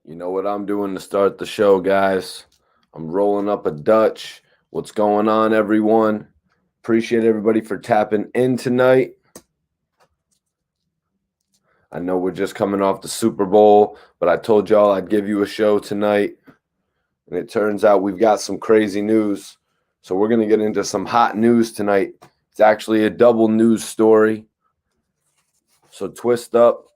You know what I'm doing to start the show, guys? I'm rolling up a Dutch. What's going on, everyone? Appreciate everybody for tapping in tonight. I know we're just coming off the Super Bowl, but I told y'all I'd give you a show tonight. And it turns out we've got some crazy news. So we're going to get into some hot news tonight. It's actually a double news story. So twist up.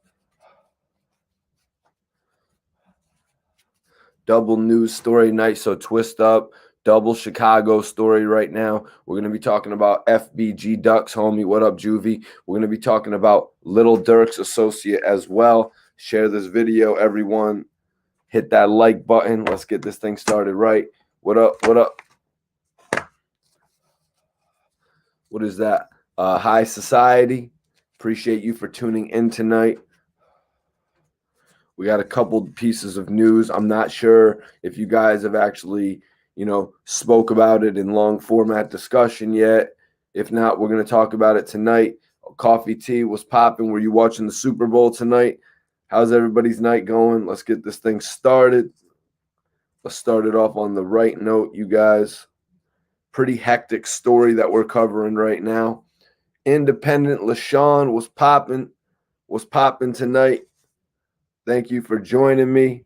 Double news story night. So twist up. Double Chicago story right now. We're going to be talking about FBG Ducks, homie. What up, Juvie? We're going to be talking about Little Durk's associate as well. Share this video, everyone. Hit that like button. Let's get this thing started right. What up? What up? What is that? High Society. Appreciate you for tuning in tonight. We got a couple pieces of news. I'm not sure if you guys have actually, spoke about it in long format discussion yet. If not, we're going to talk about it tonight. Coffee tea was popping. Were you watching the Super Bowl tonight? How's everybody's night going? Let's get this thing started. Let's start it off on the right note, you guys. Pretty hectic story that we're covering right now. Independent LaShawn was popping tonight. Thank you for joining me.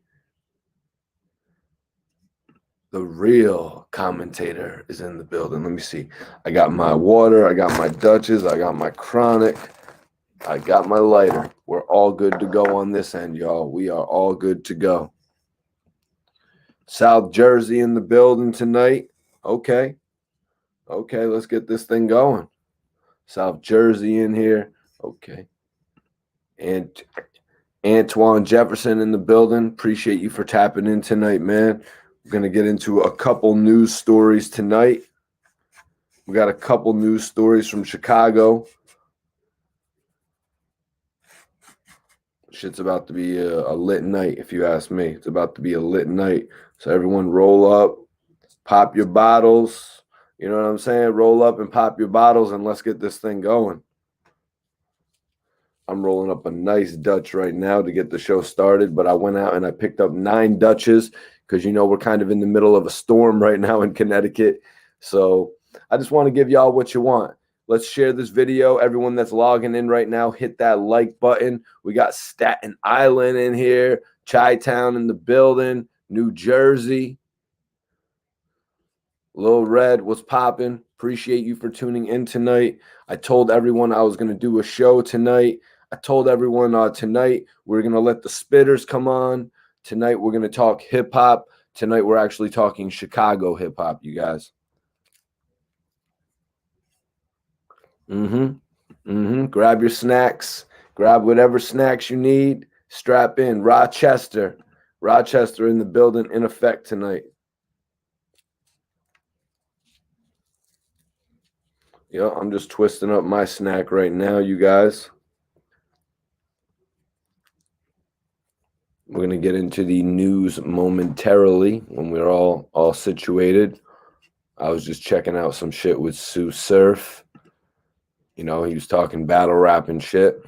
The real commentator is in the building. Let me see. I got my water. I got my Dutches. I got my Chronic. I got my lighter. We're all good to go on this end, y'all. We are all good to go. South Jersey in the building tonight. Okay, let's get this thing going. South Jersey in here. Okay. And Antoine Jefferson in the building. Appreciate you for tapping in tonight, man. We're going to get into a couple news stories tonight. We got a couple news stories from Chicago. Shit's about to be a lit night, if you ask me. It's about to be a lit night. So everyone roll up, pop your bottles. You know what I'm saying? Roll up and pop your bottles, and let's get this thing going. I'm rolling up a nice Dutch right now to get the show started, but I went out and I picked up 9 Dutches because, we're kind of in the middle of a storm right now in Connecticut. So I just want to give y'all what you want. Let's share this video. Everyone that's logging in right now, hit that like button. We got Staten Island in here, Chi-Town in the building, New Jersey. Lil Red, what's popping? Appreciate you for tuning in tonight. I told everyone I was going to do a show tonight. I told everyone tonight we're going to let the spitters come on. Tonight we're going to talk hip-hop. Tonight we're actually talking Chicago hip-hop, you guys. Grab your snacks. Grab whatever snacks you need. Strap in. Rochester in the building in effect tonight. Yeah, I'm just twisting up my snack right now, you guys. We're going to get into the news momentarily when we're all situated. I was just checking out some shit with Sue Surf. He was talking battle rap and shit.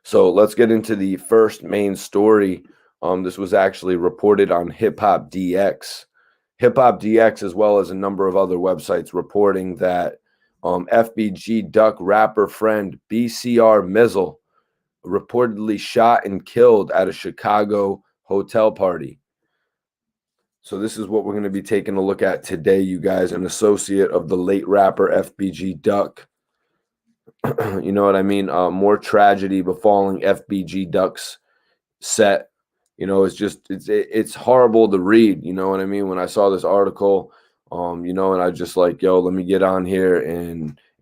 So let's get into the first main story. This was actually reported on Hip Hop DX. Hip Hop DX, as well as a number of other websites, reporting that FBG Duck rapper friend BCR MEEZLE reportedly shot and killed at a Chicago hotel party. So this is what we're going to be taking a look at today, you guys. An associate of the late rapper FBG Duck. You know what I mean? More tragedy befalling FBG Duck's set. It's horrible to read. You know what I mean? When I saw this article, and I just like, yo, let me get on here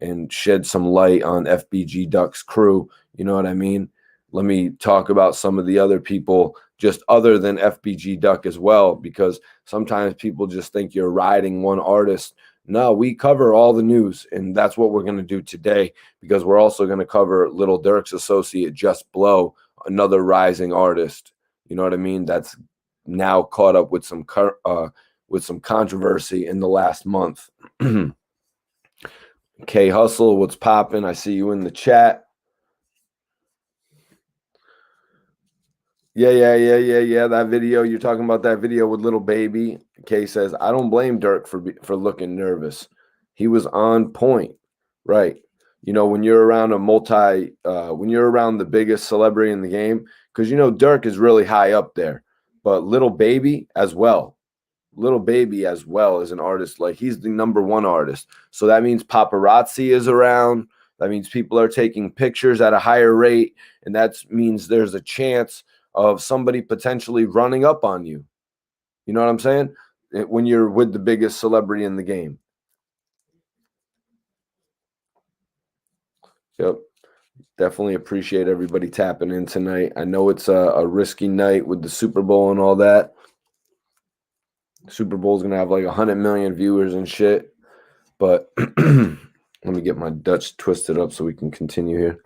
and shed some light on FBG Duck's crew. You know what I mean? Let me talk about some of the other people just other than FBG Duck as well, because sometimes people just think you're riding one artist. No, we cover all the news, and that's what we're going to do today, because we're also going to cover Little Durk's associate, JUSBLOW, another rising artist. You know what I mean? That's now caught up with some controversy in the last month. K Hustle, what's popping? I see you in the chat. Yeah. That video, you're talking about that video with little baby. Kay says, I don't blame Durk for looking nervous. He was on point. Right. You know, when you're around when you're around the biggest celebrity in the game, because you know Durk is really high up there, but little baby as well. Little baby as well as an artist. Like he's the #1 artist. So that means paparazzi is around. That means people are taking pictures at a higher rate. And that means there's a chance of somebody potentially running up on you. You know what I'm saying? When you're with the biggest celebrity in the game. Yep. Definitely appreciate everybody tapping in tonight. I know it's a risky night with the Super Bowl and all that. Super Bowl's going to have like 100 million viewers and shit. But let me get my Dutch twisted up so we can continue here.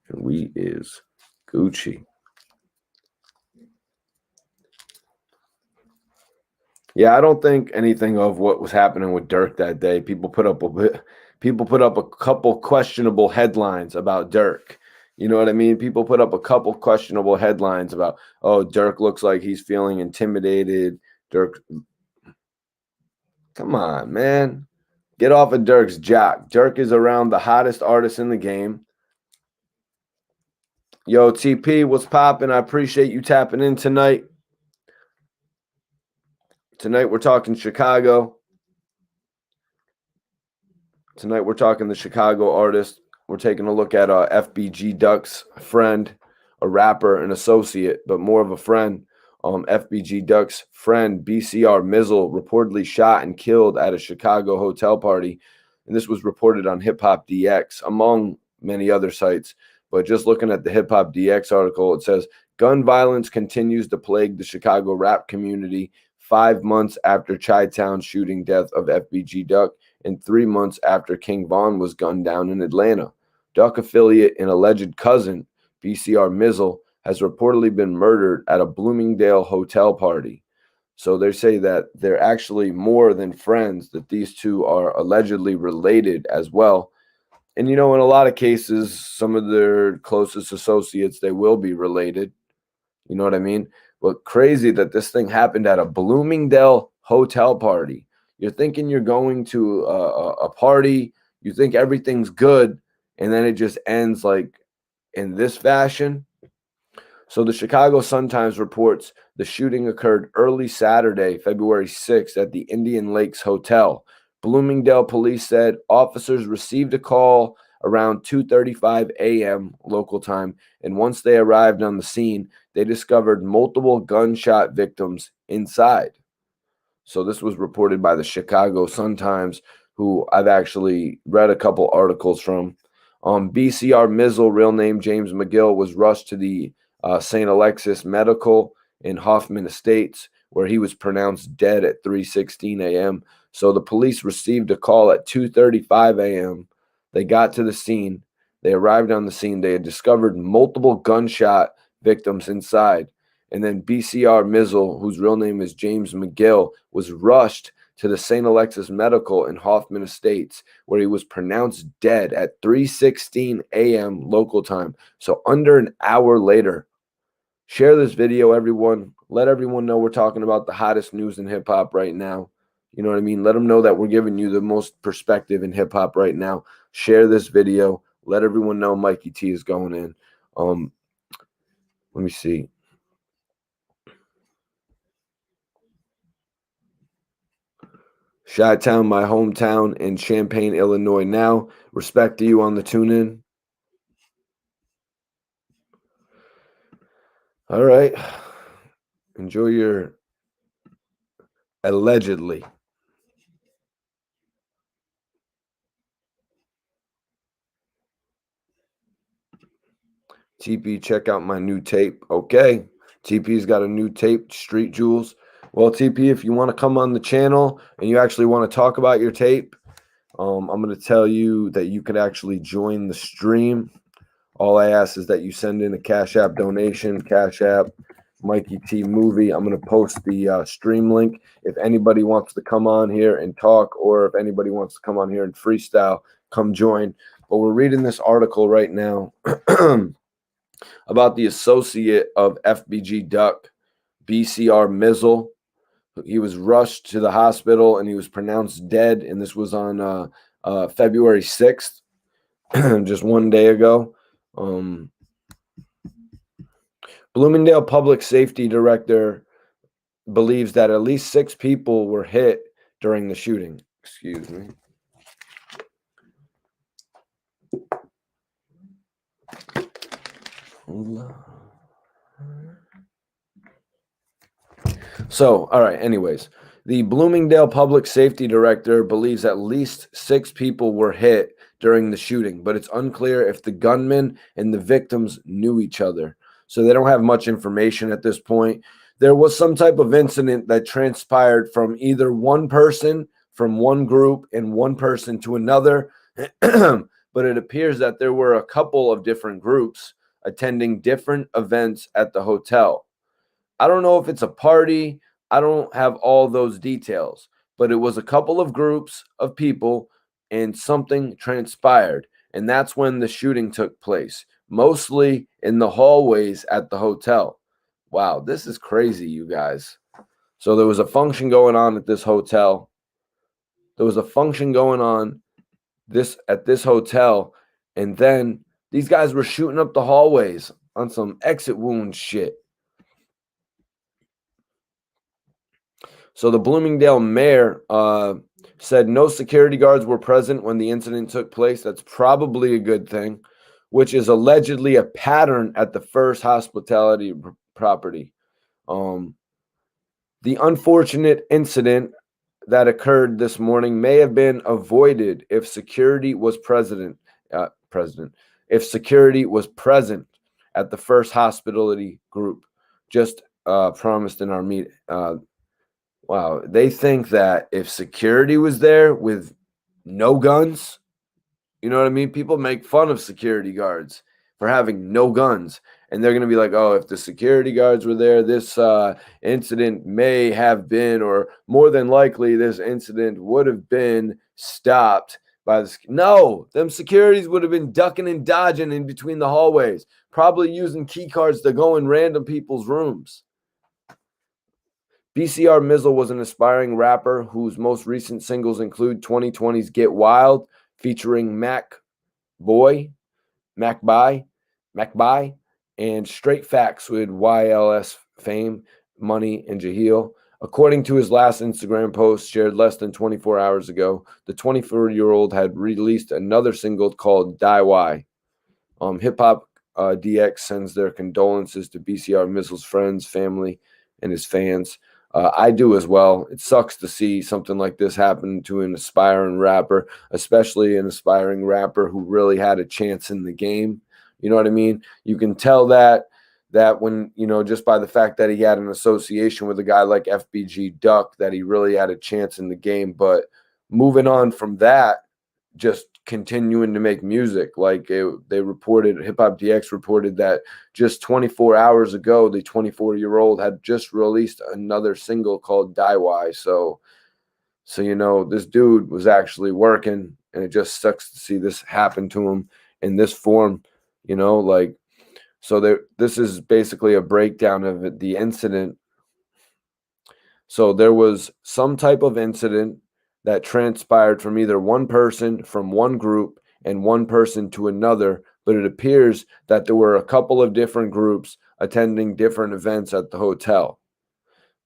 And we is Gucci. Yeah, I don't think anything of what was happening with Durk that day. People put up a couple questionable headlines about Durk. You know what I mean? People put up a couple questionable headlines about, oh, Durk looks like he's feeling intimidated. Durk, come on, man. Get off of Durk's jock. Durk is around the hottest artists in the game. Yo, TP, what's popping? I appreciate you tapping in tonight. Tonight we're talking Chicago. Tonight we're talking the Chicago artist. We're taking a look at FBG Duck's friend, a rapper, an associate, but more of a friend. FBG Duck's friend, BCR MEEZLE, reportedly shot and killed at a Chicago hotel party. And this was reported on Hip Hop DX, among many other sites. But just looking at the Hip Hop DX article, it says, gun violence continues to plague the Chicago rap community 5 months after Chi-Town shooting death of FBG Duck and 3 months after King Von was gunned down in Atlanta. Duck affiliate and alleged cousin, BCR MEEZLE, has reportedly been murdered at a Bloomingdale hotel party. So they say that they're actually more than friends, that these two are allegedly related as well. And, you know, in a lot of cases, some of their closest associates, they will be related. You know what I mean? But crazy that this thing happened at a Bloomingdale hotel party. You're thinking you're going to a party, you think everything's good, and then it just ends like in this fashion. So the Chicago Sun-Times reports the shooting occurred early Saturday, February 6th at the Indian Lakes Hotel. Bloomingdale police said officers received a call around 2:35 a.m. local time, and once they arrived on the scene, they discovered multiple gunshot victims inside. So this was reported by the Chicago Sun-Times, who I've actually read a couple articles from. BCR MEEZLE, real name James McGill, was rushed to the St. Alexis Medical in Hoffman Estates, where he was pronounced dead at 3:16 a.m. So the police received a call at 2:35 a.m. They got to the scene. They arrived on the scene. They had discovered multiple gunshot victims inside. And then BCR MEEZLE, whose real name is James McGill, was rushed to the St. Alexis Medical in Hoffman Estates, where he was pronounced dead at 3:16 a.m. local time. So under an hour later. Share this video, everyone. Let everyone know we're talking about the hottest news in hip hop right now. You know what I mean? Let them know that we're giving you the most perspective in hip hop right now. Share this video. Let everyone know Mikey T is going in. Let me see. Chi-Town, my hometown in Champaign, Illinois. Now, respect to you on the tune in. All right. Enjoy your allegedly. TP, check out my new tape. Okay. TP's got a new tape, Street Jewels. Well, TP, if you want to come on the channel and you actually want to talk about your tape, I'm going to tell you that you can actually join the stream. All I ask is that you send in a Cash App donation, Cash App, Mikey T Movie. I'm going to post the stream link. If anybody wants to come on here and talk, or if anybody wants to come on here and freestyle, come join. But we're reading this article right now. about the associate of FBG Duck, BCR MEEZLE. He was rushed to the hospital and he was pronounced dead. And this was on February 6th, just one day ago. Bloomingdale Public Safety Director believes that at least 6 people were hit during the shooting. Excuse me. So, all right, anyways, the Bloomingdale Public Safety Director believes at least 6 people were hit during the shooting, but it's unclear if the gunman and the victims knew each other. So they don't have much information at this point. There was some type of incident that transpired from either one person from one group and one person to another, but it appears that there were a couple of different groups attending different events at the hotel. I don't know if it's a party. I don't have all those details, but it was a couple of groups of people and something transpired. And that's when the shooting took place, mostly in the hallways at the hotel. Wow, this is crazy, you guys. So there was a function going on at this hotel. There was a function going on at this hotel, and then these guys were shooting up the hallways on some exit wound shit. So the Bloomingdale mayor said no security guards were present when the incident took place. That's probably a good thing, which is allegedly a pattern at the First Hospitality property. The unfortunate incident that occurred this morning may have been avoided if security was present. If security was present at the First Hospitality group, just promised in our meeting. Wow, they think that if security was there with no guns, you know what I mean? People make fun of security guards for having no guns. And they're going to be like, oh, if the security guards were there, this incident may have been, or more than likely, this incident would have been stopped by the. No, them securities would have been ducking and dodging in between the hallways, probably using key cards to go in random people's rooms. BCR MEEZLE was an aspiring rapper whose most recent singles include 2020's Get Wild, featuring Mac By, and Straight Facts with YLS Fame, Money, and Jahil. According to his last Instagram post shared less than 24 hours ago, the 24-year-old had released another single called Die Why. Hip Hop DX sends their condolences to BCR MEEZLE's friends, family, and his fans. I do as well. It sucks to see something like this happen to an aspiring rapper, especially an aspiring rapper who really had a chance in the game. You know what I mean? You can tell that when, just by the fact that he had an association with a guy like FBG Duck, that he really had a chance in the game. But moving on from that, just continuing to make music. Like they reported, Hip Hop DX reported that just 24 hours ago, the 24-year-old had just released another single called Die Why. So this dude was actually working, and it just sucks to see this happen to him in this form. This is basically a breakdown of the incident. So there was some type of incident that transpired from either one person from one group and one person to another, but it appears that there were a couple of different groups attending different events at the hotel.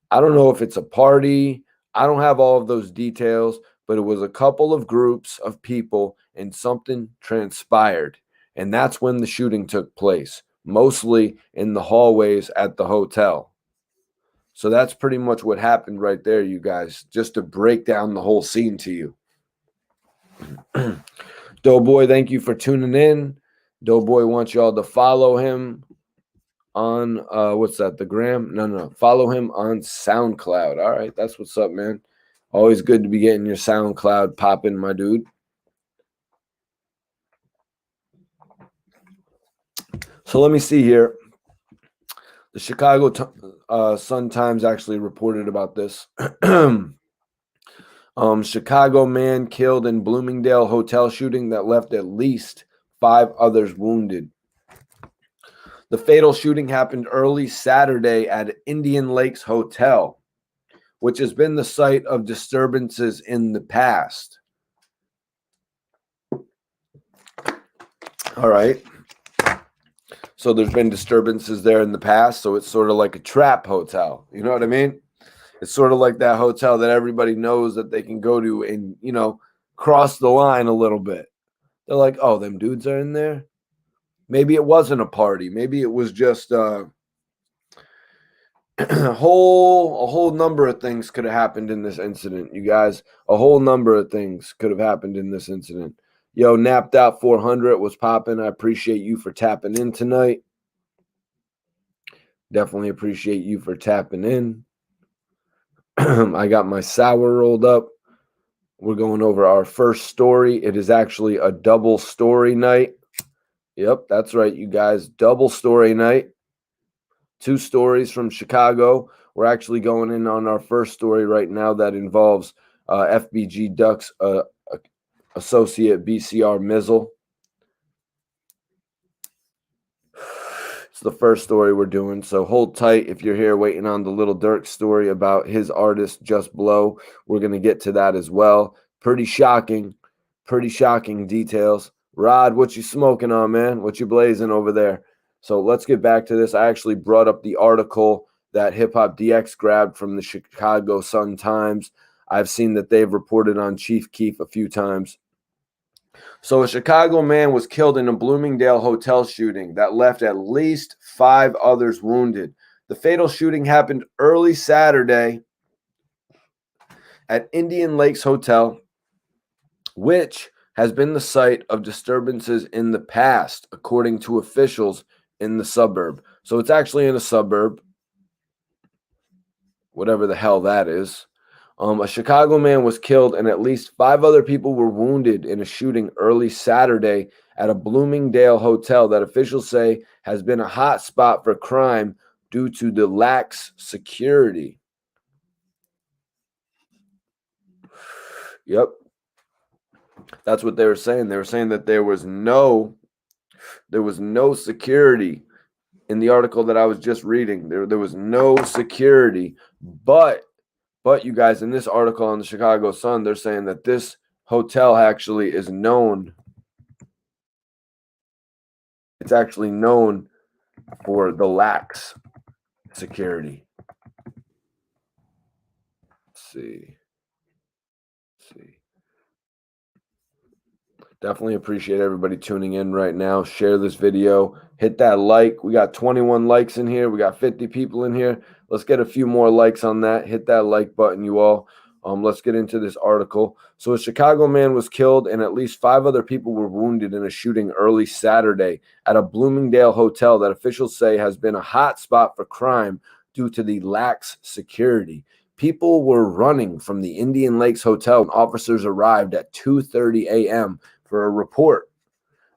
I don't know if it's a party. I don't have all of those details, but it was a couple of groups of people and something transpired. And that's when the shooting took place, mostly in the hallways at the hotel. So that's pretty much what happened right there, you guys, just to break down the whole scene to you. Doughboy, thank you for tuning in. Doughboy wants y'all to follow him on, what's that, the gram? No. Follow him on SoundCloud. All right, that's what's up, man. Always good to be getting your SoundCloud popping, my dude. So let me see here. The Chicago Sun-Times actually reported about this. Chicago man killed in Bloomingdale hotel shooting that left at least 5 others wounded. The fatal shooting happened early Saturday at Indian Lakes Hotel, which has been the site of disturbances in the past. All right. So there's been disturbances there in the past. So it's sort of like a trap hotel. You know what I mean? It's sort of like that hotel that everybody knows that they can go to and, you know, cross the line a little bit. They're like, oh, them dudes are in there. Maybe it wasn't a party. Maybe it was just a whole number of things could have happened in this incident, you guys. A whole number of things could have happened in this incident. Yo, Napped Out 400 was popping. I appreciate you for tapping in tonight. Definitely appreciate you for tapping in. I got my sour rolled up. We're going over our first story. It is actually a double story night. Yep, that's right, you guys. Double story night. 2 stories from Chicago. We're actually going in on our first story right now that involves FBG Duck's associate BCR MEEZLE. It's the first story we're doing, so hold tight if you're here waiting on the little Durk story about his artist JUSBLOW. We're going to get to that as well. Pretty shocking details. Rod, what you smoking on, man? What you blazing over there? So let's get back to this. I actually brought up the article that Hip Hop DX grabbed from the Chicago Sun-Times. I've seen that they've reported on Chief Keef a few times. So a Chicago man was killed in a Bloomingdale hotel shooting that left at least 5 others wounded. The fatal shooting happened early Saturday at Indian Lakes Hotel, which has been the site of disturbances in the past, according to officials in the suburb. So it's actually in a suburb, whatever the hell that is. A Chicago man was killed and at least 5 other people were wounded in a shooting early Saturday at a Bloomingdale hotel that officials say has been a hot spot for crime due to the lax security. Yep. That's what they were saying. They were saying that there was no security in the article that I was just reading. There was no security, but you guys, in this article on the Chicago Sun, they're saying that this hotel actually is known. It's actually known for the lax security. Let's see. Definitely appreciate everybody tuning in right now. Share this video. Hit that like. We got 21 likes in here. We got 50 people in here. Let's get a few more likes on that. Hit that like button, you all. Let's get into this article. So a Chicago man was killed and at least 5 other people were wounded in a shooting early Saturday at a Bloomingdale hotel that officials say has been a hot spot for crime due to the lax security. People were running from the Indian Lakes Hotel when officers arrived at 2:30 a.m. for a report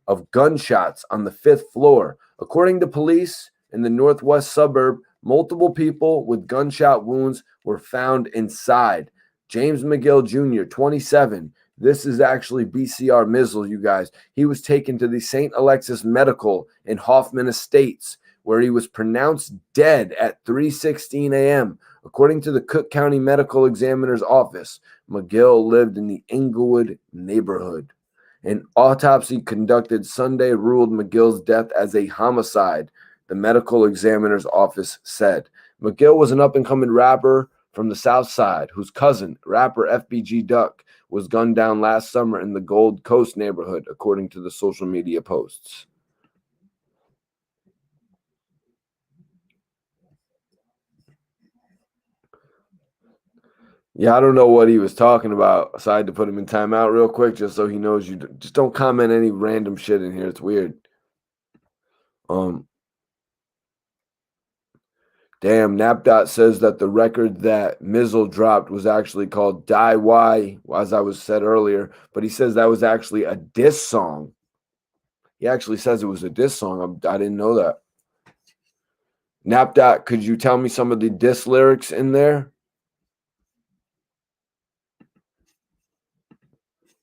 of gunshots on the 5th floor. According to police in the northwest suburb, multiple people with gunshot wounds were found inside. James McGill Jr., 27. This is actually BCR MEEZLE, you guys. He was taken to the St. Alexis Medical in Hoffman Estates, where he was pronounced dead at 3:16 a.m. According to the Cook County Medical Examiner's Office, McGill lived in the Englewood neighborhood. An autopsy conducted Sunday ruled McGill's death as a homicide, the medical examiner's office said. McGill was an up-and-coming rapper from the South Side whose cousin, rapper FBG Duck, was gunned down last summer in the Gold Coast neighborhood, according to the social media posts. Yeah, I don't know what he was talking about, so I had to put him in timeout real quick just so he knows you just don't comment any random shit in here. It's weird. Damn, Napdot says that the record that MEEZLE dropped was actually called Die Why, as I was said earlier, but he says that was actually a diss song. He actually says it was a diss song. I didn't know that. Napdot, could you tell me some of the diss lyrics in there?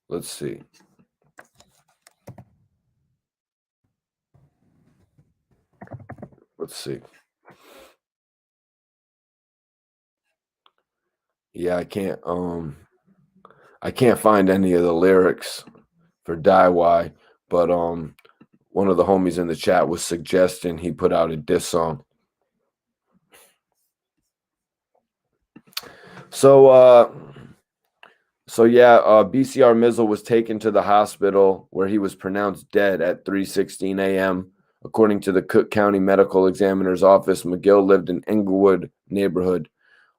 Let's see. Let's see. Yeah, I can't find any of the lyrics for Die Why, but one of the homies in the chat was suggesting he put out a diss song. So yeah, BCR MEEZLE was taken to the hospital where he was pronounced dead at 3:16 a.m. According to the Cook County Medical Examiner's Office, McGill lived in Englewood neighborhood.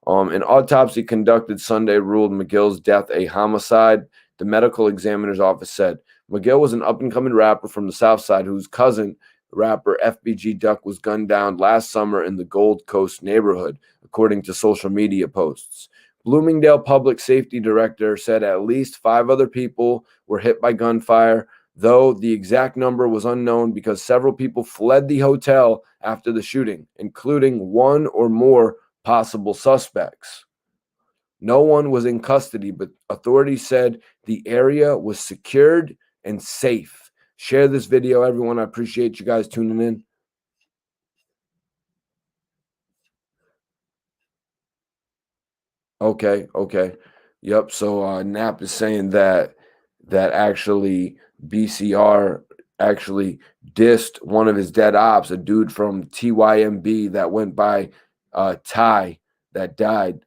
An autopsy conducted Sunday ruled McGill's death a homicide. The medical examiner's office said McGill was an up-and-coming rapper from the South Side whose cousin, rapper FBG Duck, was gunned down last summer in the Gold Coast neighborhood, according to social media posts. Bloomingdale Public Safety Director said at least 5 other people were hit by gunfire, though the exact number was unknown because several people fled the hotel after the shooting, including 1 or more possible suspects. No one was in custody, but authorities said the area was secured and safe. Share this video, everyone. I appreciate you guys tuning in. Okay. Yep. So Nap is saying that actually BCR actually dissed one of his dead ops, a dude from TYMB that went by Ty that died.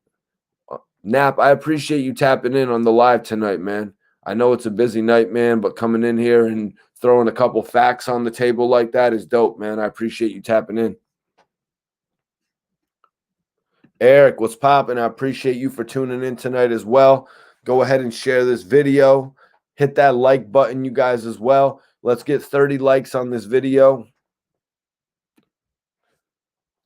Nap, I appreciate you tapping in on the live tonight, man. I know it's a busy night, man, but coming in here and throwing a couple facts on the table like that is dope, man. I appreciate you tapping in. Eric, what's popping? I appreciate you for tuning in tonight as well. Go ahead and share this video. Hit that like button, you guys, as well. Let's get 30 likes on this video.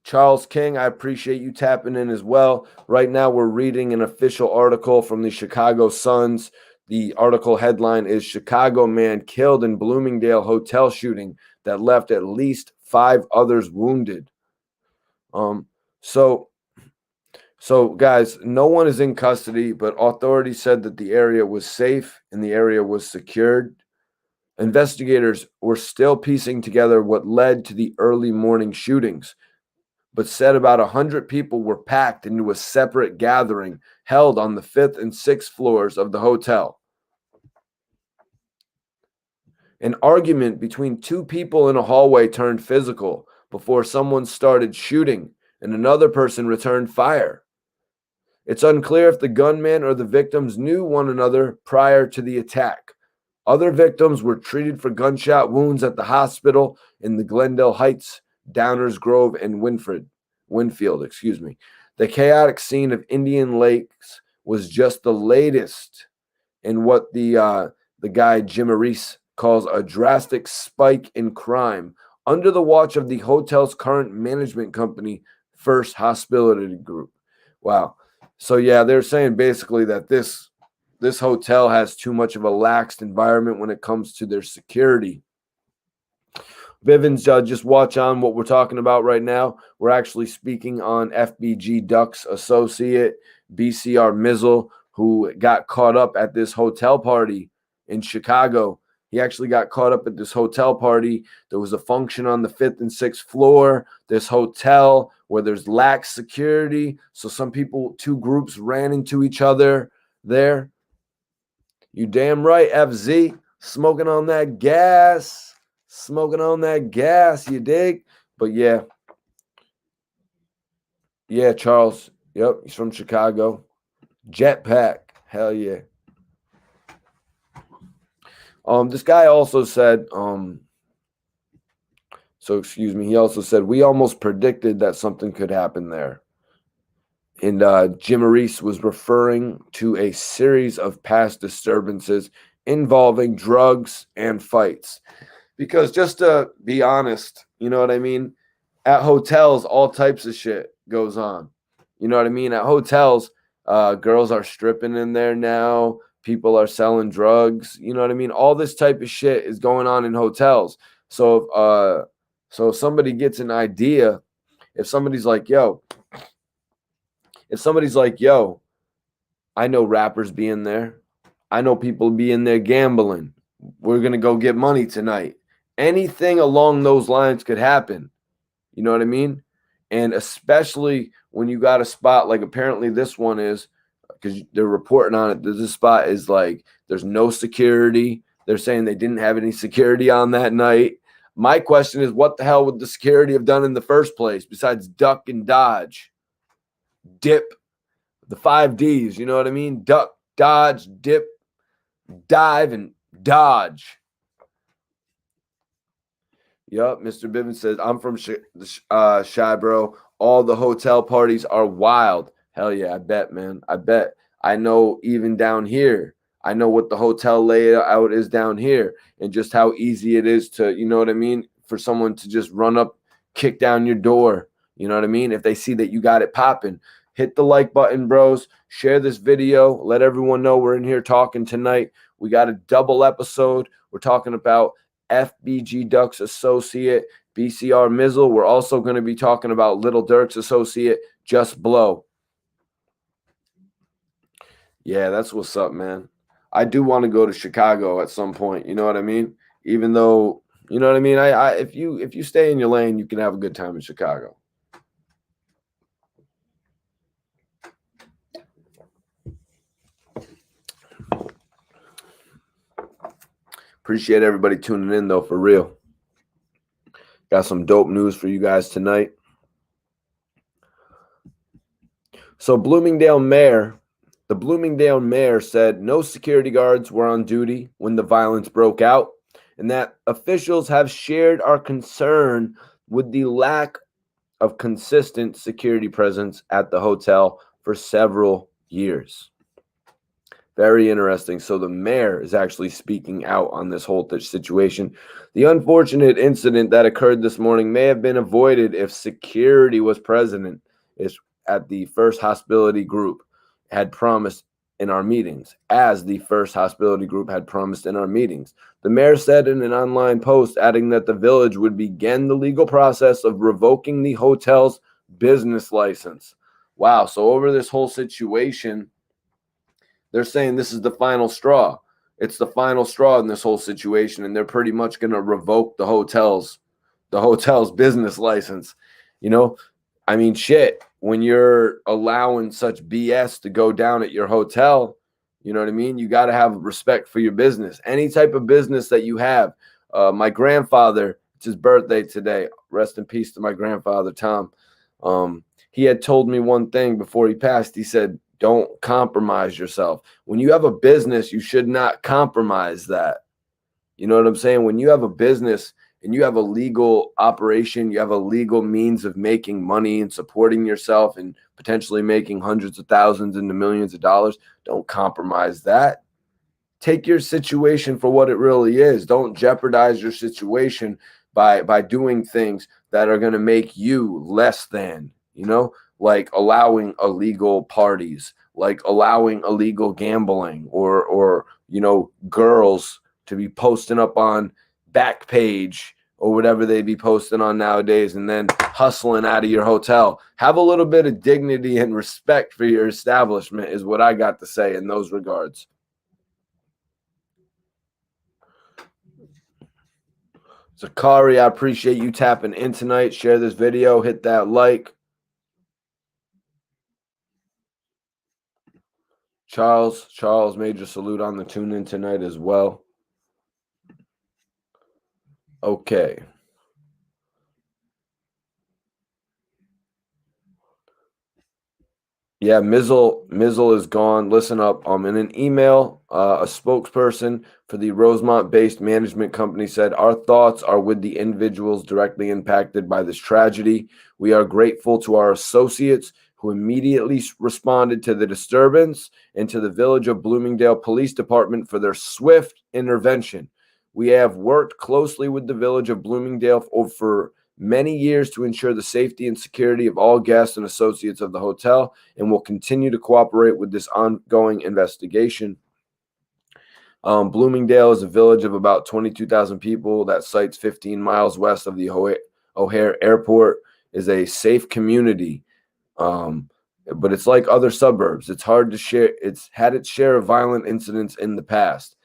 Charles King, I appreciate you tapping in as well. Right now, we're reading an official article from the Chicago Suns. The article headline is Chicago Man Killed in Bloomingdale Hotel Shooting that left at least 5 others wounded. So guys, no one is in custody, but authorities said that the area was safe and the area was secured. Investigators were still piecing together what led to the early morning shootings, but said about 100 people were packed into a separate gathering held on the 5th and 6th floors of the hotel. An argument between 2 people in a hallway turned physical before someone started shooting and another person returned fire. It's unclear if the gunman or the victims knew one another prior to the attack. Other victims were treated for gunshot wounds at the hospital in the Glendale Heights, Downers Grove, and Winfield. The chaotic scene of Indian Lakes was just the latest in what the guy Jim Reese calls a drastic spike in crime under the watch of the hotel's current management company, First Hospitality Group. Wow. So yeah, they're saying basically that this hotel has too much of a laxed environment when it comes to their security. Bivens, just watch on what we're talking about right now. We're actually speaking on FBG Duck's associate, BCR MEEZLE, who got caught up at this hotel party in Chicago. He actually got caught up at this hotel party. There was a function on the 5th and 6th floor. This hotel where there's lax security. So some people, 2 groups ran into each other there. You damn right, FZ. Smoking on that gas. You dig? But yeah. Yeah, Charles. Yep, he's from Chicago. Jetpack. Hell yeah. This guy also said, he also said, we almost predicted that something could happen there. And Jim Reese was referring to a series of past disturbances involving drugs and fights. Because just to be honest, you know what I mean? At hotels, all types of shit goes on. You know what I mean? At hotels, girls are stripping in there now. People are selling drugs. You know what I mean? All this type of shit is going on in hotels. So if somebody gets an idea, if somebody's like, yo, I know rappers be in there. I know people be in there gambling. We're going to go get money tonight. Anything along those lines could happen. You know what I mean? And especially when you got a spot like apparently this one is, because they're reporting on it, that this spot is like there's no security. They're saying they didn't have any security on that night. My question is, what the hell would the security have done in the first place besides duck and dodge, dip, the 5 Ds? You know what I mean? Duck, dodge, dip, dive, and dodge. Yep, Mr. Bivens says, I'm from Shy, bro. All the hotel parties are wild. Hell yeah, I bet, man. I bet. I know even down here, I know what the hotel layout is down here and just how easy it is to, you know what I mean, for someone to just run up, kick down your door. You know what I mean? If they see that you got it popping, hit the like button, bros. Share this video. Let everyone know we're in here talking tonight. We got a double episode. We're talking about FBG Duck's associate, BCR MEEZLE. We're also going to be talking about Little Durk's associate, JUSBLOW. Yeah, that's what's up, man. I do want to go to Chicago at some point. You know what I mean? Even though, you know what I mean? If you stay in your lane, you can have a good time in Chicago. Appreciate everybody tuning in, though, for real. Got some dope news for you guys tonight. So the Bloomingdale mayor said no security guards were on duty when the violence broke out, and that officials have shared our concern with the lack of consistent security presence at the hotel for several years. Very interesting. So the mayor is actually speaking out on this whole situation. The unfortunate incident that occurred this morning may have been avoided if security was present at the First Hospitality Group had promised in our meetings, as the First Hospitality Group had promised in our meetings. The mayor said in an online post, adding that the village would begin the legal process of revoking the hotel's business license. Wow. So over this whole situation, they're saying this is the final straw. It's the final straw in this whole situation, and they're pretty much going to revoke the hotel's business license. You know, I mean, shit, when you're allowing such BS to go down at your hotel, you know what I mean? You got to have respect for your business. Any type of business that you have. My grandfather, it's his birthday today. Rest in peace to my grandfather, Tom. He had told me one thing before he passed. He said, don't compromise yourself. When you have a business, you should not compromise that. You know what I'm saying? When you have a business and you have a legal operation, you have a legal means of making money and supporting yourself and potentially making hundreds of thousands into millions of dollars, don't compromise that. Take your situation for what it really is. Don't jeopardize your situation by doing things that are going to make you less than, you know? Like allowing illegal parties, like allowing illegal gambling, or you know, girls to be posting up on Backpage or whatever they be posting on nowadays, and then hustling out of your hotel. Have a little bit of dignity and respect for your establishment is what I got to say in those regards. Zakari, I appreciate you tapping in tonight. Share this video, hit that like. Charles, major salute on the tune in tonight as well. Okay. Yeah, MEEZLE is gone. Listen up. In an email, a spokesperson for the Rosemont-based management company said, our thoughts are with the individuals directly impacted by this tragedy. We are grateful to our associates who immediately responded to the disturbance and to the Village of Bloomingdale Police Department for their swift intervention. We have worked closely with the Village of Bloomingdale for many years to ensure the safety and security of all guests and associates of the hotel, and will continue to cooperate with this ongoing investigation. Bloomingdale is a village of about 22,000 people that sites 15 miles west of the O'Hare Airport, is a safe community. But it's like other suburbs. It's hard to share. It's had its share of violent incidents in the past.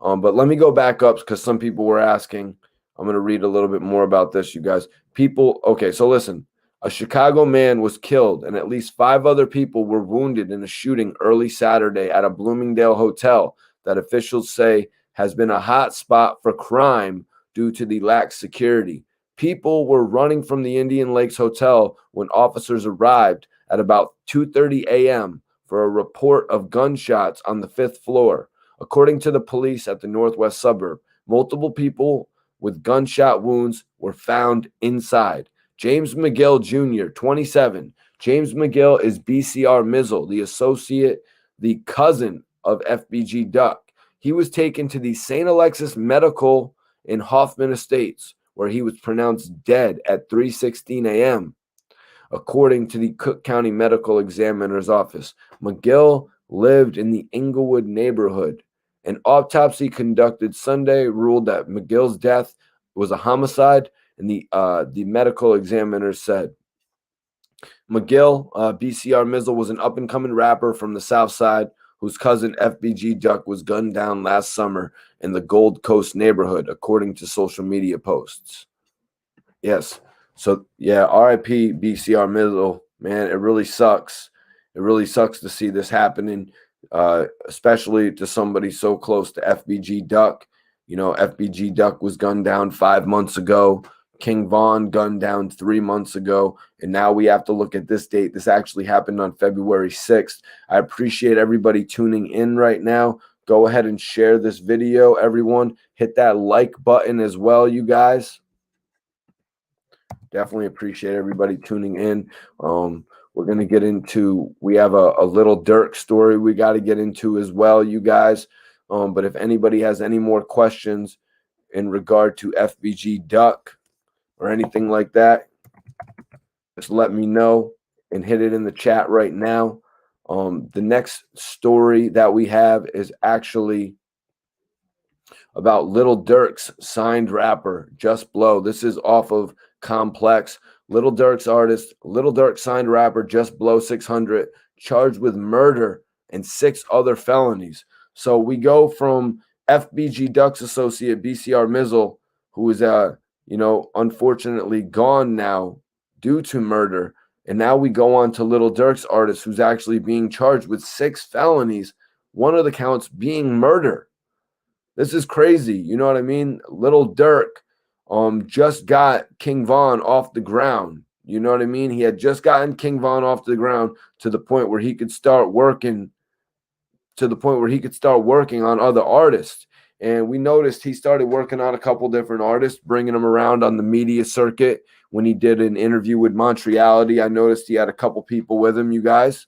But let me go back up because some people were asking. I'm going to read a little bit more about this, you guys. People, okay, so listen. A Chicago man was killed and at least 5 other people were wounded in a shooting early Saturday at a Bloomingdale hotel that officials say has been a hot spot for crime due to the lax security. People were running from the Indian Lakes Hotel when officers arrived at about 2:30 a.m. for a report of gunshots on the 5th floor. According to the police at the northwest suburb, multiple people with gunshot wounds were found inside. James McGill Jr., 27. James McGill is BCR MEEZLE, the cousin of FBG Duck. He was taken to the St. Alexis Medical in Hoffman Estates, where he was pronounced dead at 3:16 a.m. According to the Cook County Medical Examiner's Office, McGill lived in the Inglewood neighborhood. An autopsy conducted Sunday ruled that McGill's death was a homicide, and the medical examiner said McGill, BCR MEEZLE, was an up-and-coming rapper from the South Side whose cousin FBG Duck was gunned down last summer in the Gold Coast neighborhood, according to social media posts. Yes. So yeah, RIP BCR MEEZLE, man, it really sucks. It really sucks to see this happening, especially to somebody so close to FBG Duck. You know, FBG Duck was gunned down 5 months ago. King Von gunned down 3 months ago. And now we have to look at this date. This actually happened on February 6th. I appreciate everybody tuning in right now. Go ahead and share this video, everyone. Hit that like button as well, you guys. Definitely appreciate everybody tuning in. We're going to get into, we have a little Durk story we got to get into as well, you guys. But if anybody has any more questions in regard to FBG Duck or anything like that, just let me know and hit it in the chat right now. The next story that we have is actually about Little Durk's signed rapper, JUSBLOW. This is off of Complex. Little Durk's artist, Little Durk signed rapper JUSBLOW600, charged with murder and 6 other felonies. So we go from FBG Duck's associate BCR MEEZLE, who is unfortunately gone now due to murder, and now we go on to Little Durk's artist, who's actually being charged with 6 felonies, one of the counts being murder. This is crazy. You know what I mean? Little Durk just got King Von off the ground. You know what I mean? He had just gotten King Von off the ground to the point where he could start working on other artists. And we noticed he started working on a couple different artists, bringing them around on the media circuit. When he did an interview with Montreality, I noticed he had a couple people with him, you guys.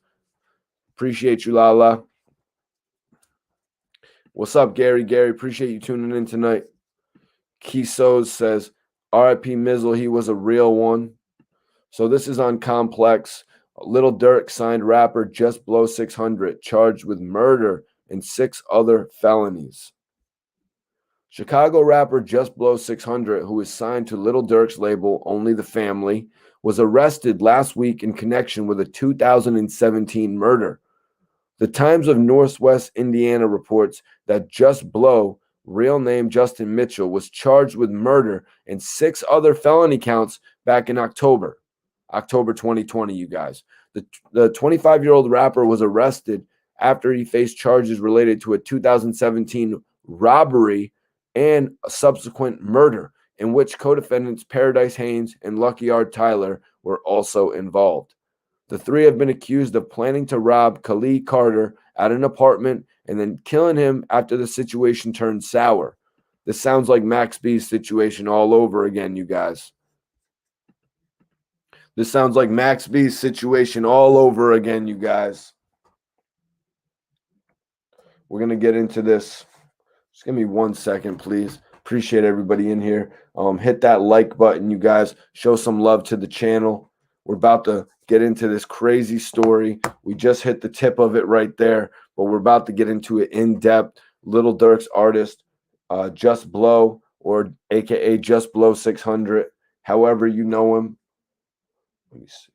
Appreciate you, Lala. What's up, Gary? Gary, appreciate you tuning in tonight. Kisos says, RIP MEEZLE, he was a real one. So this is on Complex. Little Durk signed rapper JUSBLOW600, charged with murder and 6 other felonies. Chicago rapper JUSBLOW600, who is signed to Little Durk's label Only the Family, was arrested last week in connection with a 2017 murder. The Times of Northwest Indiana reports that JUSBLOW, real name Justin Mitchell, was charged with murder and 6 other felony counts back in October 2020, you guys. The 25-year-old rapper was arrested after he faced charges related to a 2017 robbery and a subsequent murder, in which co-defendants Paradise Haynes and Lucky R. Tyler were also involved. The 3 have been accused of planning to rob Khalid Carter at an apartment and then killing him after the situation turned sour. This sounds like Max B's situation all over again, you guys. This sounds like Max B's situation all over again, you guys. We're going to get into this. Just give me 1 second, please. Appreciate everybody in here. Hit that like button, you guys. Show some love to the channel. We're about to get into this crazy story. We just hit the tip of it right there, but we're about to get into it in depth. Little Durk's artist, JUSBLOW, or AKA JUSBLOW600, however you know him. Let me see.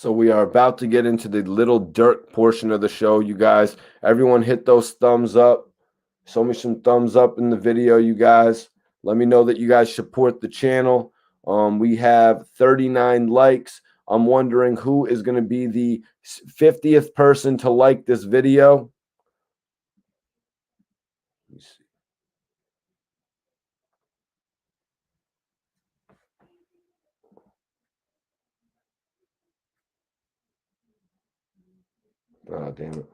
So we are about to get into the Little Durk portion of the show, you guys. Everyone hit those thumbs up. Show me some thumbs up in the video, you guys. Let me know that you guys support the channel. We have 39 likes. I'm wondering who is going to be the 50th person to like this video. Let me see. Oh, damn it.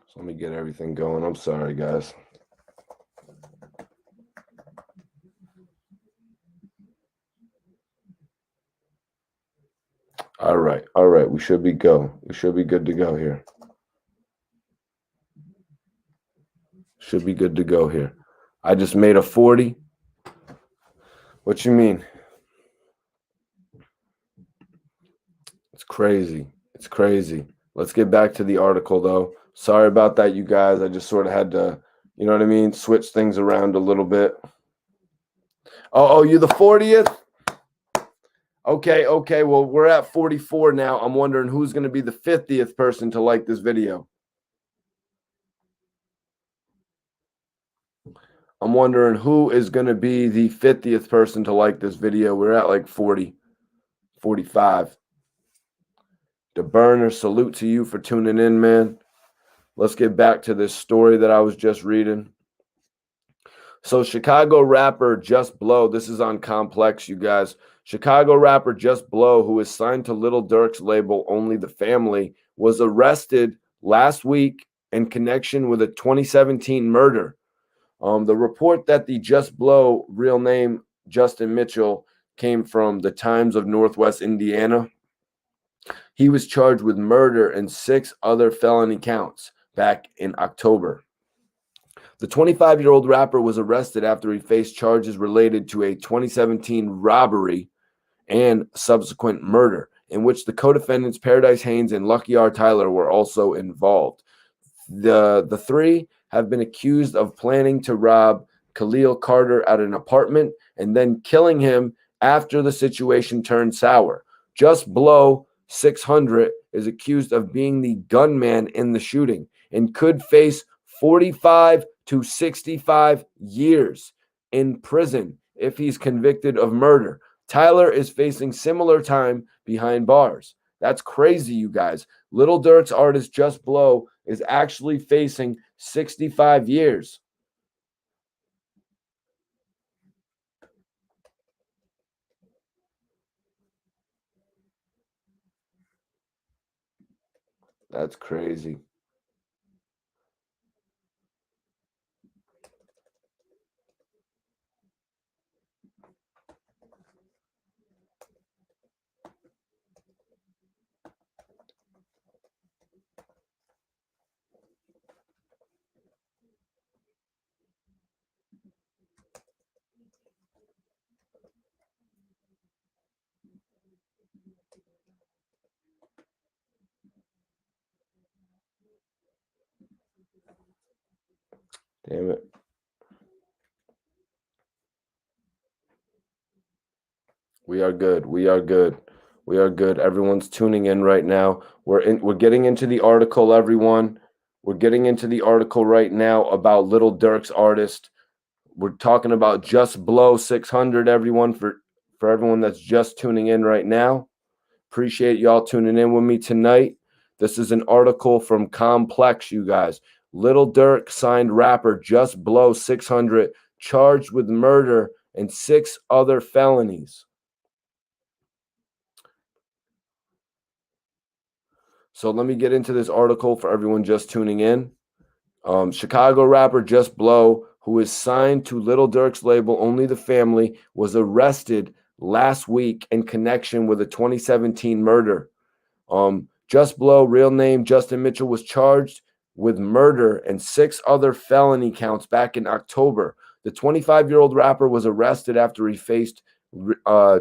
So let me get everything going. I'm sorry, guys. All right. We should be We should be good to go here. Should be good to go here. I just made a 40. What you mean? It's crazy. It's crazy. Let's get back to the article, though. Sorry about that, you guys. I just sort of had to, you know what I mean, switch things around a little bit. Oh, you're the 40th? Okay. Well, we're at 44 now. I'm wondering who's going to be the 50th person to like this video. I'm wondering who is going to be the 50th person to like this video. We're at like 40, 45. The burner, salute to you for tuning in, man. Let's get back to this story that I was just reading. So Chicago rapper JUSBLOW, this is on Complex, you guys. Chicago rapper JUSBLOW, who is signed to Little Durk's label Only the Family, was arrested last week in connection with a 2017 murder. The report that the JUSBLOW, real name Justin Mitchell, came from the Times of Northwest Indiana. He was charged with murder and 6 other felony counts back in October. The 25-year-old rapper was arrested after he faced charges related to a 2017 robbery and subsequent murder, in which the co-defendants Paradise Haynes and Lucky R. Tyler were also involved. The three have been accused of planning to rob Khalil Carter at an apartment and then killing him after the situation turned sour. JUSBLOW600 is accused of being the gunman in the shooting and could face 45 to 65 years in prison if he's convicted of murder. Tyler is facing similar time behind bars. That's crazy, you guys. Little Durk's artist JUSBLOW is actually facing 65 years. That's crazy. Damn it. We are good. Everyone's tuning in right now. We're getting into the article, everyone. We're getting into the article right now about Little Durk's artist. We're talking about JUSBLOW600, everyone, for everyone that's just tuning in right now. Appreciate y'all tuning in with me tonight. This is an article from Complex, you guys. Little Durk signed rapper JUSBLOW600 charged with murder and 6 other felonies. So let me get into this article for everyone just tuning in. Chicago rapper JUSBLOW, who is signed to Little Durk's label Only the Family, was arrested last week in connection with a 2017 murder. JUSBLOW, real name Justin Mitchell, was charged with murder and 6 other felony counts back in October. The 25-year-old rapper was arrested after he faced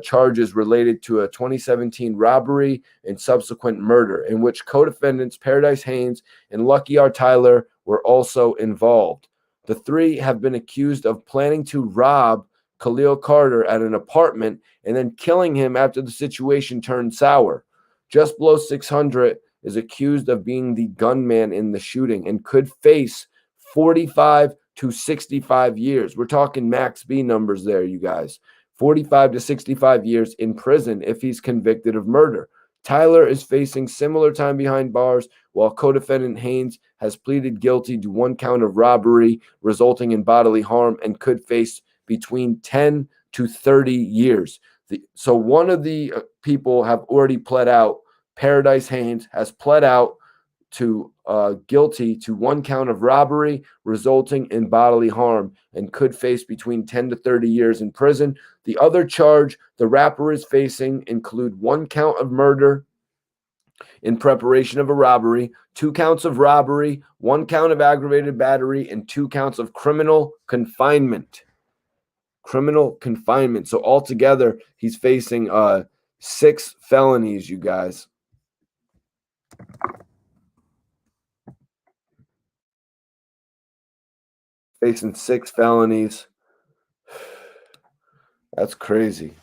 charges related to a 2017 robbery and subsequent murder, in which co-defendants Paradise Haynes and Lucky R. Tyler were also involved. The three have been accused of planning to rob Khalil Carter at an apartment and then killing him after the situation turned sour. JUSBLOW600 is accused of being the gunman in the shooting and could face 45 to 65 years. We're talking max B numbers there, you guys. 45 to 65 years in prison if he's convicted of murder. Tyler is facing similar time behind bars, while co-defendant Haynes has pleaded guilty to 1 count of robbery resulting in bodily harm and could face between 10 to 30 years. So one of the people have already pled out. Paradise Haynes has pled out to guilty to 1 count of robbery resulting in bodily harm and could face between 10 to 30 years in prison. The other charge the rapper is facing include 1 count of murder in preparation of a robbery, 2 counts of robbery, 1 count of aggravated battery, and 2 counts of criminal confinement. Criminal confinement. So altogether, he's facing 6 felonies, you guys. Facing 6 felonies. That's crazy.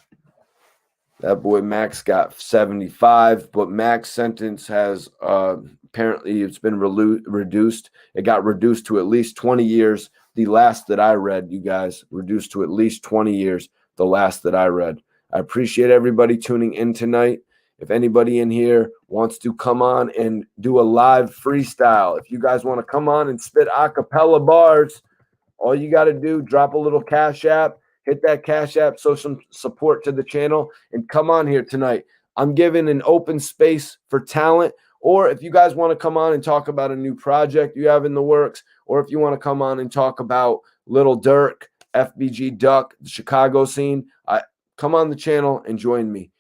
That boy Max got 75, but Max's sentence has apparently it's been reduced. It got reduced to at least 20 years. The last that I read, you guys, reduced to at least 20 years. The last that I read. I appreciate everybody tuning in tonight. If anybody in here wants to come on and do a live freestyle, if you guys want to come on and spit a cappella bars, all you got to do, drop a little Cash App, hit that Cash App, show some support to the channel, and come on here tonight. I'm giving an open space for talent, or if you guys want to come on and talk about a new project you have in the works, or if you want to come on and talk about Little Durk, FBG Duck, the Chicago scene, come on the channel and join me.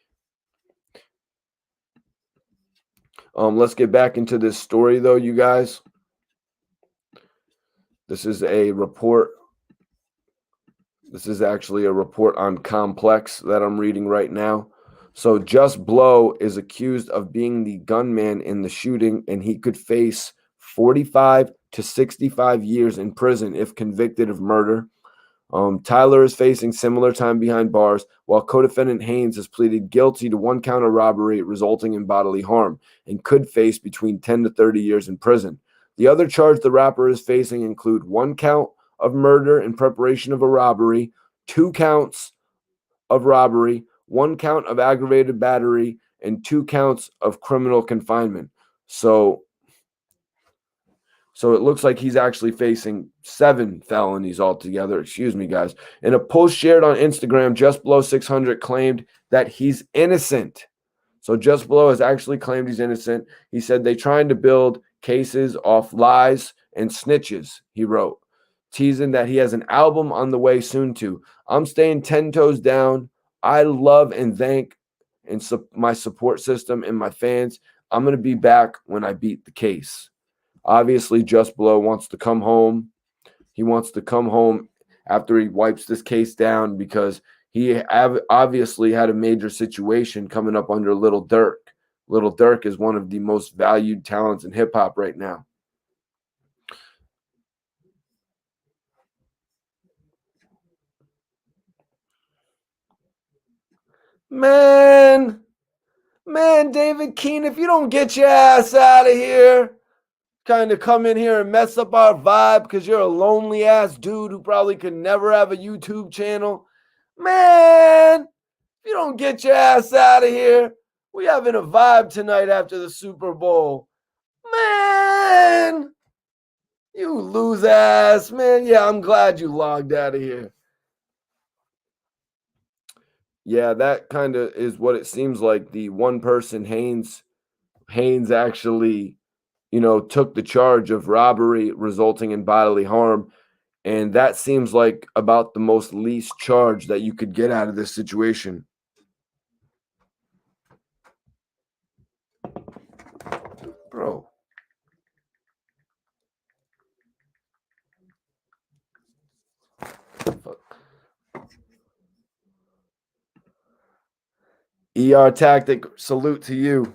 Let's get back into this story, though, you guys. This is a report. This is actually a report on Complex that I'm reading right now. So JUSBLOW is accused of being the gunman in the shooting, and he could face 45 to 65 years in prison if convicted of murder. Tyler is facing similar time behind bars, while co-defendant Haynes has pleaded guilty to 1 count of robbery resulting in bodily harm and could face between 10 to 30 years in prison. The other charge the rapper is facing include 1 count of murder in preparation of a robbery, 2 counts of robbery, 1 count of aggravated battery, and 2 counts of criminal confinement. So it looks like he's actually facing 7 felonies altogether. Excuse me, guys. In a post shared on Instagram, JUSBLOW600 claimed that he's innocent. So JUSBLOW has actually claimed he's innocent. He said they trying to build cases off lies and snitches, he wrote, teasing that he has an album on the way soon too. I'm staying 10 toes down. I love and thank my support system and my fans. I'm going to be back when I beat the case. Obviously, JUSBLOW wants to come home. He wants to come home after he wipes this case down because he obviously had a major situation coming up under Little Durk. Little Durk is one of the most valued talents in hip-hop right now. Man, David Keene, if you don't get your ass out of here, kind of come in here and mess up our vibe because you're a lonely ass dude who probably could never have a YouTube channel. Man, if you don't get your ass out of here, we having a vibe tonight after the Super Bowl. Man, you lose ass, man. Yeah, I'm glad you logged out of here. Yeah, that kind of is what it seems like. The one person, Haynes actually, took the charge of robbery resulting in bodily harm. And that seems like about the most least charge that you could get out of this situation. Bro. Fuck. ER Tactic, salute to you.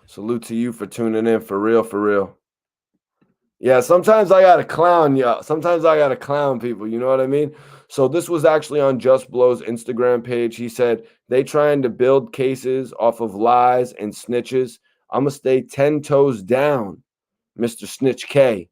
Salute to you for tuning in, for real, for real. Yeah, sometimes I gotta clown you. Sometimes I gotta clown people. You know what I mean? So this was actually on Just Blow's Instagram page. He said they trying to build cases off of lies and snitches. I'm gonna stay 10 toes down, Mr. Snitch K.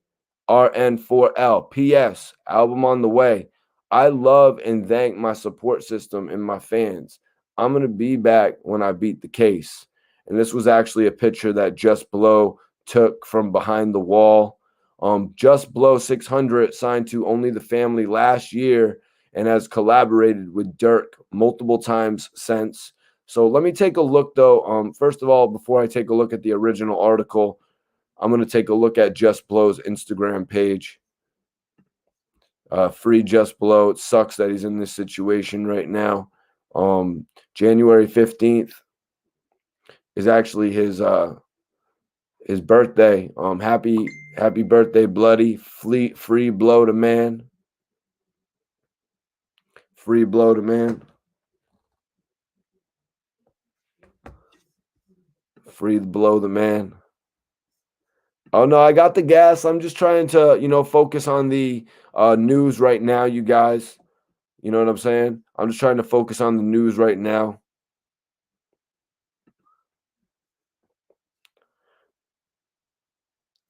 RN4L. P.S. Album on the way. I love and thank my support system and my fans. I'm gonna be back when I beat the case. And this was actually a picture that Just Blow took from behind the wall. JUSBLOW600 signed to Only the Family last year and has collaborated with Durk multiple times since. So let me take a look though. First of all, before I take a look at the original article, I'm going to take a look at Just Blow's Instagram page. Free Just Blow. It sucks that he's in this situation right now. January 15th is actually his birthday. Happy birthday, Bloody. Free blow to man. Free blow to man. Free blow the man. Oh no, I got the gas. I'm just trying to, focus on the news right now, you guys. You know what I'm saying? I'm just trying to focus on the news right now.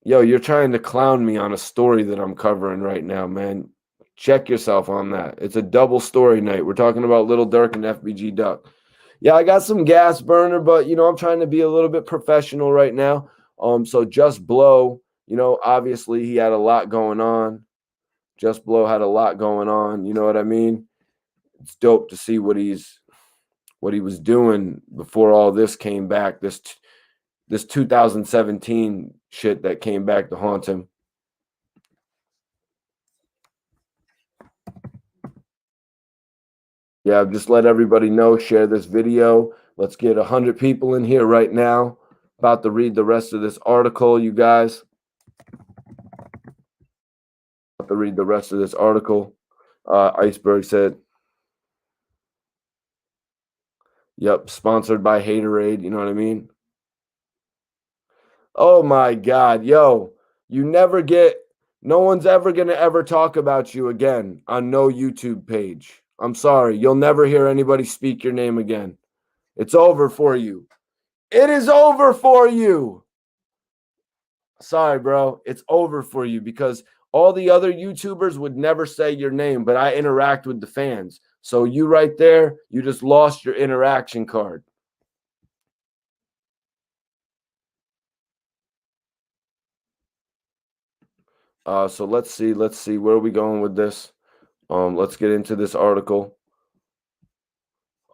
Yo, you're trying to clown me on a story that I'm covering right now, man. Check yourself on that. It's a double story night. We're talking about Little Durk and FBG Duck. Yeah, I got some gas burner, but I'm trying to be a little bit professional right now. So Just Blow, obviously he had a lot going on. Just Blow had a lot going on. You know what I mean? It's dope to see what he was doing before all this came back. This 2017 shit that came back to haunt him. Yeah, just let everybody know, share this video. Let's get 100 people in here right now. About to read the rest of this article, you guys. About to read the rest of this article. Iceberg said, yep, sponsored by Haterade, you know what I mean? Oh my God, yo, no one's ever gonna ever talk about you again on no YouTube page. I'm sorry, you'll never hear anybody speak your name again. It's over for you. It is over for you. Sorry, bro. It's over for you because all the other YouTubers would never say your name, but I interact with the fans. So you right there, you just lost your interaction card. So let's see where are we going with this. Let's get into this article.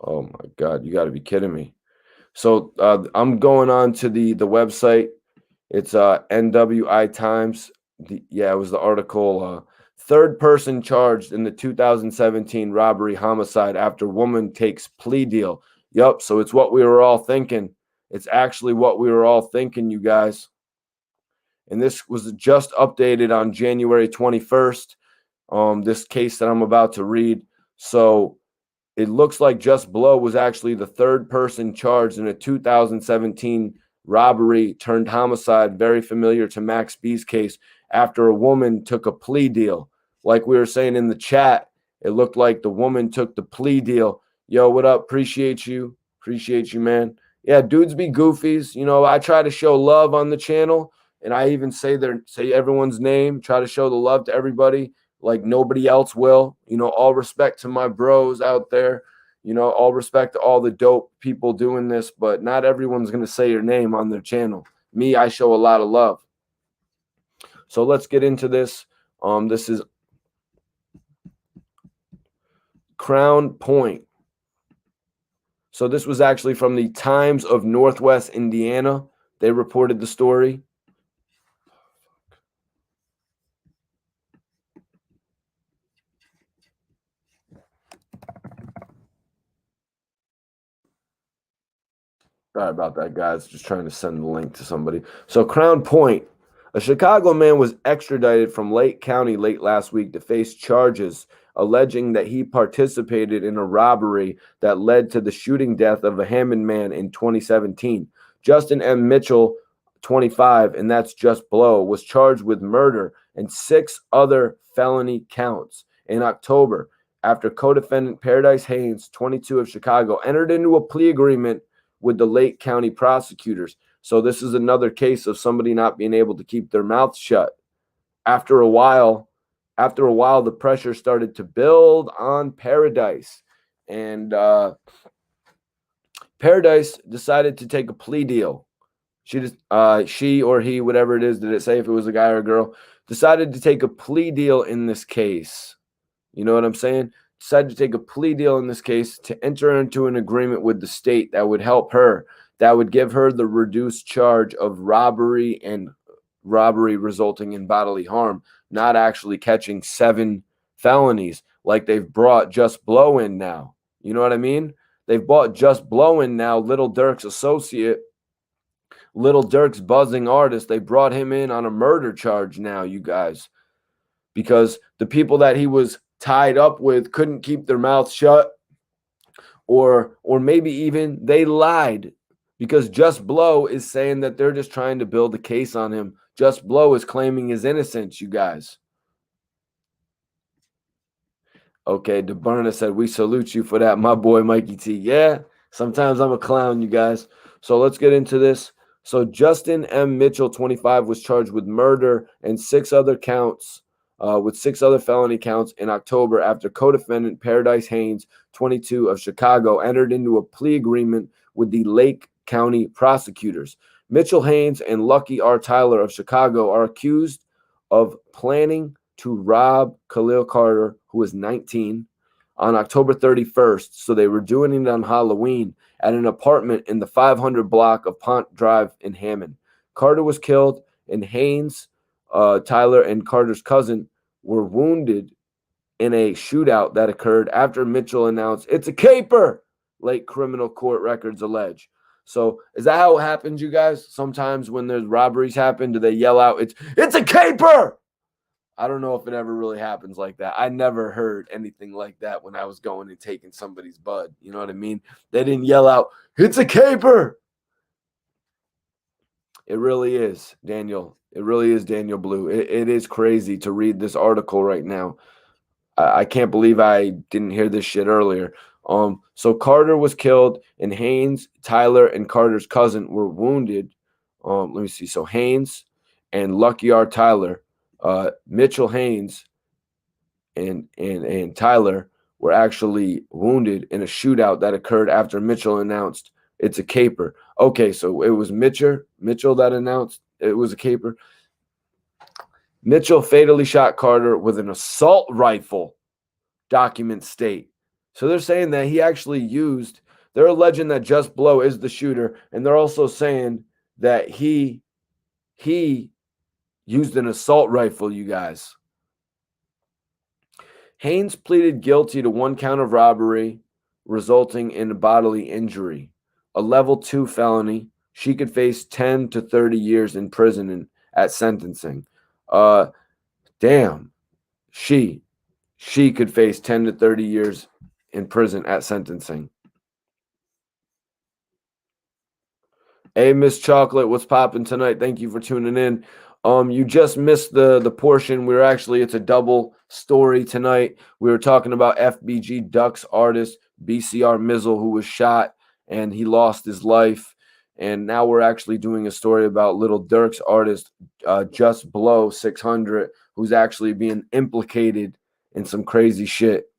Oh my God, you got to be kidding me. So I'm going on to the website. It's NWI Times. It was the article. Third person charged in the 2017 robbery homicide after woman takes plea deal. Yup. So it's what we were all thinking. It's actually what we were all thinking, you guys. And this was just updated on January 21st. This case that I'm about to read. So it looks like Just Blow was actually the third person charged in a 2017 robbery turned homicide, very familiar to Max B's case, after a woman took a plea deal. Like we were saying in the chat, it looked like the woman took the plea deal. Yo, what up? Appreciate you. Appreciate you, man. Yeah, dudes be goofies. I try to show love on the channel, and I even say everyone's name, try to show the love to everybody like nobody else will. All respect to my bros out there. All respect to all the dope people doing this, but not everyone's going to say your name on their channel. Me, I show a lot of love. So let's get into this. This is Crown Point. So this was actually from the Times of Northwest Indiana. They reported the story. Sorry about that, guys. Just trying to send the link to somebody. So Crown Point, A Chicago man was extradited from Lake County late last week to face charges alleging that he participated in a robbery that led to the shooting death of a Hammond man in 2017. Justin M. Mitchell, 25, and that's just blow, was charged with murder and 6 other felony counts in October after co-defendant Paradise Haynes, 22, of Chicago, entered into a plea agreement with the Lake County prosecutors. So this is another case of somebody not being able to keep their mouth shut. After a while, the pressure started to build on Paradise, and Paradise decided to take a plea deal. She or he, whatever it is, did it say if it was a guy or a girl, decided to take a plea deal in this case. You know what I'm saying? Decided to take a plea deal in this case to enter into an agreement with the state that would help her, that would give her the reduced charge of robbery and robbery resulting in bodily harm, not actually catching 7 felonies like they've brought Just Blow in now. You know what I mean? They've brought Just Blow in now, Little Durk's associate, Little Durk's buzzing artist. They brought him in on a murder charge now, you guys, because the people that he was tied up with couldn't keep their mouths shut, or maybe even they lied, because Just Blow is saying that they're just trying to build a case on him. Just Blow is claiming his innocence, you guys. Okay, DeBurna said, we salute you for that, my boy Mikey T. Yeah, sometimes I'm a clown, you guys. So let's get into this. So Justin M. Mitchell, 25, was charged with murder and 6 other counts, with 6 other felony counts in October after co-defendant Paradise Haynes, 22, of Chicago, entered into a plea agreement with the Lake County prosecutors. Mitchell Haynes and Lucky R. Tyler of Chicago are accused of planning to rob Khalil Carter, who was 19, on October 31st. So they were doing it on Halloween at an apartment in the 500 block of Pont Drive in Hammond. Carter was killed, and Haynes, Tyler, and Carter's cousin were wounded in a shootout that occurred after Mitchell announced, "It's a caper," Lake criminal court records allege. So is that how it happens, you guys? Sometimes when there's robberies happen, do they yell out, it's a caper? I don't know if it ever really happens like that. I never heard anything like that when I was going and taking somebody's bud. You know what I mean? They didn't yell out, "It's a caper." It really is, Daniel. It really is, Daniel Blue. It is crazy to read this article right now. I can't believe I didn't hear this shit earlier. So Carter was killed, and Haynes, Tyler, and Carter's cousin were wounded. Let me see. So Haynes and Lucky R. Tyler, Mitchell Haynes and Tyler were actually wounded in a shootout that occurred after Mitchell announced it's a caper. Okay, so it was Mitchell that announced it was a caper. Mitchell fatally shot Carter with an assault rifle, documents state. So they're saying that he actually used, they're alleging that Just Blow is the shooter, and they're also saying that he used an assault rifle, you guys. Haynes pleaded guilty to 1 count of robbery resulting in bodily injury, a level 2 felony. She could face 10 to 30 years in prison at sentencing. Damn, she could face 10 to 30 years in prison at sentencing. Hey, Miss Chocolate, what's popping tonight? Thank you for tuning in. You just missed the portion. It's a double story tonight. We were talking about FBG Duck's artist, BCR MEEZLE, who was shot and he lost his life. And now we're actually doing a story about Little Durk's artist, JUSBLOW600, who's actually being implicated in some crazy shit.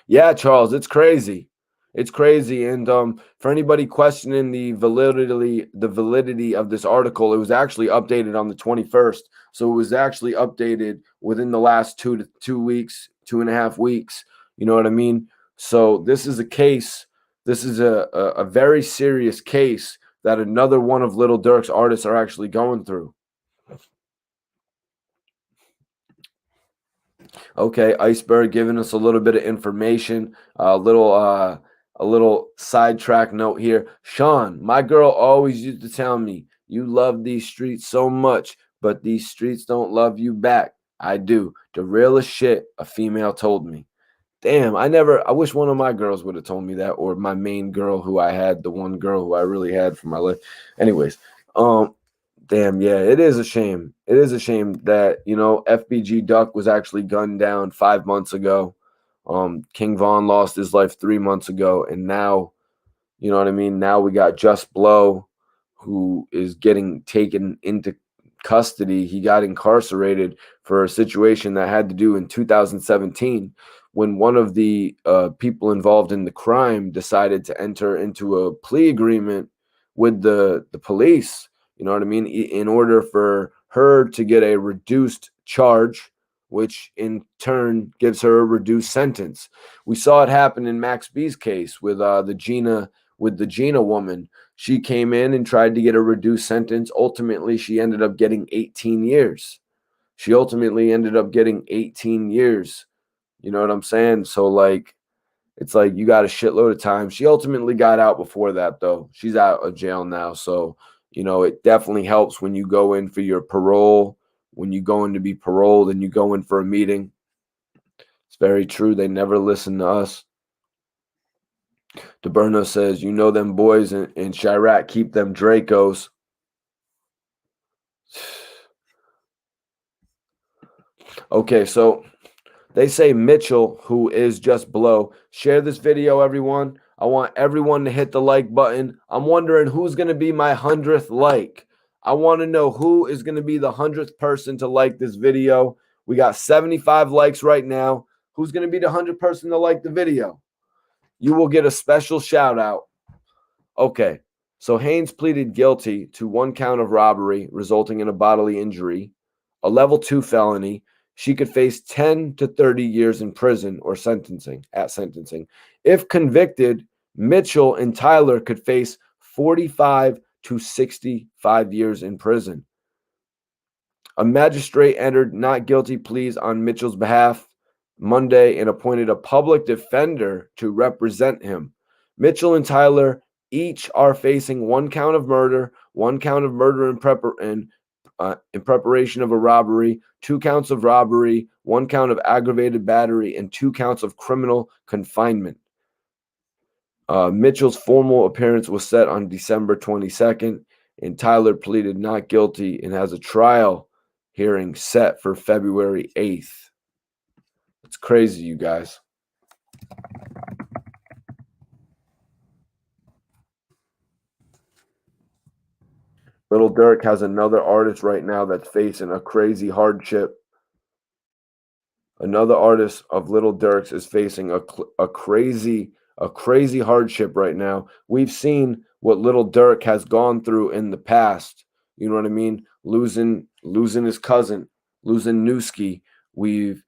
Yeah, Charles, it's crazy. It's crazy. And for anybody questioning the validity of this article, it was actually updated on the 21st. So it was actually updated within the last 2 weeks, 2.5 weeks. You know what I mean? So this is a case. This is a very serious case that another one of Little Durk's artists are actually going through. Okay, Iceberg giving us a little bit of information, a little sidetrack note here. Sean, my girl always used to tell me, You love these streets so much, but these streets don't love you back. I do. The realest shit a female told me. Damn, I wish one of my girls would have told me that, or my main girl who I had, the one girl who I really had for my life. Anyways, damn, yeah, it is a shame. It is a shame that, FBG Duck was actually gunned down 5 months ago. King Von lost his life 3 months ago, and now, you know what I mean? Now we got Just Blow, who is getting taken into custody. He got incarcerated for a situation that had to do in 2017 when one of the people involved in the crime decided to enter into a plea agreement with the police. You know what I mean? In order for her to get a reduced charge, which in turn gives her a reduced sentence. We saw it happen in Max B's case with the Gina woman. She came in and tried to get a reduced sentence. Ultimately, she ended up getting 18 years. She ultimately ended up getting 18 years. You know what I'm saying? So, it's like you got a shitload of time. She ultimately got out before that, though. She's out of jail now. So, it definitely helps when you go in for your parole, when you go in to be paroled and you go in for a meeting. It's very true. They never listen to us. DeBerno says, them boys in Chirac keep them Dracos. Okay, so they say Mitchell, who is Just Blow. Share this video, everyone. I want everyone to hit the like button. I'm wondering who's going to be my 100th like. I want to know who is going to be the 100th person to like this video. We got 75 likes right now. Who's going to be the 100th person to like the video? You will get a special shout out. Okay, so Haynes pleaded guilty to 1 count of robbery resulting in a bodily injury, a level 2 felony. She could face 10 to 30 years in prison or sentencing. If convicted, Mitchell and Tyler could face 45 to 65 years in prison. A magistrate entered not guilty pleas on Mitchell's behalf Monday and appointed a public defender to represent him. Mitchell and Tyler each are facing 1 count of murder, 1 count of murder in preparation of a robbery, 2 counts of robbery, 1 count of aggravated battery, and 2 counts of criminal confinement. Mitchell's formal appearance was set on December 22nd, and Tyler pleaded not guilty and has a trial hearing set for February 8th. It's crazy, you guys. Little Durk has another artist right now that's facing a crazy hardship. Another artist of Little Durk's is facing a crazy hardship right now. We've seen what Little Durk has gone through in the past. You know what I mean? Losing his cousin, losing Newski. We've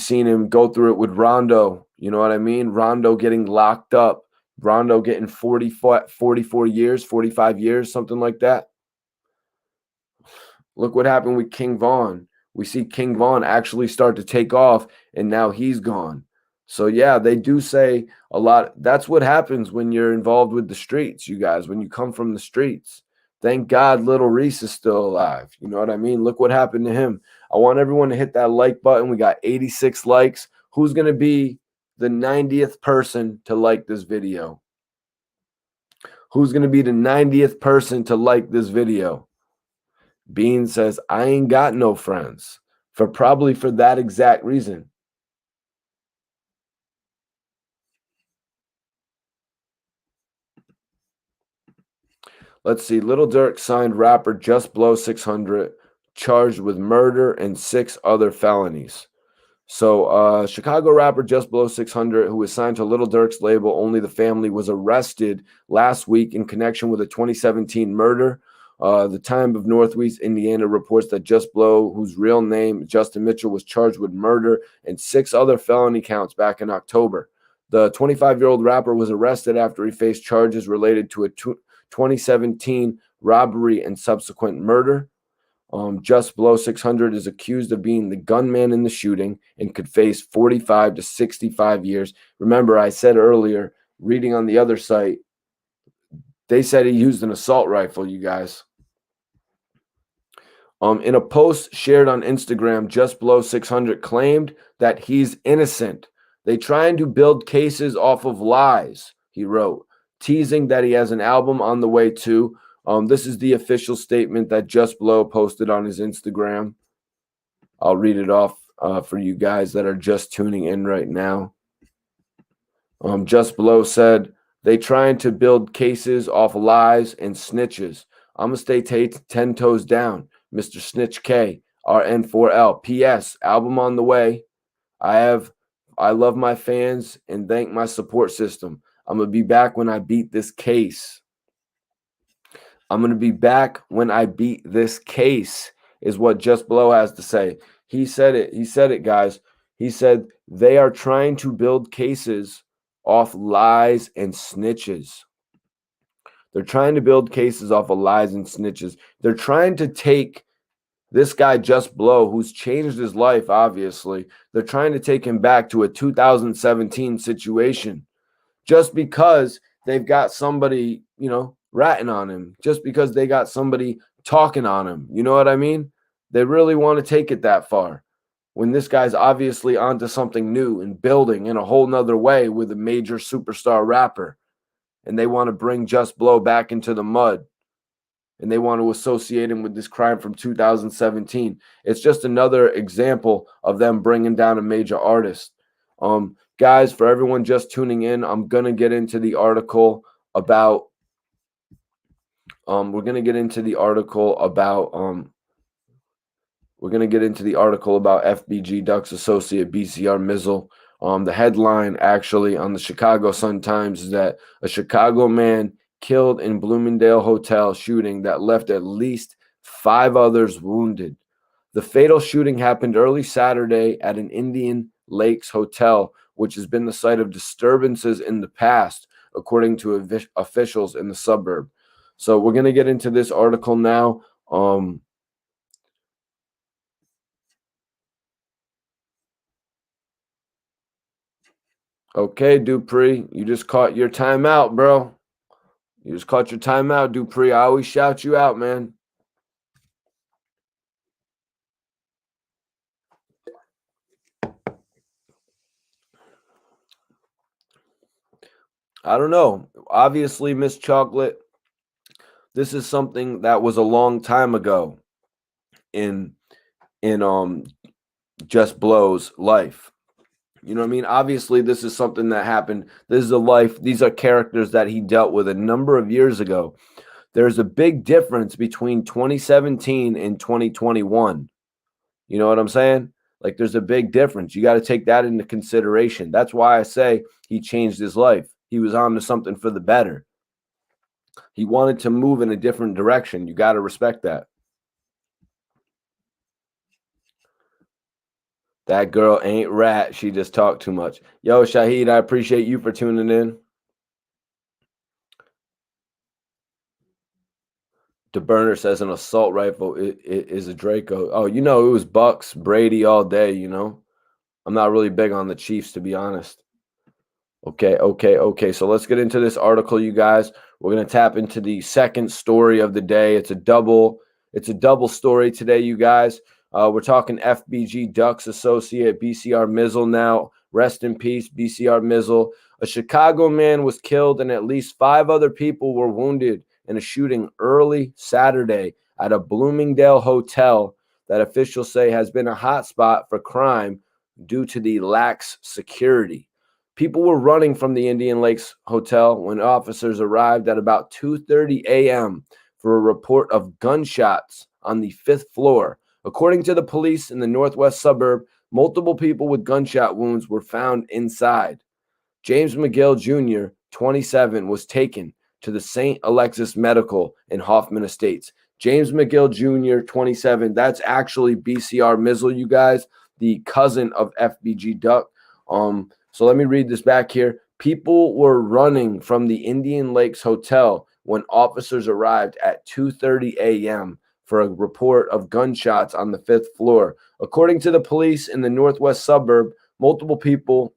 seen him go through it with Rondo. You know what I mean? Rondo getting locked up. Rondo getting 44 years, 45 years, something like that. Look what happened with King Von. We see King Von actually start to take off, and now he's gone. So, yeah, they do say a lot. That's what happens when you're involved with the streets, you guys, when you come from the streets. Thank God Little Reese is still alive. You know what I mean? Look what happened to him. I want everyone to hit that like button. We got 86 likes. Who's going to be the 90th person to like this video? Who's going to be the 90th person to like this video? Bean says, I ain't got no friends. Probably for that exact reason. Let's see. Little Durk signed rapper JUSBLOW600, charged with murder and 6 other felonies. So, Chicago rapper JUSBLOW600, who was signed to Little Durk's label Only the Family, was arrested last week in connection with a 2017 murder. The Time of Northwest Indiana reports that Just Blow, whose real name Justin Mitchell, was charged with murder and 6 other felony counts back in October. The 25-year-old rapper was arrested after he faced charges related to a 2017 robbery and subsequent murder. JUSBLOW600 is accused of being the gunman in the shooting and could face 45 to 65 years. Remember, I said earlier, reading on the other site, they said he used an assault rifle, you guys. In a post shared on Instagram, JUSBLOW600 claimed that he's innocent. They trying to build cases off of lies, he wrote, teasing that he has an album on the way too. This is the official statement that JUSBLOW posted on his Instagram. I'll read it off for you guys that are just tuning in right now. JUSBLOW said, they trying to build cases off lies and snitches. I'm going to stay 10 toes down. Mr. Snitch K, RN4L. P.S. Album on the way. I love my fans and thank my support system. I'm going to be back when I beat this case. I'm going to be back when I beat this case is what JUSBLOW has to say. He said it. He said it, guys. He said they are trying to build cases off lies and snitches. They're trying to build cases off of lies and snitches. They're trying to take this guy, JUSBLOW, who's changed his life, obviously. They're trying to take him back to a 2017 situation just because they've got somebody, you know, ratting on him, just because they got somebody talking on him. You know what I mean? They really want to take it that far when this guy's obviously onto something new and building in a whole nother way with a major superstar rapper. And they want to bring JUSBLOW back into the mud. And they want to associate him with this crime from 2017. It's just another example of them bringing down a major artist. Guys, for everyone just tuning in, I'm going to get into the article about we're going to get into the article about FBG Duck's associate BCR MEEZLE. The headline actually on the Chicago Sun-Times is that a Chicago man killed in Bloomingdale hotel shooting that left at least 5 others wounded. The fatal shooting happened early Saturday at an Indian Lakes hotel, which has been the site of disturbances in the past, according to officials in the suburb. So we're going to get into this article now. Okay, Dupree, you just caught your timeout, bro. You just caught your timeout, Dupree. I always shout you out, man. I don't know. Obviously, Miss Chocolate, this is something that was a long time ago in JUSBLOW's life. You know what I mean? Obviously, this is something that happened. This is a life. These are characters that he dealt with a number of years ago. There's a big difference between 2017 and 2021. You know what I'm saying? Like, there's a big difference. You got to take that into consideration. That's why I say he changed his life. He was on to something for the better. He wanted to move in a different direction. You got to respect that. That girl ain't rat. She just talked too much. Yo, Shahid, I appreciate you for tuning in. The burner says an assault rifle is a Draco. Oh, you know, it was Bucks, Brady all day, you know. I'm not really big on the Chiefs, to be honest. Okay. So let's get into this article, you guys. We're going to tap into the second story of the day. It's a double story today, you guys. We're talking FBG Duck's associate, BCR MEEZLE now. Rest in peace, BCR MEEZLE. A Chicago man was killed and at least 5 other people were wounded in a shooting early Saturday at a Bloomingdale hotel that officials say has been a hotspot for crime due to the lax security. People were running from the Indian Lakes Hotel when officers arrived at about 2:30 a.m. for a report of gunshots on the 5th floor. According to the police in the northwest suburb, multiple people with gunshot wounds were found inside. James McGill Jr., 27, was taken to the St. Alexis Medical in Hoffman Estates. James McGill Jr., 27, that's actually BCR MEEZLE, you guys, the cousin of FBG Duck. So let me read this back here. People were running from the Indian Lakes Hotel when officers arrived at 2:30 a.m. for a report of gunshots on the 5th floor. According to the police in the northwest suburb, multiple people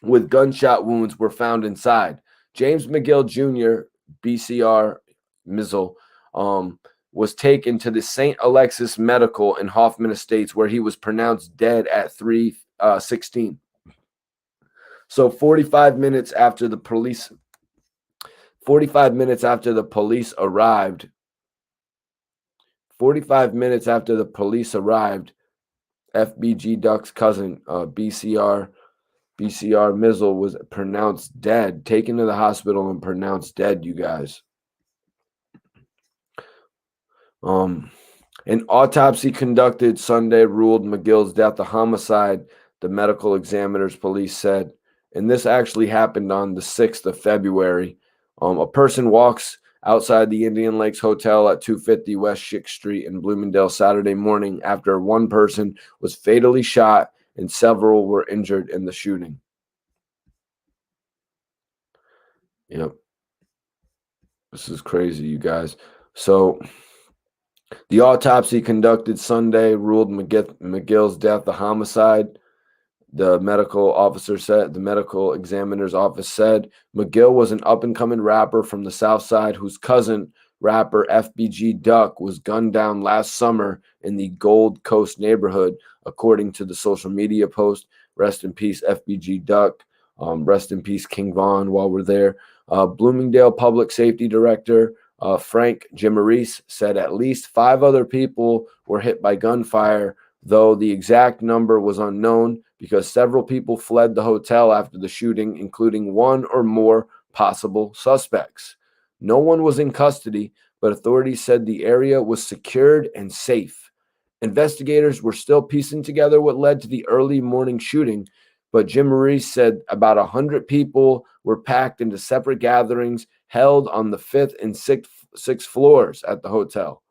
with gunshot wounds were found inside. James McGill Jr., BCR MEEZLE, was taken to the St. Alexis Medical in Hoffman Estates, where he was pronounced dead at 3:16. So 45 minutes after the police arrived, 45 minutes after the police arrived, FBG Duck's cousin, BCR MEEZLE, was pronounced dead, taken to the hospital and pronounced dead, you guys. An autopsy conducted Sunday ruled McGill's death a homicide, the medical examiner's police said. And this actually happened on the 6th of February. A person walks outside the Indian Lakes Hotel at 250 West Schick Street in Bloomingdale Saturday morning after one person was fatally shot and several were injured in the shooting. Yep. This is crazy, you guys. So the autopsy conducted Sunday ruled McGill's death a homicide. The medical examiner's office said McGill was an up-and-coming rapper from the South Side whose cousin, rapper FBG Duck, was gunned down last summer in the Gold Coast neighborhood, according to the social media post. Rest in peace, FBG Duck. Rest in peace, King Von, while we're there. Bloomingdale Public Safety Director Frank Jimarise said at least 5 other people were hit by gunfire, though the exact number was unknown because several people fled the hotel after the shooting, including one or more possible suspects. No one was in custody, but authorities said the area was secured and safe. Investigators were still piecing together what led to the early morning shooting, but Jimarise said about 100 people were packed into separate gatherings held on the 5th and 6th floors at the hotel.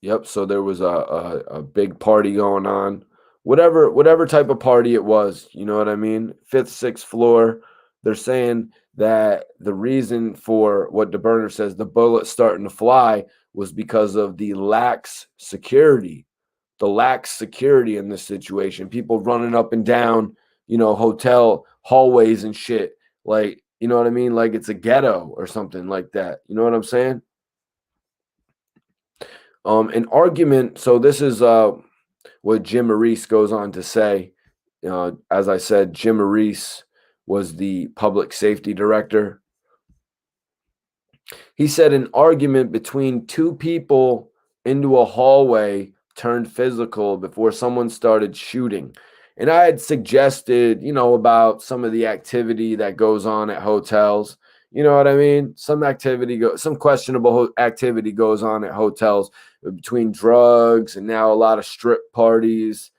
Yep, so there was a big party going on. Whatever type of party it was, you know what I mean? 5th, 6th floor. They're saying that the reason for what DeBurner says the bullets starting to fly was because of the lax security. The lax security in this situation. People running up and down, hotel hallways and shit. Like, you know what I mean? Like it's a ghetto or something like that. You know what I'm saying? An argument. So this is what Jimarise goes on to say. As I said, Jimarise was the public safety director. He said an argument between 2 people into a hallway turned physical before someone started shooting. And I had suggested, about some of the activity that goes on at hotels. You know what I mean? Some questionable activity goes on at hotels between drugs and now a lot of strip parties.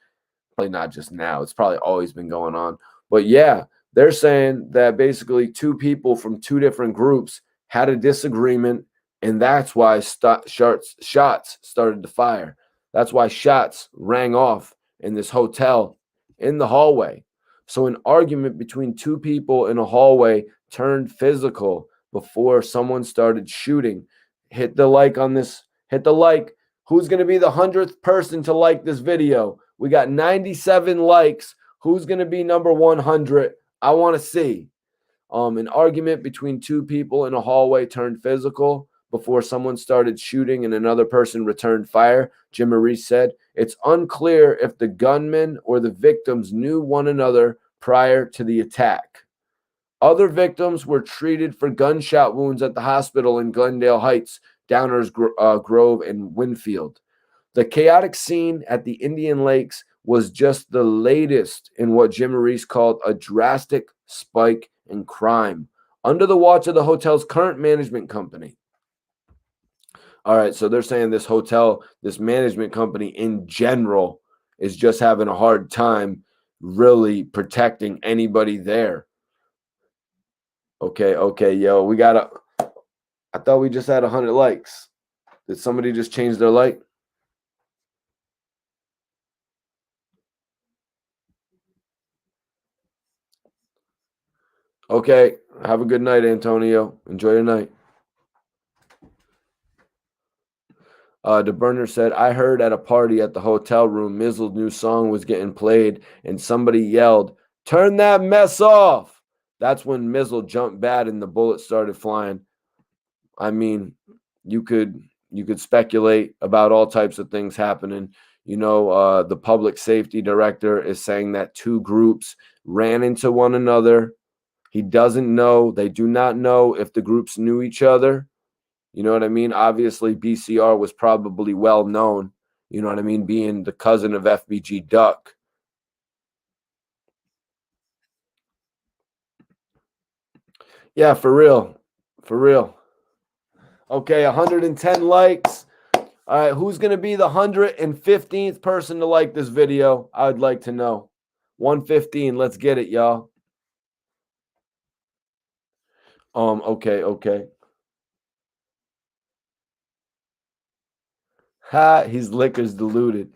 Probably not just now. It's probably always been going on. But yeah, they're saying that basically 2 people from 2 different groups had a disagreement, and that's why shots started to fire. That's why shots rang off in this hotel in the hallway. So an argument between 2 people in a hallway turned physical before someone started shooting. Hit the like on this. Hit the like. Who's going to be the 100th person to like this video? We got 97 likes. Who's going to be number 100? I want to see. An argument between 2 people in a hallway turned physical before someone started shooting and another person returned fire, Jimarise said. It's unclear if the gunman or the victims knew one another prior to the attack. Other victims were treated for gunshot wounds at the hospital in Glendale Heights, Downers Grove, and Winfield. The chaotic scene at the Indian Lakes was just the latest in what Jimarise called a drastic spike in crime under the watch of the hotel's current management company. All right, so they're saying this hotel, this management company in general, is just having a hard time really protecting anybody there. Okay, yo, I thought we just had 100 likes. Did somebody just change their like? Okay, have a good night, Antonio. Enjoy your night. DeBurner said, I heard at a party at the hotel room, MEEZLE's new song was getting played, and somebody yelled, "Turn that mess off!" That's when MEEZLE jumped bad and the bullets started flying. I mean, you could speculate about all types of things happening. The public safety director is saying that two groups ran into one another. He doesn't know. They do not know if the groups knew each other. You know what I mean? Obviously, BCR was probably well known. You know what I mean? Being the cousin of FBG Duck. Yeah, for real. For real. Okay, 110 likes. All right, who's going to be the 115th person to like this video? I would like to know. 115, let's get it, y'all. Okay. Ha, his liquor's diluted.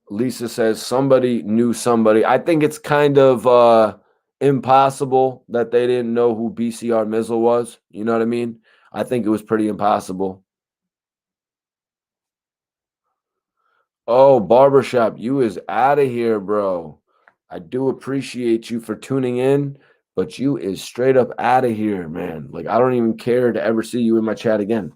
Lisa says somebody knew somebody. I think it's kind of impossible that they didn't know who BCR MEEZLE was. You know what I mean? I think it was pretty impossible. Oh, barbershop, you is out of here, bro. I do appreciate you for tuning in, but you is straight up out of here, man. Like, I don't even care to ever see you in my chat again.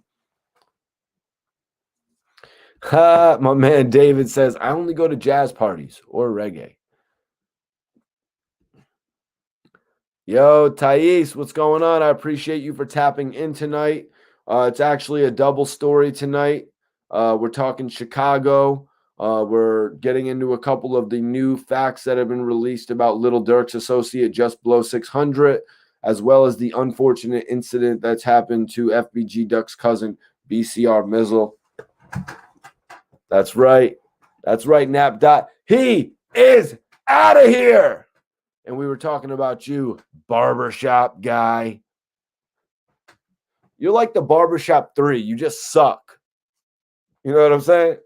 Ha, my man David says, I only go to jazz parties or reggae. Yo, Thais, what's going on? I appreciate you for tapping in tonight. It's actually a double story tonight. We're talking Chicago. We're getting into a couple of the new facts that have been released about Little Durk's associate JUSBLOW600, as well as the unfortunate incident that's happened to FBG Duck's cousin, BCR MEEZLE. That's right. That's right, Nap Dot. He is out of here. And we were talking about you, barbershop guy. You're like the barbershop 3. You just suck. You know what I'm saying?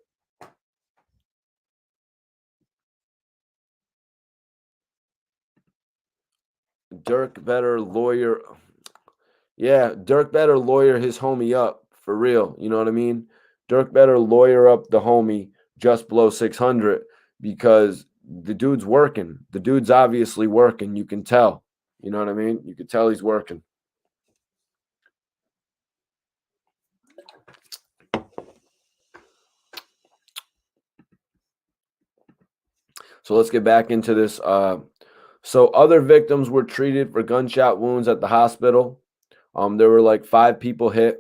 Durk better lawyer. Yeah, Durk better lawyer his homie up for real. You know what I mean? Durk better lawyer up the homie JUSBLOW600 because the dude's working. The dude's obviously working. You can tell. You know what I mean? You can tell he's working. So let's get back into this. So other victims were treated for gunshot wounds at the hospital. There were like 5 people hit.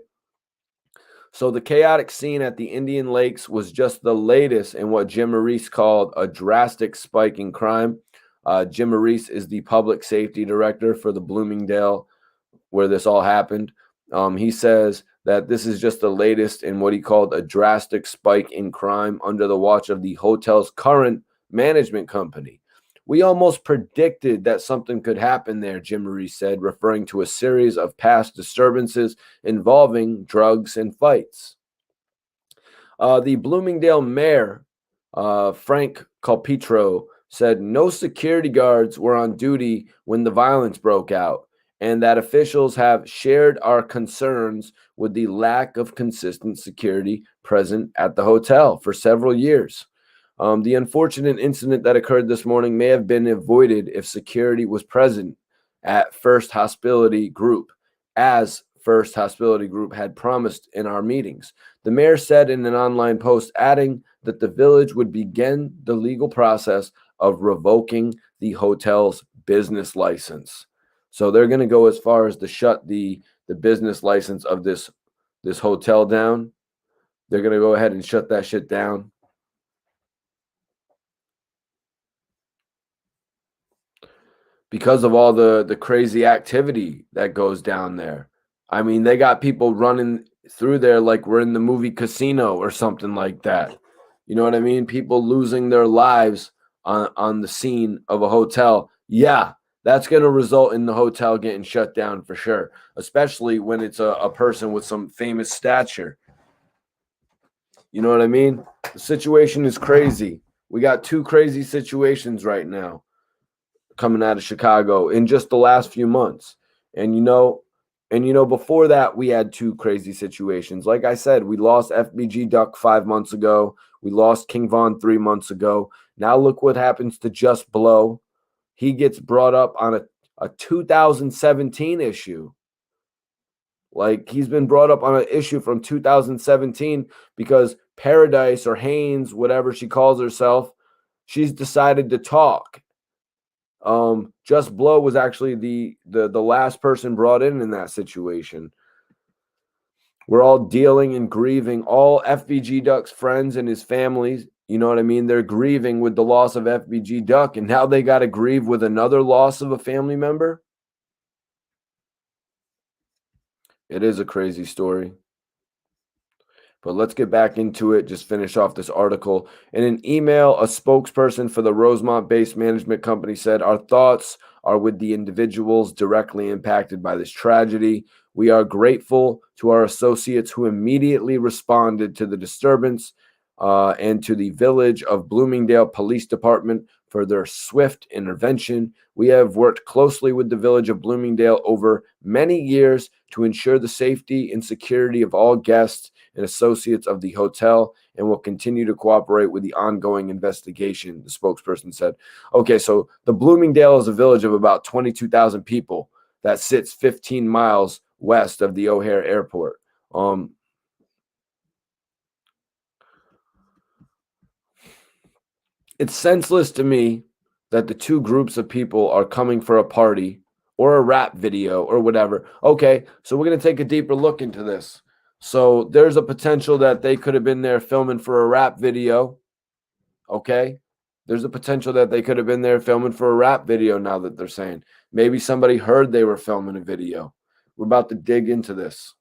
So the chaotic scene at the Indian Lakes was just the latest in what Jim Maurice called a drastic spike in crime. Jim Maurice is the public safety director for the Bloomingdale where this all happened. He says that this is just the latest in what he called a drastic spike in crime under the watch of the hotel's current management company. We almost predicted that something could happen there, Jim Maurice said, referring to a series of past disturbances involving drugs and fights. The Bloomingdale mayor, Frank Colpetro, said no security guards were on duty when the violence broke out, and that officials have shared our concerns with the lack of consistent security present at the hotel for several years. The unfortunate incident that occurred this morning may have been avoided if security was present at First Hospitality Group, as First Hospitality Group had promised in our meetings. The mayor said in an online post, adding that the village would begin the legal process of revoking the hotel's business license. So they're going to go as far as to shut the business license of this hotel down. They're going to go ahead and shut that shit down. Because of all the crazy activity that goes down there. I mean, they got people running through there like we're in the movie Casino or something like that. You know what I mean? People losing their lives on the scene of a hotel. Yeah, that's going to result in the hotel getting shut down for sure, especially when it's a person with some famous stature. You know what I mean? The situation is crazy. We got 2 crazy situations right now coming out of Chicago in just the last few months. And before that, we had 2 crazy situations. Like I said, we lost FBG Duck 5 months ago. We lost King Von 3 months ago. Now look what happens to Just Blow. He gets brought up on a 2017 issue. Like, he's been brought up on an issue from 2017 because Paradise or Haynes, whatever she calls herself, she's decided to talk. Just Blow was actually the last person brought in that situation. We're all dealing and grieving. All FBG Duck's friends and his families, you know what I mean? They're grieving with the loss of FBG Duck, and now they got to grieve with another loss of a family member. It is a crazy story. But let's get back into it. Just finish off this article. In an email, a spokesperson for the Rosemont-based management company said, "Our thoughts are with the individuals directly impacted by this tragedy. We are grateful to our associates who immediately responded to the disturbance and to the Village of Bloomingdale Police Department for their swift intervention. We have worked closely with the Village of Bloomingdale over many years to ensure the safety and security of all guests and associates of the hotel, and will continue to cooperate with the ongoing investigation," the spokesperson said. Okay, so the Bloomingdale is a village of about 22,000 people that sits 15 miles west of the O'Hare Airport. It's senseless to me that the two groups of people are coming for a party or a rap video or whatever. Okay, so we're going to take a deeper look into this. So there's a potential that they could have been there filming for a rap video. Okay. There's a potential that they could have been there filming for a rap video now that they're saying. Maybe somebody heard they were filming a video. We're about to dig into this.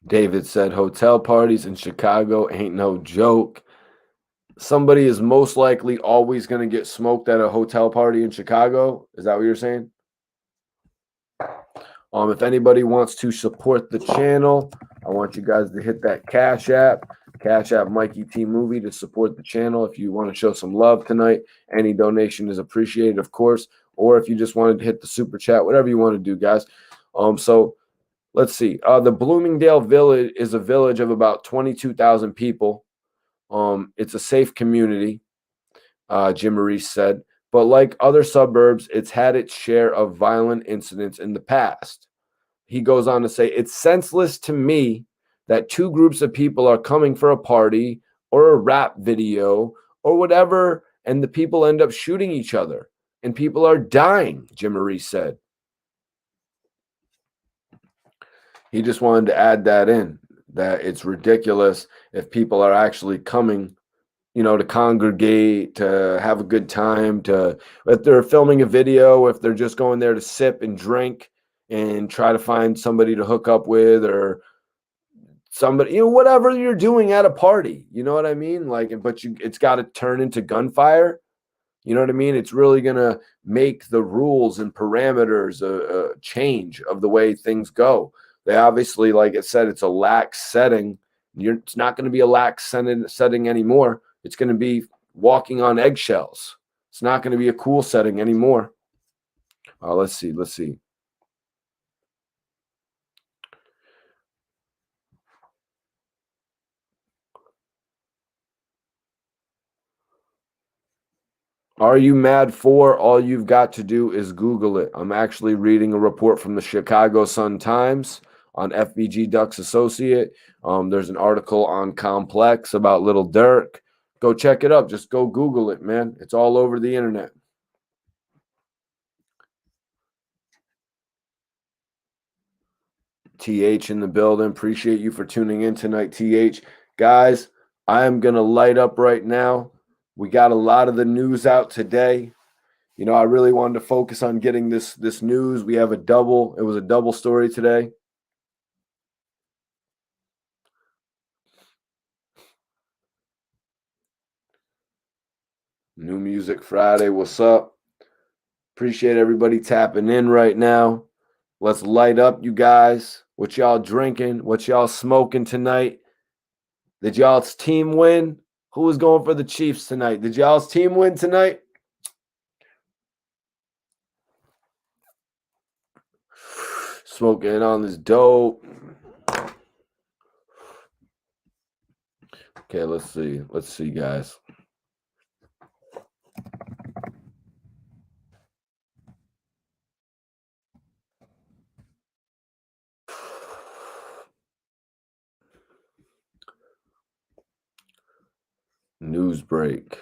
David said, "Hotel parties in Chicago ain't no joke." Somebody is most likely always going to get smoked at a hotel party in Chicago. Is that what you're saying? If anybody wants to support the channel, I want you guys to hit that Cash App Mikey T Movie to support the channel. If you want to show some love tonight, any donation is appreciated, of course. Or if you just wanted to hit the super chat, whatever you want to do, guys. So let's see. The Bloomingdale Village is a village of about 22,000 people. It's a safe community, Jim Maurice said. But like other suburbs, it's had its share of violent incidents in the past. He goes on to say, "It's senseless to me that two groups of people are coming for a party or a rap video or whatever, and the people end up shooting each other and people are dying," Jim Maurice said. He just wanted to add that in, that it's ridiculous if people are actually coming, to congregate, to have a good time, if they're filming a video, if they're just going there to sip and drink and try to find somebody to hook up with, or somebody, whatever you're doing at a party, you know what I mean? Like, but it's got to turn into gunfire. You know what I mean? It's really going to make the rules and parameters a change of the way things go. They obviously, like I said, it's a lax setting. It's not going to be a lax setting anymore. It's going to be walking on eggshells. It's not going to be a cool setting anymore. Let's see. Are you mad for? All you've got to do is Google it. I'm actually reading a report from the Chicago Sun-Times on FBG Duck's associate. There's an article on Complex about little Durk. Go check it up. Just go Google it, man. It's all over the internet. TH in the building. Appreciate you for tuning in tonight, TH. Guys, I am going to light up right now. We got a lot of the news out today. I really wanted to focus on getting this news. We have it was a double story today. New Music Friday. What's up? Appreciate everybody tapping in right now. Let's light up, you guys. What y'all drinking? What y'all smoking tonight? Did y'all's team win? Who was going for the Chiefs tonight? Did y'all's team win tonight? Smoking on this dope. Okay, let's see. Let's see, guys. News break.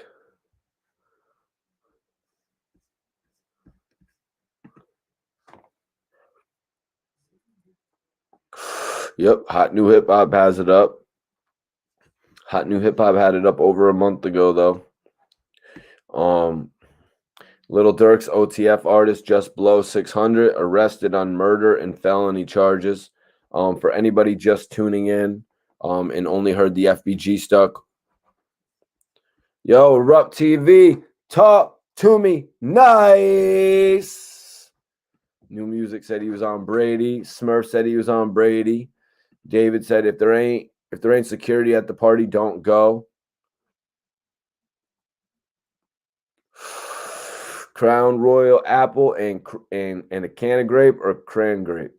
Yep, Hot New Hip Hop has it up. Hot New Hip Hop had it up over a month ago, though. Little Durk's OTF artist JUSBLOW600 arrested on murder and felony charges. For anybody just tuning in and only heard the FBG Duck. Yo, Rup TV, talk to me nice. New Music said he was on Brady. Smurf said he was on Brady. David said if there ain't security at the party, don't go. Crown Royal apple and a can of grape or cran grape?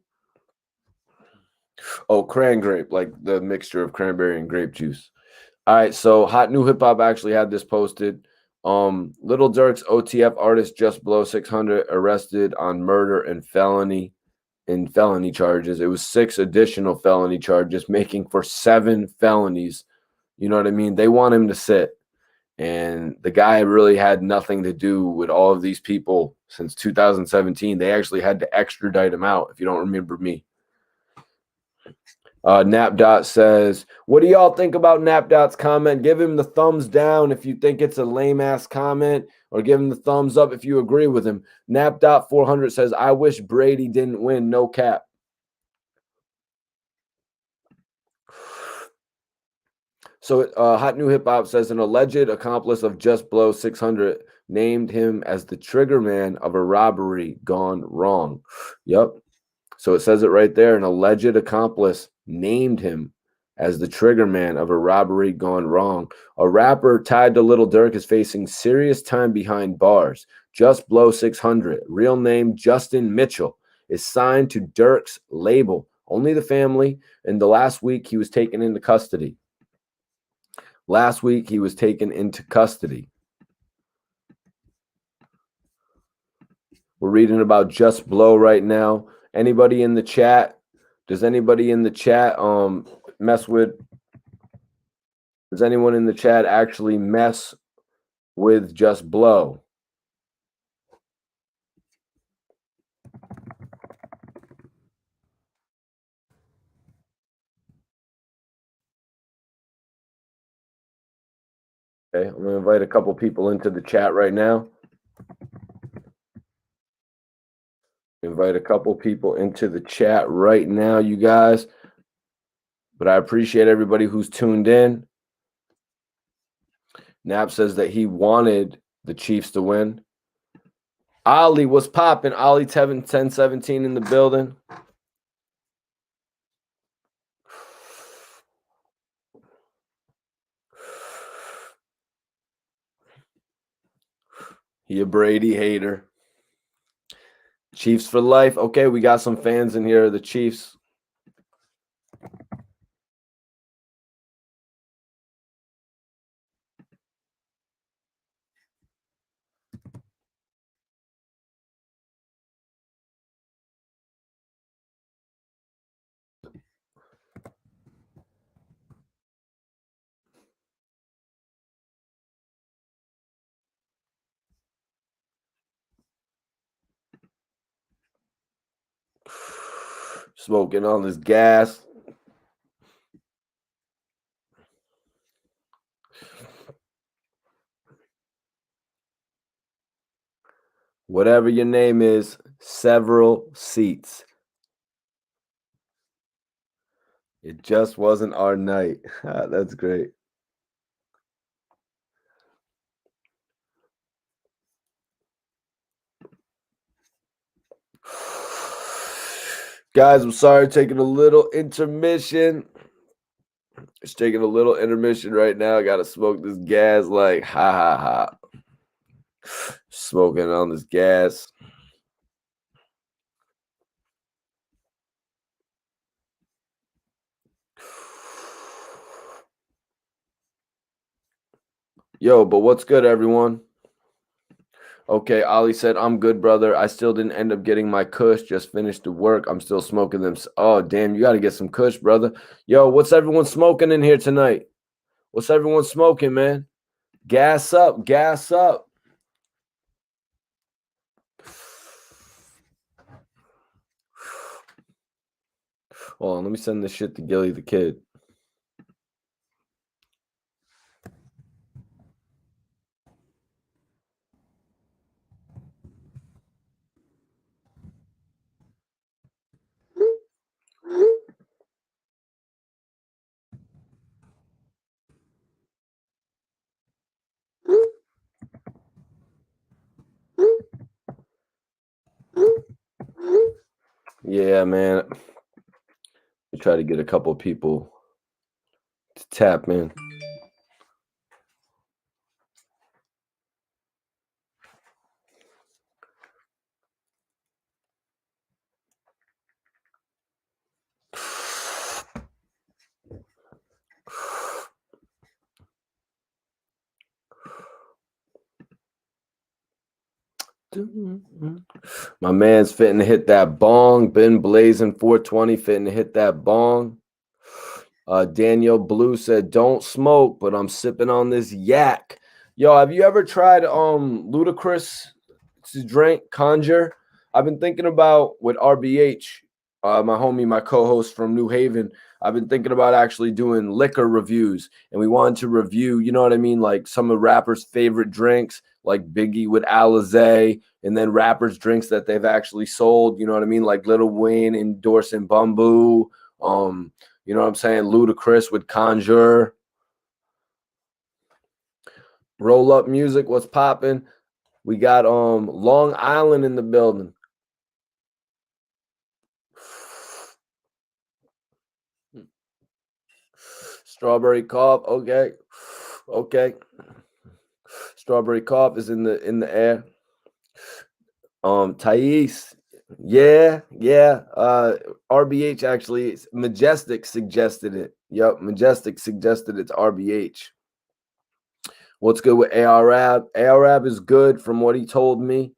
Oh, cran grape, like the mixture of cranberry and grape juice. All right, so Hot New Hip Hop actually had this posted. Little Durk's OTF artist JUSBLOW600 arrested on murder and felony charges. It was 6 additional felony charges, making for 7 felonies. You know what I mean? They want him to sit. And the guy really had nothing to do with all of these people since 2017. They actually had to extradite him out, if you don't remember me. Napdot says, what do y'all think about Napdot's comment? Give him the thumbs down if you think it's a lame-ass comment, or give him the thumbs up if you agree with him. Napdot400 says, I wish Brady didn't win, no cap. So Hot New Hip Hop says an alleged accomplice of JUSBLOW600 named him as the trigger man of a robbery gone wrong. Yep. So it says it right there. An alleged accomplice named him as the trigger man of a robbery gone wrong. A rapper tied to Little Durk is facing serious time behind bars. JUSBLOW600, real name Justin Mitchell, is signed to Durk's label, Only the Family, and the last week he was taken into custody. We're reading about JUSBLOW right now. Anybody in the chat? Does anybody in the chat mess with? Does anyone in the chat actually mess with JUSBLOW? Okay, I'm gonna invite a couple people into the chat right now. Invite a couple people into the chat right now, you guys. But I appreciate everybody who's tuned in. Nap says that he wanted the Chiefs to win. Ollie, what's popping? Ollie 1017 in the building. He a Brady hater. Chiefs for life. Okay, we got some fans in here. The Chiefs. Smoking on this gas. Whatever your name is, several seats. It just wasn't our night. That's great. Guys, I'm sorry, taking a little intermission. It's taking a little intermission right now. I gotta smoke this gas like ha. Smoking on this gas. Yo, but what's good, everyone? Okay, Ollie said, I'm good, brother. I still didn't end up getting my kush. Just finished the work. I'm still smoking them. Oh, damn, you got to get some kush, brother. Yo, what's everyone smoking in here tonight? What's everyone smoking, man? Gas up, gas up. Hold on, let me send this shit to Gilly the Kid. Yeah, man. I try to get a couple people to tap in. My man's fitting to hit that bong. Been blazing 420, fitting to hit that bong. Daniel Blue said, "Don't smoke, but I'm sipping on this yak." Yo, have you ever tried Ludacris drink Conjure? I've been thinking about with RBH, my homie, my co-host from New Haven. I've been thinking about actually doing liquor reviews, and we wanted to review, you know what I mean, like some of rappers' favorite drinks, like Biggie with Alizé, and then rappers' drinks that they've actually sold. You know what I mean, like Lil Wayne endorsing Bumbu. You know what I'm saying? Ludacris with Conjure. Roll Up Music, what's popping? We got Long Island in the building. Strawberry Cough, okay. Okay. Strawberry Cough is in the air. Thais, yeah. RBH actually, Majestic suggested it. Yep, Majestic suggested it to RBH. What's good with Arab? Arab is good from what he told me.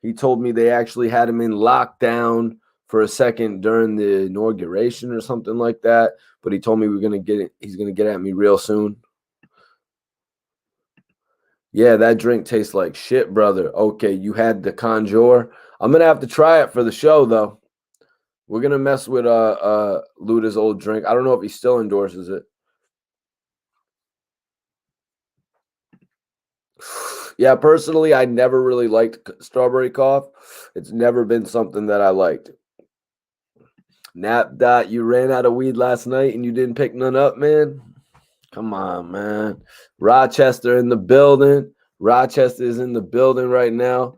He told me they actually had him in lockdown for a second during the inauguration or something like that. But he told me he's gonna get at me real soon. Yeah, that drink tastes like shit, brother. Okay, you had the Conjure. I'm gonna have to try it for the show though. We're gonna mess with Luda's old drink. I don't know if he still endorses it. Yeah, personally, I never really liked Strawberry Cough. It's never been something that I liked. Nap Dot, you ran out of weed last night and you didn't pick none up, man. Come on, man. Rochester in the building. Rochester is in the building right now.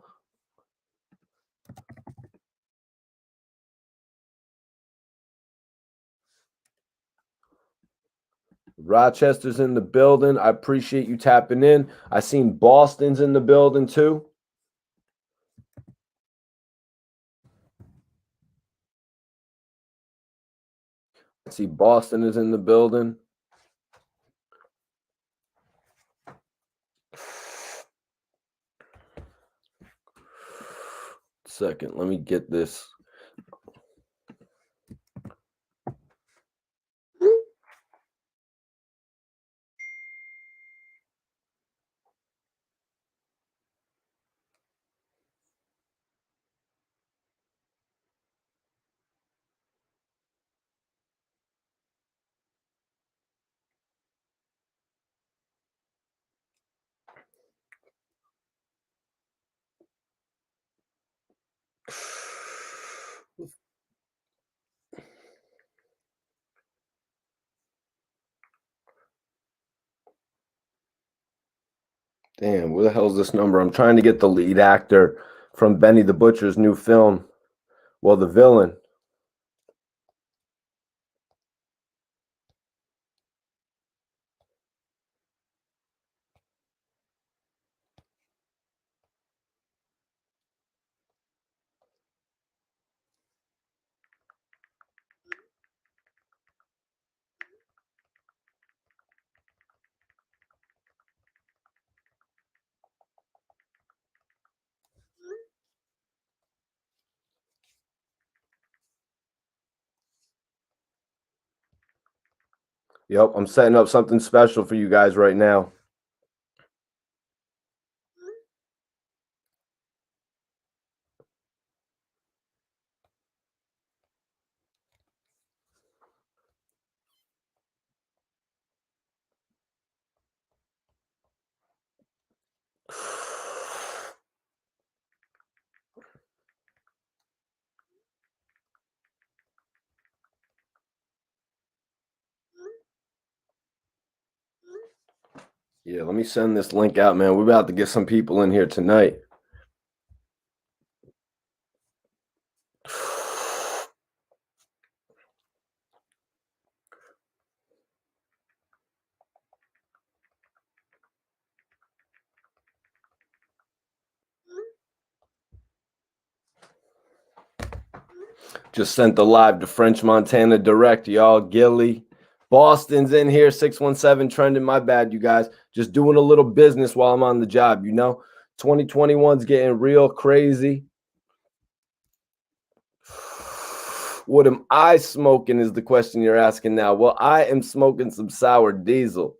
Rochester's in the building. I appreciate you tapping in. I seen Boston's in the building too. I see Boston is in the building. Second, let me get this. Damn, where the hell is this number? I'm trying to get the lead actor from Benny the Butcher's new film. Well, the villain. Yep, I'm setting up something special for you guys right now. Yeah, let me send this link out, man. We're about to get some people in here tonight. Just sent the live to French Montana direct, y'all. Gilly. Boston's in here, 617 trending. My bad, you guys. Just doing a little business while I'm on the job, you know? 2021's getting real crazy. What am I smoking is the question you're asking now. Well, I am smoking some sour diesel.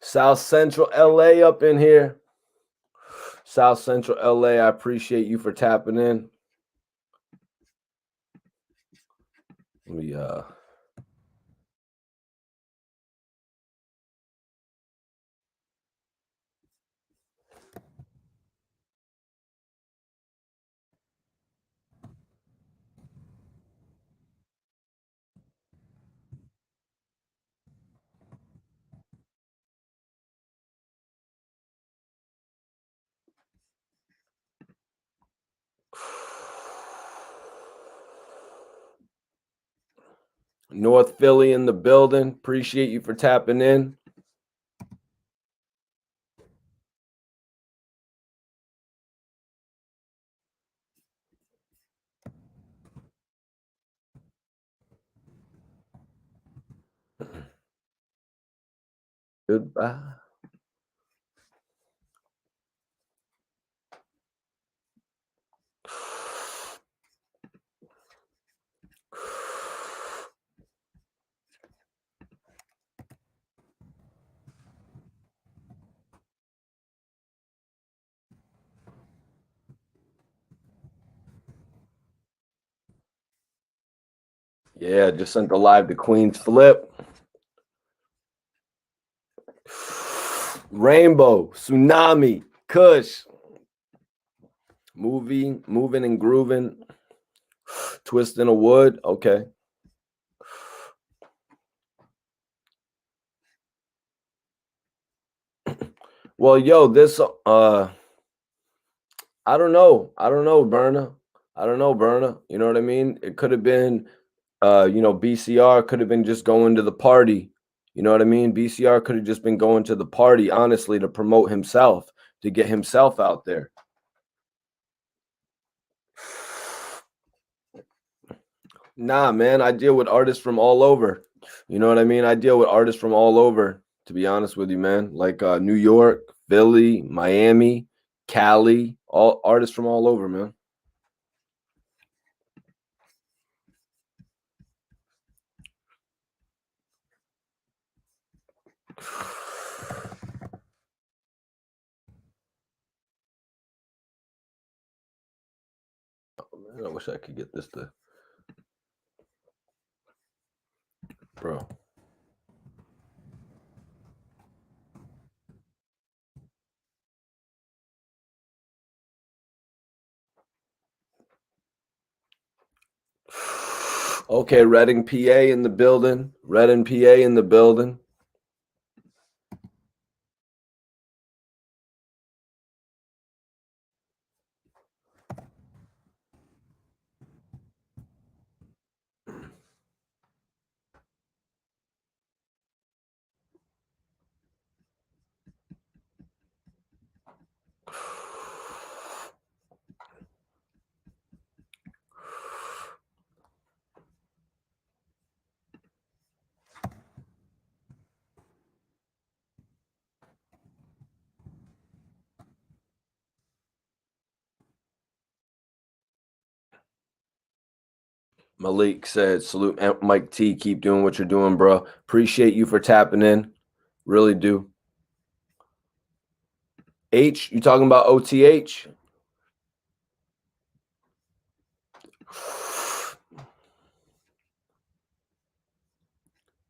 South Central LA up in here. South Central LA, I appreciate you for tapping in. Let me North Philly in the building. Appreciate you for tapping in. Goodbye. Yeah, just sent the live to Queen's Flip. Rainbow, Tsunami, Kush. Moving and grooving. Twisting a wood. Okay. Well, yo, this I don't know. Berna. I don't know, Berna. You know what I mean? It could have been BCR could have been just going to the party. You know what I mean? BCR could have just been going to the party, honestly, to promote himself, to get himself out there. Nah, man, I deal with artists from all over. You know what I mean? I deal with artists from all over, to be honest with you, man. Like New York, Philly, Miami, Cali, all artists from all over, man. Oh, man, I wish I could get this to, bro. Okay, Reading, PA in the building. Reading, PA in the building. Malik said, salute Mike T. Keep doing what you're doing, bro. Appreciate you for tapping in. Really do. H, you talking about OTH?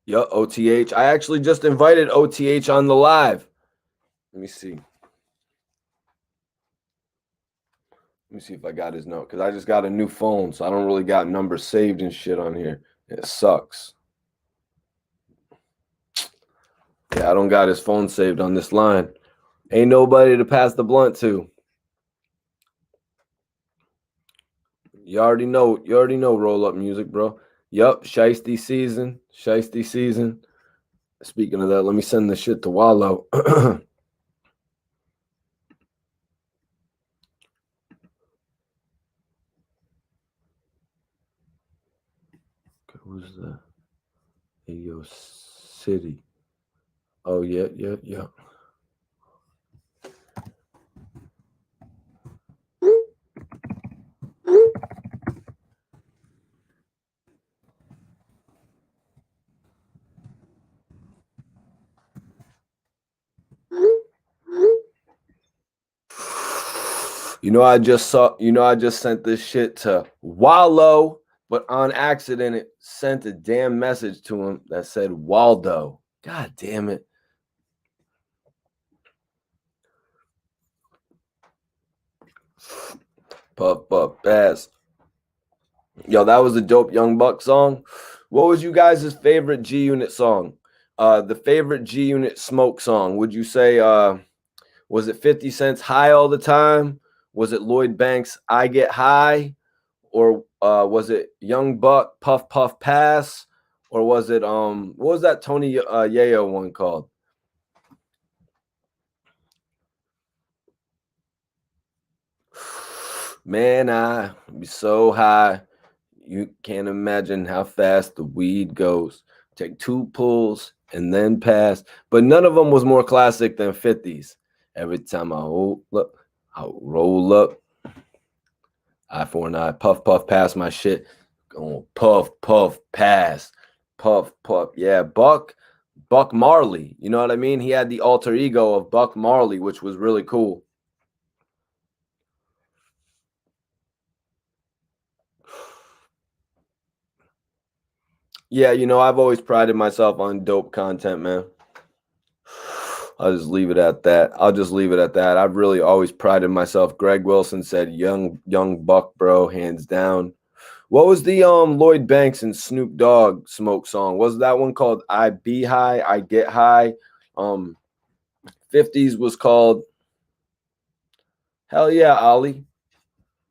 Yo, OTH. I actually just invited OTH on the live. Let me see. Let me see if I got his note, because I just got a new phone, so I don't really got numbers saved and shit on here. It sucks. Yeah, I don't got his phone saved on this line. Ain't nobody to pass the blunt to. You already know. You already know. Roll up music, bro. Yup. Shiesty season. Shiesty season. Speaking of that, let me send this shit to Wallow. Who's that? Ayo City. Oh yeah, yeah, yeah. I just saw, I just sent this shit to Wallow, but on accident it sent a damn message to him that said Waldo. God damn it. Puff puff pass. Yo, that was a dope Young Buck song. What was you guys' favorite G Unit song? The favorite G Unit smoke song. Would you say was it 50 Cent's High All the Time? Was it Lloyd Banks' I Get High? Or was it Young Buck Puff Puff Pass? Or was it what was that Tony Yayo one called? Man, I be so high. You can't imagine how fast the weed goes. Take 2 pulls and then pass. But none of them was more classic than 50s. Every time I roll up, I for an eye, puff, puff, pass my shit. Going puff, puff, pass. Puff, puff. Yeah, Buck Marley. You know what I mean? He had the alter ego of Buck Marley, which was really cool. Yeah, I've always prided myself on dope content, man. I'll just leave it at that. I've really always prided myself. Greg Wilson said young Buck, bro, hands down. What was the Lloyd Banks and Snoop Dogg smoke song? Was that one called I Be High, I Get High? 50s was called Hell Yeah, Ollie.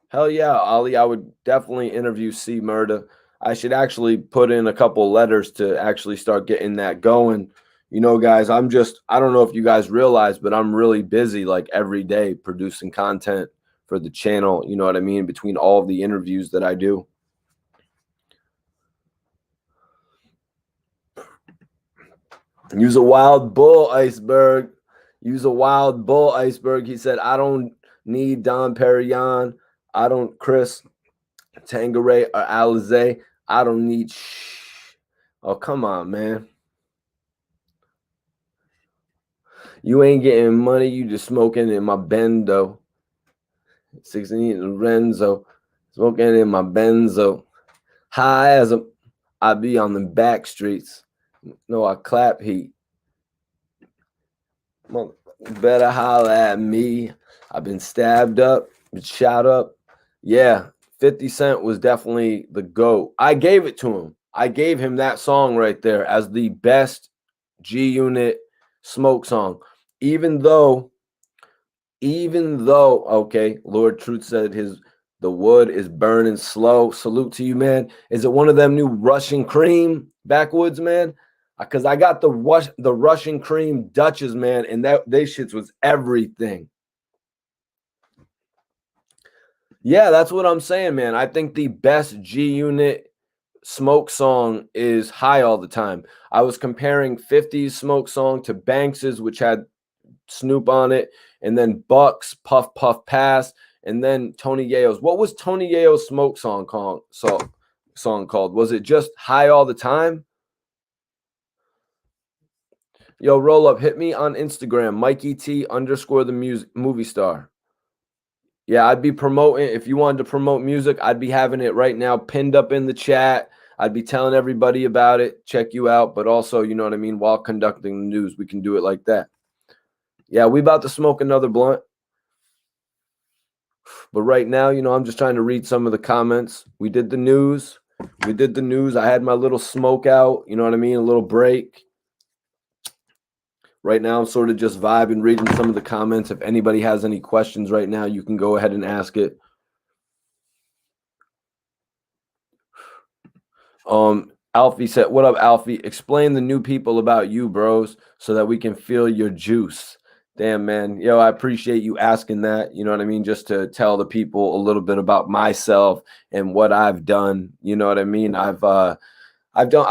Hell yeah, Ollie. I would definitely interview C Murda. I should actually put in a couple letters to actually start getting that going. Guys, I don't know if you guys realize, but I'm really busy like every day producing content for the channel. You know what I mean? Between all of the interviews that I do. Use a wild bull iceberg. Use a wild bull iceberg. He said, I don't need Don Perignon. I don't Chris Tangeray or Alizé. I don't need Oh, come on, man. You ain't getting money. You just smoking in my bendo. 16 Renzo. Smoking in my benzo. High as I be on the back streets. No, I clap heat. Better holler at me. I've been stabbed up, been shot up. Yeah, 50 Cent was definitely the GOAT. I gave it to him. I gave him that song right there as the best G Unit smoke song. Even though, okay, Lord Truth said the wood is burning slow. Salute to you, man. Is it one of them new Russian cream backwoods, man? Because I got the Russian cream Dutches, man, and they shits was everything. Yeah, that's what I'm saying, man. I think the best G Unit smoke song is High All the Time. I was comparing 50s smoke song to Banks's, which had Snoop on it, and then Buck's Puff Puff Pass, and then Tony Yayo's. What was Tony Yayo's smoke song called? Was it just High All the Time? Yo, roll up, hit me on Instagram, Mikey T _ the movie star. Yeah, I'd be promoting. If you wanted to promote music, I'd be having it right now pinned up in the chat. I'd be telling everybody about it, check you out, but also, you know what I mean, while conducting the news, we can do it like that. Yeah, we about to smoke another blunt. But right now, I'm just trying to read some of the comments. We did the news. I had my little smoke out, you know what I mean, a little break. Right now, I'm sort of just vibing, reading some of the comments. If anybody has any questions right now, you can go ahead and ask it. Alfie said, "What up, Alfie? Explain the new people about you, bros, so that we can feel your juice." Damn, man. Yo, I appreciate you asking that. You know what I mean? Just to tell the people a little bit about myself and what I've done. You know what I mean? I've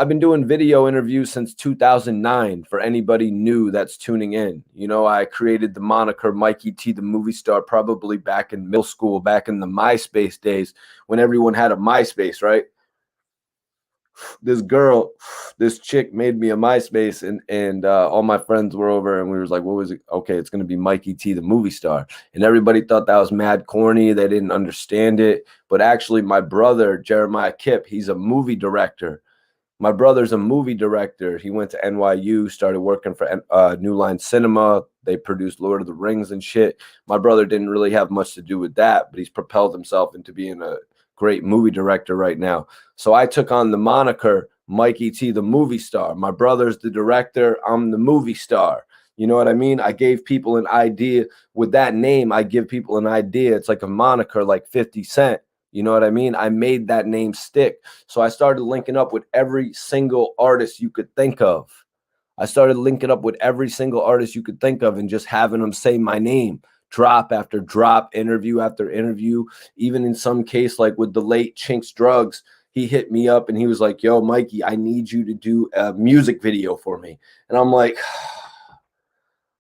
been doing video interviews since 2009 for anybody new that's tuning in. You know, I created the moniker Mikey T the movie star probably back in middle school, back in the MySpace days when everyone had a MySpace, right? This chick made me a MySpace, and all my friends were over, and we was like, what was it? Okay, it's gonna be Mikey T the movie star. And everybody thought that was mad corny. They didn't understand it. But actually, my brother, Jeremiah Kipp, he's a movie director. My brother's a movie director. He went to NYU, started working for New Line Cinema. They produced Lord of the Rings and shit. My brother didn't really have much to do with that, but he's propelled himself into being a great movie director right now. So I took on the moniker Mikey T, the movie star. My brother's the director. I'm the movie star. You know what I mean? I gave people an idea with that name. I give people an idea. It's like a moniker, like 50 Cent. You know what I mean? I made that name stick. So I started linking up with every single artist you could think of. I started linking up with every single artist you could think of and just having them say my name, drop after drop, interview after interview. Even in some case, like with the late Chinks Drugs, he hit me up and he was like, yo, Mikey, I need you to do a music video for me. And I'm like,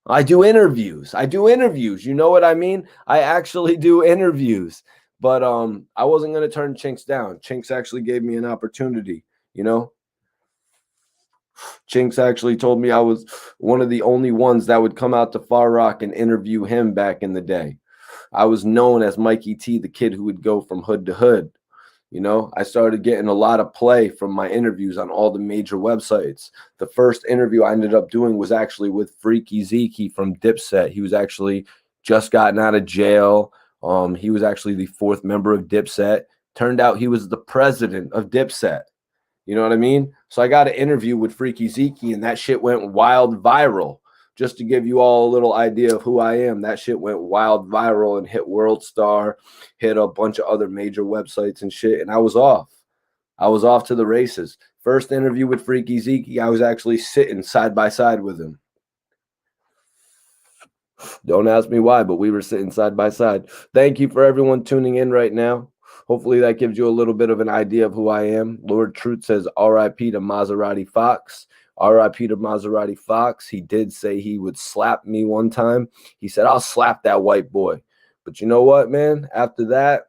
I do interviews. You know what I mean? I actually do interviews. But I wasn't going to turn Chinks down. Chinks actually gave me an opportunity, you know? Chinks actually told me I was one of the only ones that would come out to Far Rock and interview him back in the day. I was known as Mikey T, the kid who would go from hood to hood. You know, I started getting a lot of play from my interviews on all the major websites. The first interview I ended up doing was actually with Freaky Zeke from Dipset. He was actually just gotten out of jail. He was actually the fourth member of Dipset. Turned out he was the president of Dipset. You know what I mean? So I got an interview with Freaky Zeke, and that shit went wild viral. Just to give you all a little idea of who I am, that shit went wild viral and hit World Star, hit a bunch of other major websites and shit, and I was off. I was off to the races. First interview with Freaky Zeke, I was actually sitting side by side with him. Don't ask me why, but we were sitting side by side. Thank you for everyone tuning in right now. Hopefully that gives you a little bit of an idea of who I am. Lord Truth says RIP to Maserati Fox. RIP to Maserati Fox. He did say he would slap me one time. He said, I'll slap that white boy. But you know what, man? After that,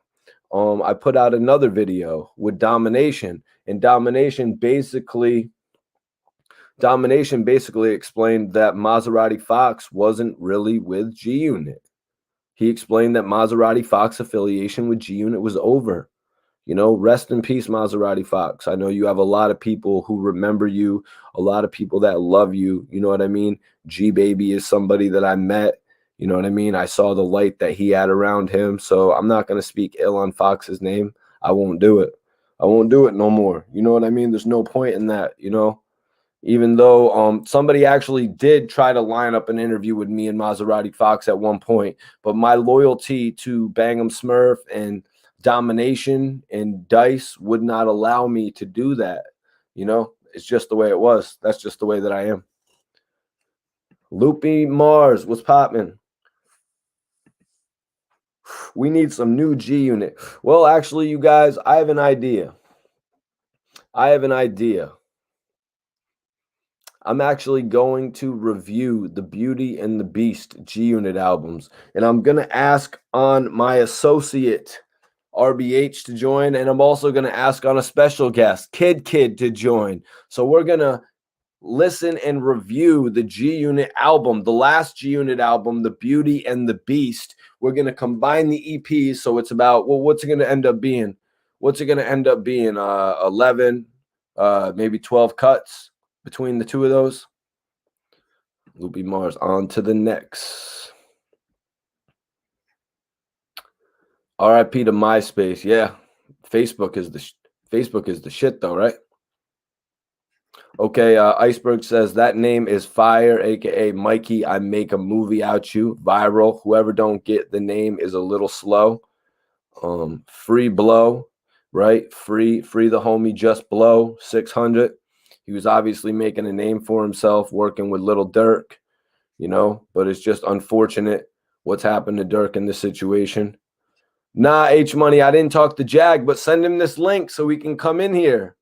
I put out another video with Domination. And Domination basically explained that Maserati Fox wasn't really with G Unit. He explained that Maserati Fox affiliation with G Unit was over. You know, rest in peace, Maserati Fox. I know you have a lot of people who remember you, a lot of people that love you. You know what I mean? G Baby is somebody that I met. You know what I mean? I saw the light that he had around him. So I'm not going to speak ill on Fox's name. I won't do it. I won't do it no more. You know what I mean? There's no point in that, you know? Even though somebody actually did try to line up an interview with me and Maserati Fox at one point, but my loyalty to Bang'em Smurf and Domination and Dice would not allow me to do that. You know, it's just the way it was. That's just the way that I am. Loopy Mars, what's popping? We need some new G Unit. Well, actually, you guys, I have an idea. I'm actually going to review the Beauty and the Beast G Unit albums, and I'm going to ask on my associate RBH to join, and I'm also going to ask on a special guest, Kid to join. So we're going to listen and review the G Unit album, the last G Unit album, The Beauty and the Beast. We're going to combine the EPs, so it's about, well, what's it going to end up being? 11, maybe 12 cuts between the two of those. Loopy Mars, on to the next. RIP to MySpace. Yeah, Facebook is the shit though, right? Okay, Iceberg says that name is fire, aka Mikey. I make a movie out you, viral. Whoever don't get the name is a little slow. Free blow, right? Free the homie JUSBLOW600. He was obviously making a name for himself, working with Little Durk, you know. But it's just unfortunate what's happened to Durk in this situation. Nah, H Money, I didn't talk to Jag, but send him this link so we can come in here.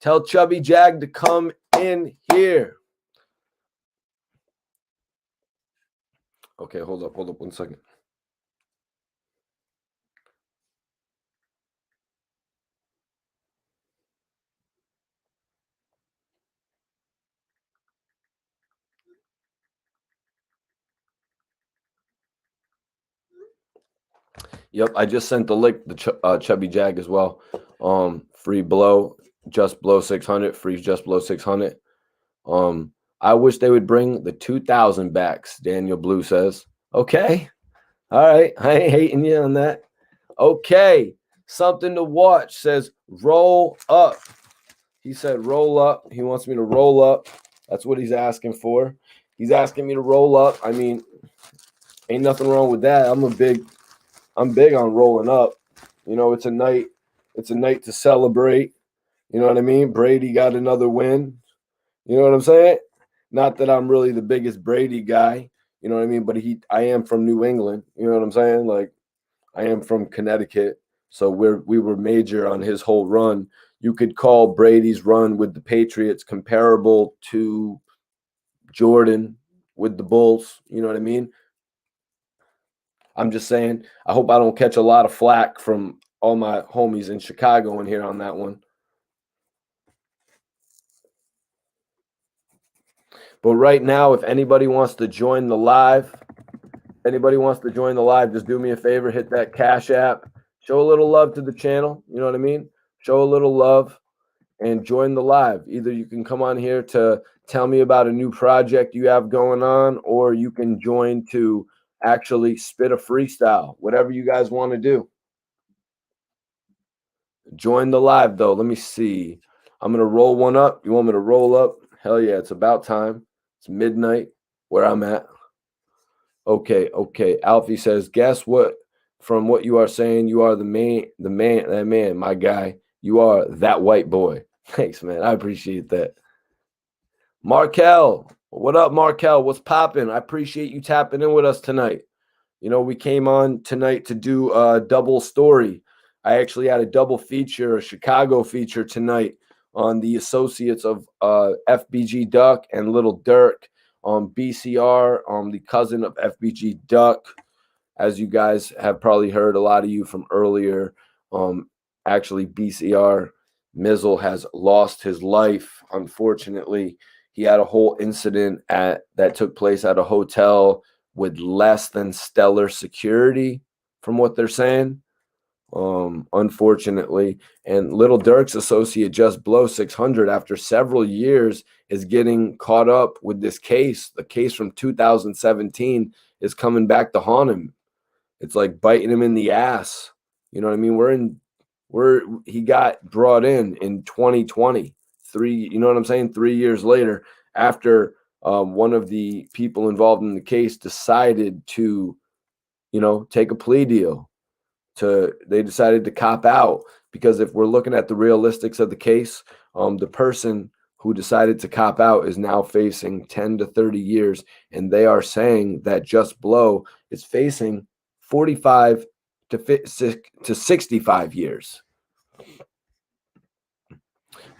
Tell Chubby Jag to come in here. Okay, hold up 1 second. Yep, I just sent the link to Chubby Jag as well. Free blow, JUSBLOW600, free JUSBLOW600. I wish they would bring the 2000 backs, Daniel Blue says. Okay. All right. I ain't hating you on that. Okay. Something to watch says roll up. He said roll up. He wants me to roll up. That's what he's asking for. He's asking me to roll up. I mean, ain't nothing wrong with that. I'm big on rolling up. You know, it's a night to celebrate. You know what I mean? Brady got another win. You know what I'm saying? Not that I'm really the biggest Brady guy, you know what I mean? But I am from New England. You know what I'm saying? Like, I am from Connecticut. So we were major on his whole run. You could call Brady's run with the Patriots comparable to Jordan with the Bulls. You know what I mean? I'm just saying, I hope I don't catch a lot of flack from all my homies in Chicago in here on that one. But right now, if anybody wants to join the live, just do me a favor, hit that Cash App, show a little love to the channel. You know what I mean? Show a little love and join the live. Either you can come on here to tell me about a new project you have going on, or you can join to actually spit a freestyle, whatever you guys want to do. Join the live, though. Let me see. I'm going to roll one up. You want me to roll up? Hell yeah, it's about time. It's midnight where I'm at. Okay. Alfie says, guess what? From what you are saying, you are that man, my guy. You are that white boy. Thanks, man. I appreciate that. Markel, what up, Markel? What's popping? I appreciate you tapping in with us tonight. You know, we came on tonight to do a double story. I actually had a double feature, a Chicago feature tonight on the associates of FBG Duck and Little Durk, on BCR, the cousin of FBG Duck. As you guys have probably heard, a lot of you from earlier, actually BCR, MEEZLE has lost his life, unfortunately. He had a whole incident that took place at a hotel with less than stellar security, from what they're saying. Unfortunately, and Little Durk's associate JUSBLOW600, after several years, is getting caught up with this case. The case from 2017 is coming back to haunt him. It's like biting him in the ass. You know what I mean? He got brought in 2020. You know what I'm saying? 3 years later, after one of the people involved in the case decided to, you know, take a plea deal. They decided to cop out, because if we're looking at the realistics of the case, the person who decided to cop out is now facing 10 to 30 years, and they are saying that JUSBLOW is facing 45 to 65 years.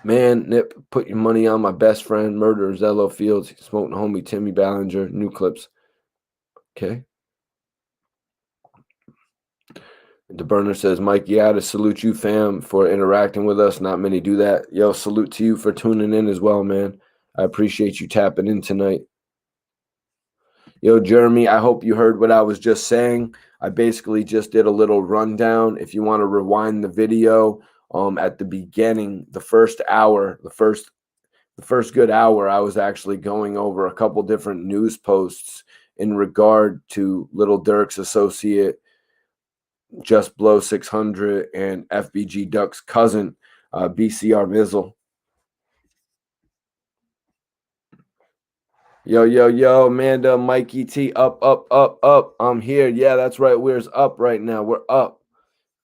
Man, Nip, put your money on my best friend, Murderer Zello Fields, smoking homie Timmy Ballinger, new clips. Okay. The burner says, Mike, yeah, to salute you, fam, for interacting with us. Not many do that. Yo, salute to you for tuning in as well, man. I appreciate you tapping in tonight. Yo, Jeremy, I hope you heard what I was just saying. I basically just did a little rundown. If you want to rewind the video, at the beginning, the first hour, the first good hour, I was actually going over a couple different news posts in regard to Little Durk's associate, JUSBLOW600, and FBG Duck's cousin, BCR MEEZLE. Yo, yo, yo, Amanda, Mikey T, up, up, up, up. I'm here. Yeah, that's right. We're up right now. We're up.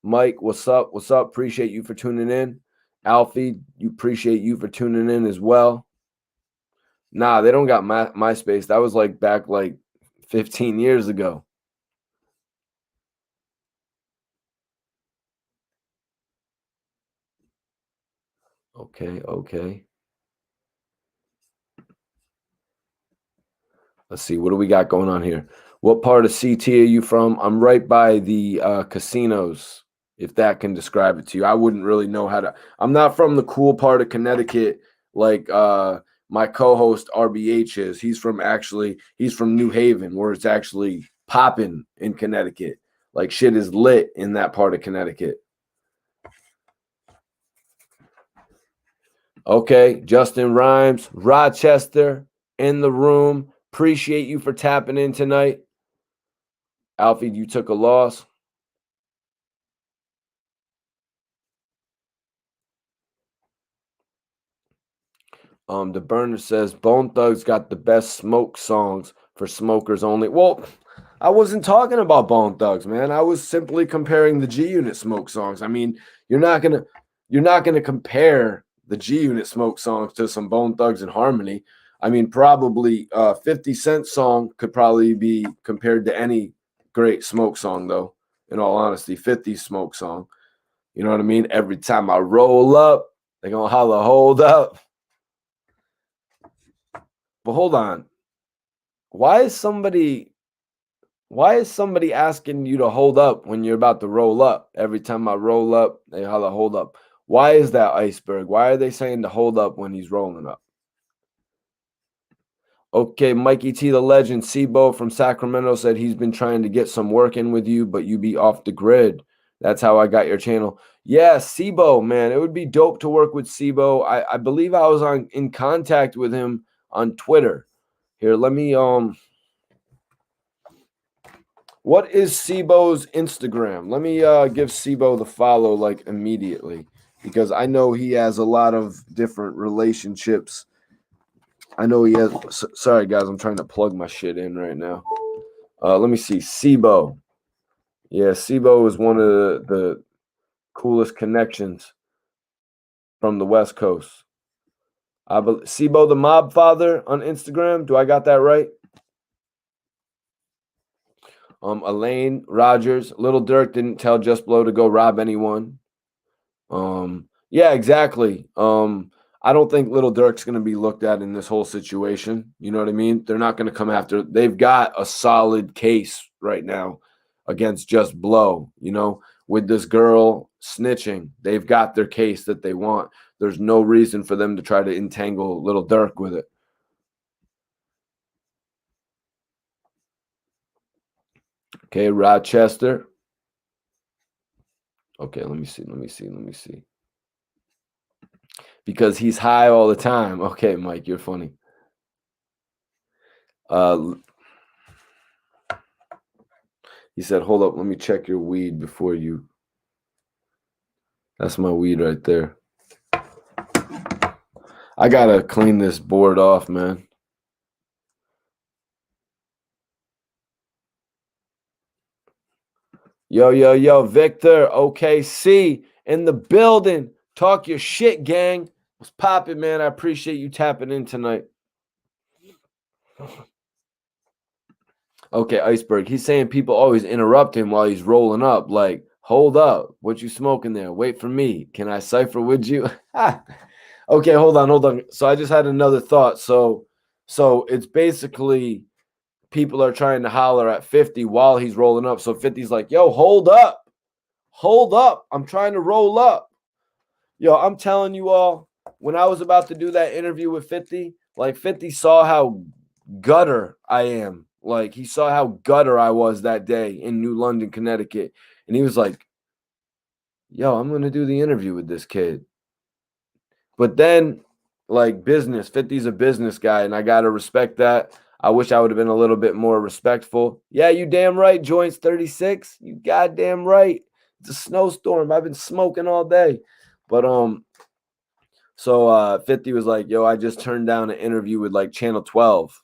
Mike, what's up? What's up? Appreciate you for tuning in. Alfie, you appreciate you for tuning in as well. Nah, they don't got MySpace. That was like back like 15 years ago. Okay. Let's see. What do we got going on here? What part of CT are you from? I'm right by the casinos, if that can describe it to you. I wouldn't really know how to. I'm not from the cool part of Connecticut like my co-host RBH is. He's from New Haven, where it's actually popping in Connecticut. Like shit is lit in that part of Connecticut. Okay, Justin Rhymes, Rochester in the room. Appreciate you for tapping in tonight. Alfie, you took a loss. The burner says Bone Thugs got the best smoke songs for smokers only. Well, I wasn't talking about Bone Thugs, man. I was simply comparing the G Unit smoke songs. I mean, you're not gonna compare the G Unit smoke songs to some Bone Thugs and Harmony. I mean, probably 50 Cent song could probably be compared to any great smoke song, though. In all honesty, 50 smoke song. You know what I mean? Every time I roll up, they're gonna holler, hold up. But hold on. Why is somebody asking you to hold up when you're about to roll up? Every time I roll up, they holler, hold up. Why is that, Iceberg? Why are they saying to hold up when he's rolling up? Okay, Mikey T, the legend, Sibo from Sacramento said he's been trying to get some work in with you, but you be off the grid. That's how I got your channel. Yeah, Sibo, man, it would be dope to work with Sibo. I believe I was in contact with him on Twitter. Here, let me what is Sibo's Instagram? Let me give Sibo the follow like immediately because I know he has a lot of different relationships. I know he has. Sorry, guys, I'm trying to plug my shit in right now. Let me see. Sibo. Yeah, Sibo is one of the coolest connections from the West Coast. Sibo the Mob Father on Instagram. Do I got that right? Elaine Rogers. Little Durk didn't tell Just Blow to go rob anyone. Yeah, exactly. I don't think Little Durk's going to be looked at in this whole situation. You know what I mean? They're not going to come after. They've got a solid case right now against Just Blow, you know, with this girl snitching. They've got their case that they want. There's no reason for them to try to entangle Little Durk with it. Okay, Rochester. Okay, let me see. Because he's high all the time. Okay, Mike, you're funny. He said, hold up, let me check your weed before you. That's my weed right there. I gotta clean this board off, man. Yo, Victor, OKC in the building. Talk your shit, gang. What's poppin', man? I appreciate you tapping in tonight. Okay, Iceberg. He's saying people always interrupt him while he's rolling up. Like, hold up. What you smoking there? Wait for me. Can I cipher with you? Okay, hold on. So I just had another thought. So it's basically people are trying to holler at 50 while he's rolling up. So 50's like, yo, hold up. Hold up. I'm trying to roll up. Yo, I'm telling you all, when I was about to do that interview with 50, like 50 saw how gutter I am. Like he saw how gutter I was that day in New London, Connecticut. And he was like, yo, I'm going to do the interview with this kid. But then, like business, 50's a business guy, and I got to respect that. I wish I would have been a little bit more respectful. Yeah, you damn right, Joints 36. You goddamn right. It's a snowstorm. I've been smoking all day. But so 50 was like, yo, I just turned down an interview with like Channel 12.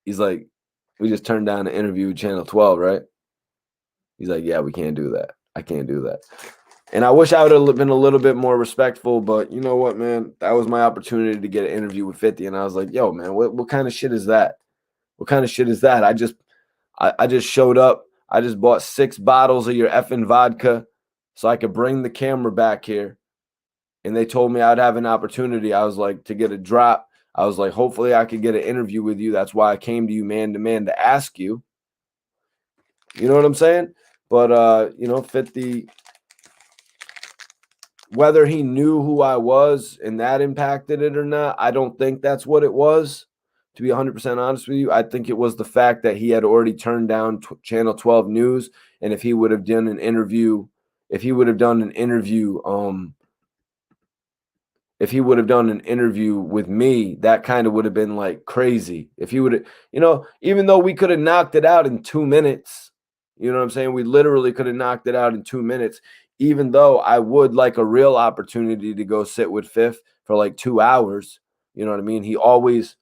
He's like, we just turned down an interview with Channel 12, right? He's like, yeah, we can't do that. I can't do that. And I wish I would have been a little bit more respectful, but you know what, man? That was my opportunity to get an interview with 50. And I was like, yo, man, what kind of shit is that? What kind of shit is that? I just showed up. I just bought 6 bottles of your effing vodka so I could bring the camera back here. And they told me I'd have an opportunity. I was like, to get a drop. I was like, hopefully I could get an interview with you. That's why I came to you man to man to ask you. You know what I'm saying? But, you know, 50, whether he knew who I was and that impacted it or not, I don't think that's what it was. To be 100% honest with you, I think it was the fact that he had already turned down Channel 12 News. And if he would have done an interview, if he would have done an interview with me, that kind of would have been like crazy. If he would have, you know, even though we could have knocked it out in 2 minutes, you know what I'm saying? We literally could have knocked it out in 2 minutes, even though I would like a real opportunity to go sit with Fifth for like 2 hours. You know what I mean? He always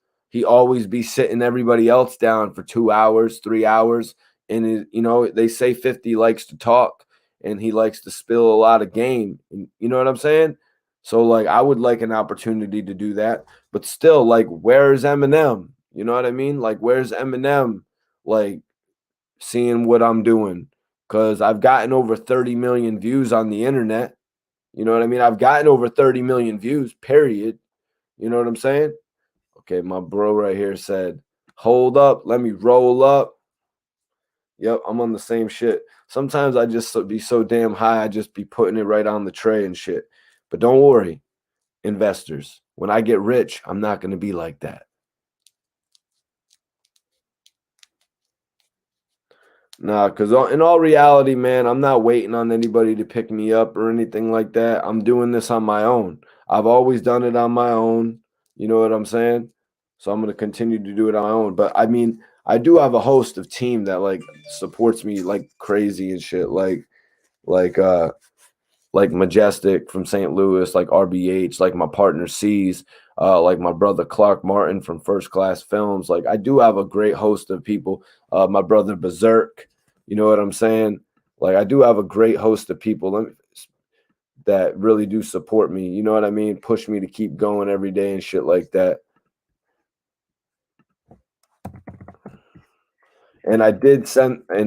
be sitting everybody else down for 2 hours, 3 hours. And, you know, they say 50 likes to talk and he likes to spill a lot of game. You know what I'm saying? So, like, I would like an opportunity to do that. But still, like, where's Eminem? You know what I mean? Like, where's Eminem? Like, seeing what I'm doing? Because I've gotten over 30 million views on the internet. You know what I mean? I've gotten over 30 million views, period. You know what I'm saying? Okay, my bro right here said, hold up, let me roll up. Yep, I'm on the same shit. Sometimes I just be so damn high, I just be putting it right on the tray and shit. But don't worry, investors. When I get rich, I'm not going to be like that. Nah, because in all reality, man, I'm not waiting on anybody to pick me up or anything like that. I'm doing this on my own. I've always done it on my own. You know what I'm saying? So I'm going to continue to do it on my own. But I mean, I do have a host of team that like supports me like crazy and shit. Like Majestic from St. Louis, like RBH, like my partner C's, like my brother Clark Martin from First Class Films. Like I do have a great host of people. My brother Berserk, you know what I'm saying? Like I do have a great host of people that really do support me. You know what I mean? Push me to keep going every day and shit like that. And I did hit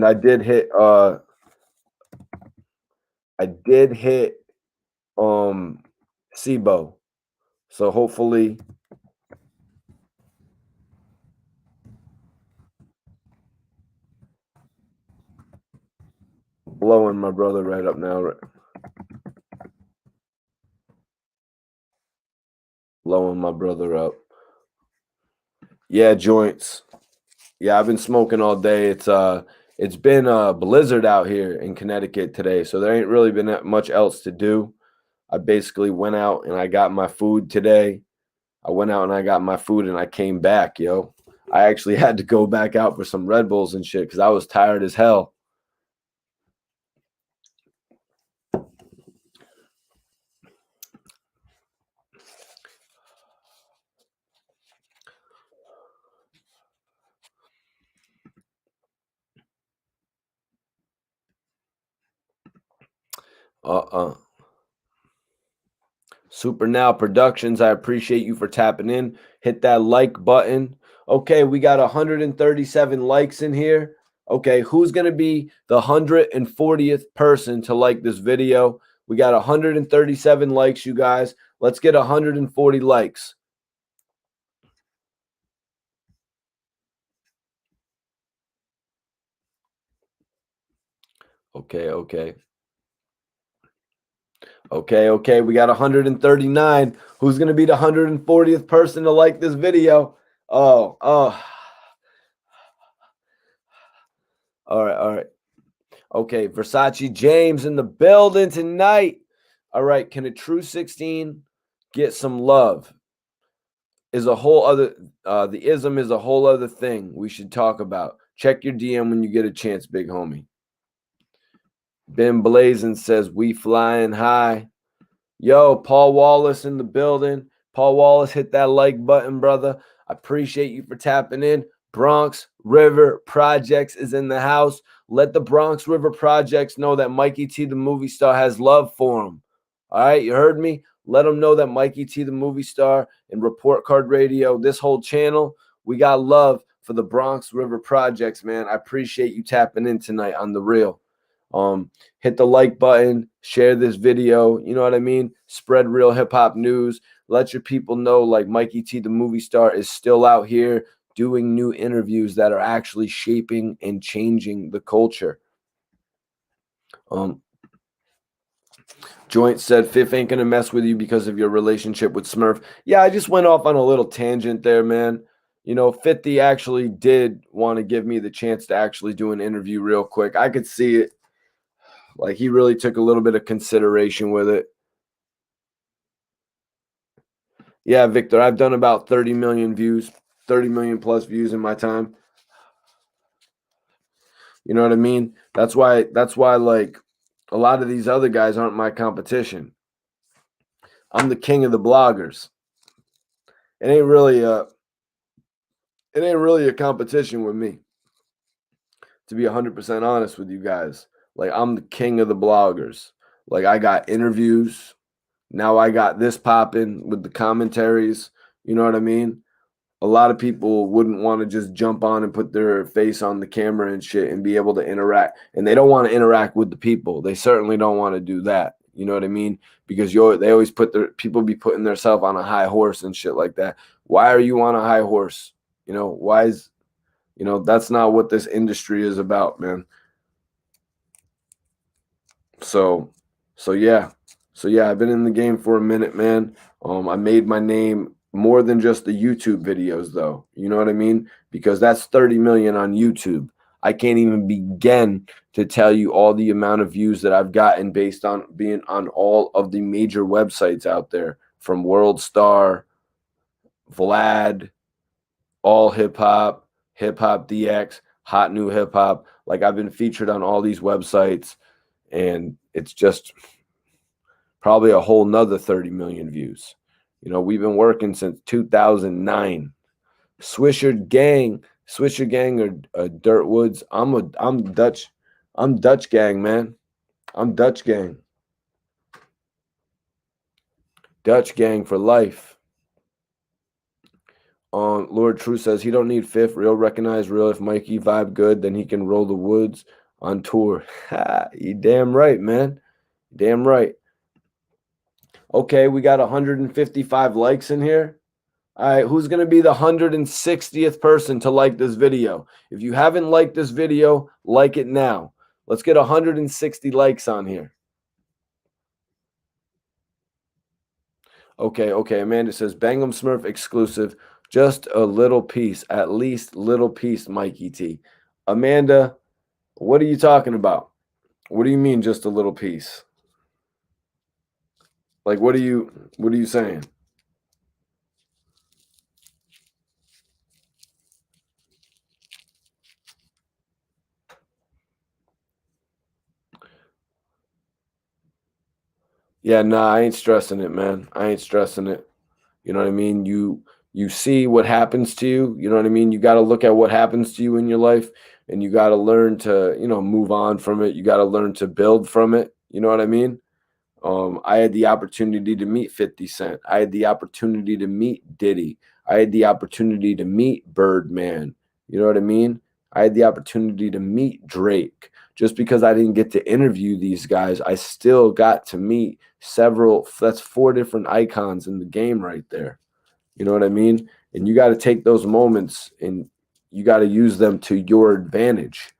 SIBO. So hopefully blowing my brother right up now. Blowing my brother up. Yeah, joints. Yeah, I've been smoking all day. It's been a blizzard out here in Connecticut today, so there ain't really been that much else to do. I basically went out and I got my food today. I went out and I got my food and I came back, yo. I actually had to go back out for some Red Bulls and shit because I was tired as hell. Super Now Productions, I appreciate you for tapping in. Hit that like button. Okay, we got 137 likes in here. Okay, who's going to be the 140th person to like this video? We got 137 likes, you guys. Let's get 140 likes. Okay. Okay. We got 139. Who's going to be the 140th person to like this video? Oh. All right. Okay, Versace James in the building tonight. All right, can a true 16 get some love? Is a whole other the ism is a whole other thing we should talk about. Check your DM when you get a chance, big homie. Ben Blazin says we flying high. Yo, Paul Wallace in the building. Paul Wallace, hit that like button, brother. I appreciate you for tapping in. Bronx River Projects is in the house. Let the Bronx River Projects know that Mikey T, the movie star, has love for them. All right, you heard me? Let them know that Mikey T, the movie star, and Report Card Radio, this whole channel, we got love for the Bronx River Projects, man. I appreciate you tapping in tonight on The Real. Hit the like button, share this video, you know what I mean? Spread real hip-hop news. Let your people know, like, Mikey T, the movie star, is still out here doing new interviews that are actually shaping and changing the culture. Joint said, Fifth ain't gonna mess with you because of your relationship with Smurf. Yeah, I just went off on a little tangent there, man. You know, 50 actually did want to give me the chance to actually do an interview real quick. I could see it. Like, he really took a little bit of consideration with it. Yeah, Victor, I've done about 30 million views, 30 million plus views in my time. You know what I mean? That's why like a lot of these other guys aren't my competition. I'm the king of the bloggers. It ain't really a competition with me. To be 100% honest with you guys. Like, I'm the king of the bloggers. Like, I got interviews. Now I got this popping with the commentaries. You know what I mean? A lot of people wouldn't want to just jump on and put their face on the camera and shit and be able to interact. And they don't want to interact with the people. They certainly don't want to do that. You know what I mean? Because they always people be putting themselves on a high horse and shit like that. Why are you on a high horse? You know, why is, you know, that's not what this industry is about, man. So yeah. So yeah, I've been in the game for a minute, man. I made my name more than just the YouTube videos, though. You know what I mean? Because that's 30 million on YouTube. I can't even begin to tell you all the amount of views that I've gotten based on being on all of the major websites out there, from World Star, Vlad, All Hip Hop, Hip Hop DX, Hot New Hip Hop. Like, I've been featured on all these websites, and it's just probably a whole nother 30 million views. You know, we've been working since 2009. Swisher Gang or Dirt Woods. I'm Dutch gang, man. I'm Dutch gang. Dutch gang for life. Lord True says he don't need Fifth. Real recognize real. If Mikey vibe good, then he can roll the woods on tour. You damn right, man. Damn right. Okay, we got 155 likes in here. All right, who's going to be the 160th person to like this video? If you haven't liked this video, like it now. Let's get 160 likes on here. Okay. Amanda says, Bangum Smurf exclusive. Just a little piece. At least little piece, Mikey T. Amanda, what are you talking about? What do you mean just a little piece? Like, what are you saying? Yeah, nah, I ain't stressing it, man. I ain't stressing it. You know what I mean? You see what happens to you. You know what I mean? You got to look at what happens to you in your life, and you got to learn to, you know, move on from it. You got to learn to build from it. You know what I mean? I had the opportunity to meet 50 Cent. I had the opportunity to meet Diddy. I had the opportunity to meet Birdman. You know what I mean? I had the opportunity to meet Drake. Just because I didn't get to interview these guys, I still got to meet several. That's 4 different icons in the game right there. You know what I mean? And you got to take those moments and you got to use them to your advantage.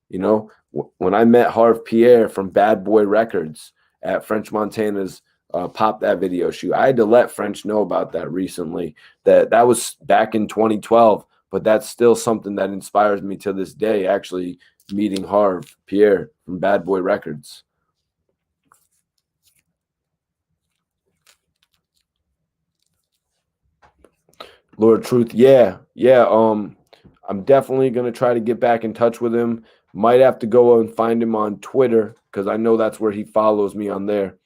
You know, when I met Harv Pierre from Bad Boy Records at French Montana's Pop That Video shoot, I had to let French know about that recently. That was back in 2012, but that's still something that inspires me to this day, actually meeting Harv Pierre from Bad Boy Records. Lord Truth, yeah. I'm definitely gonna try to get back in touch with him. Might have to go and find him on Twitter because I know that's where he follows me on there.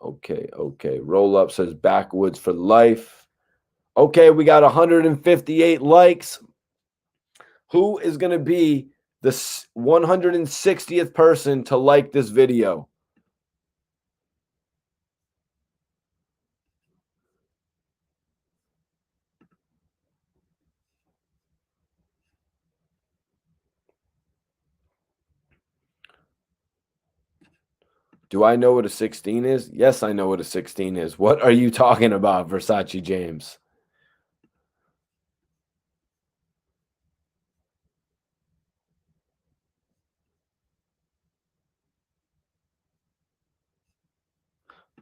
Okay. Roll Up says backwoods for life. Okay, we got 158 likes. Who is going to be the 160th person to like this video? Do I know what a 16 is? Yes, I know what a 16 is. What are you talking about, Versace James?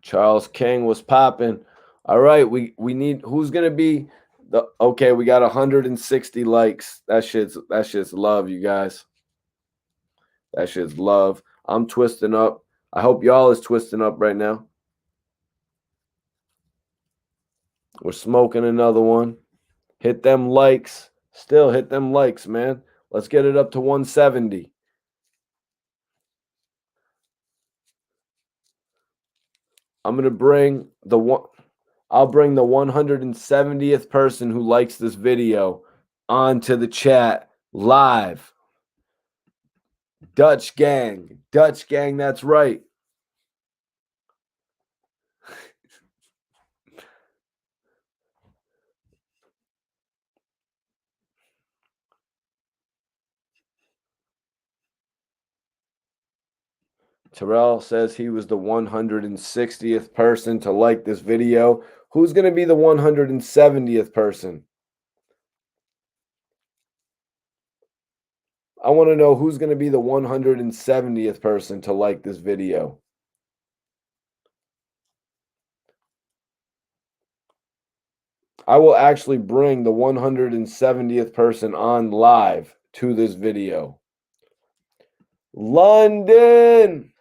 Charles King was popping. All right, we need, who's gonna be the, okay, we got 160 likes. That shit's love, you guys. That shit's love. I'm twisting up. I hope y'all is twisting up right now. We're smoking another one. Hit them likes. Still hit them likes, man. Let's get it up to 170. I'm gonna bring the one. I'll bring the 170th person who likes this video onto the chat live. Dutch gang. Dutch gang, that's right. Terrell says he was the 160th person to like this video. Who's going to be the 170th person? I want to know who's going to be the 170th person to like this video. I will actually bring the 170th person on live to this video. London!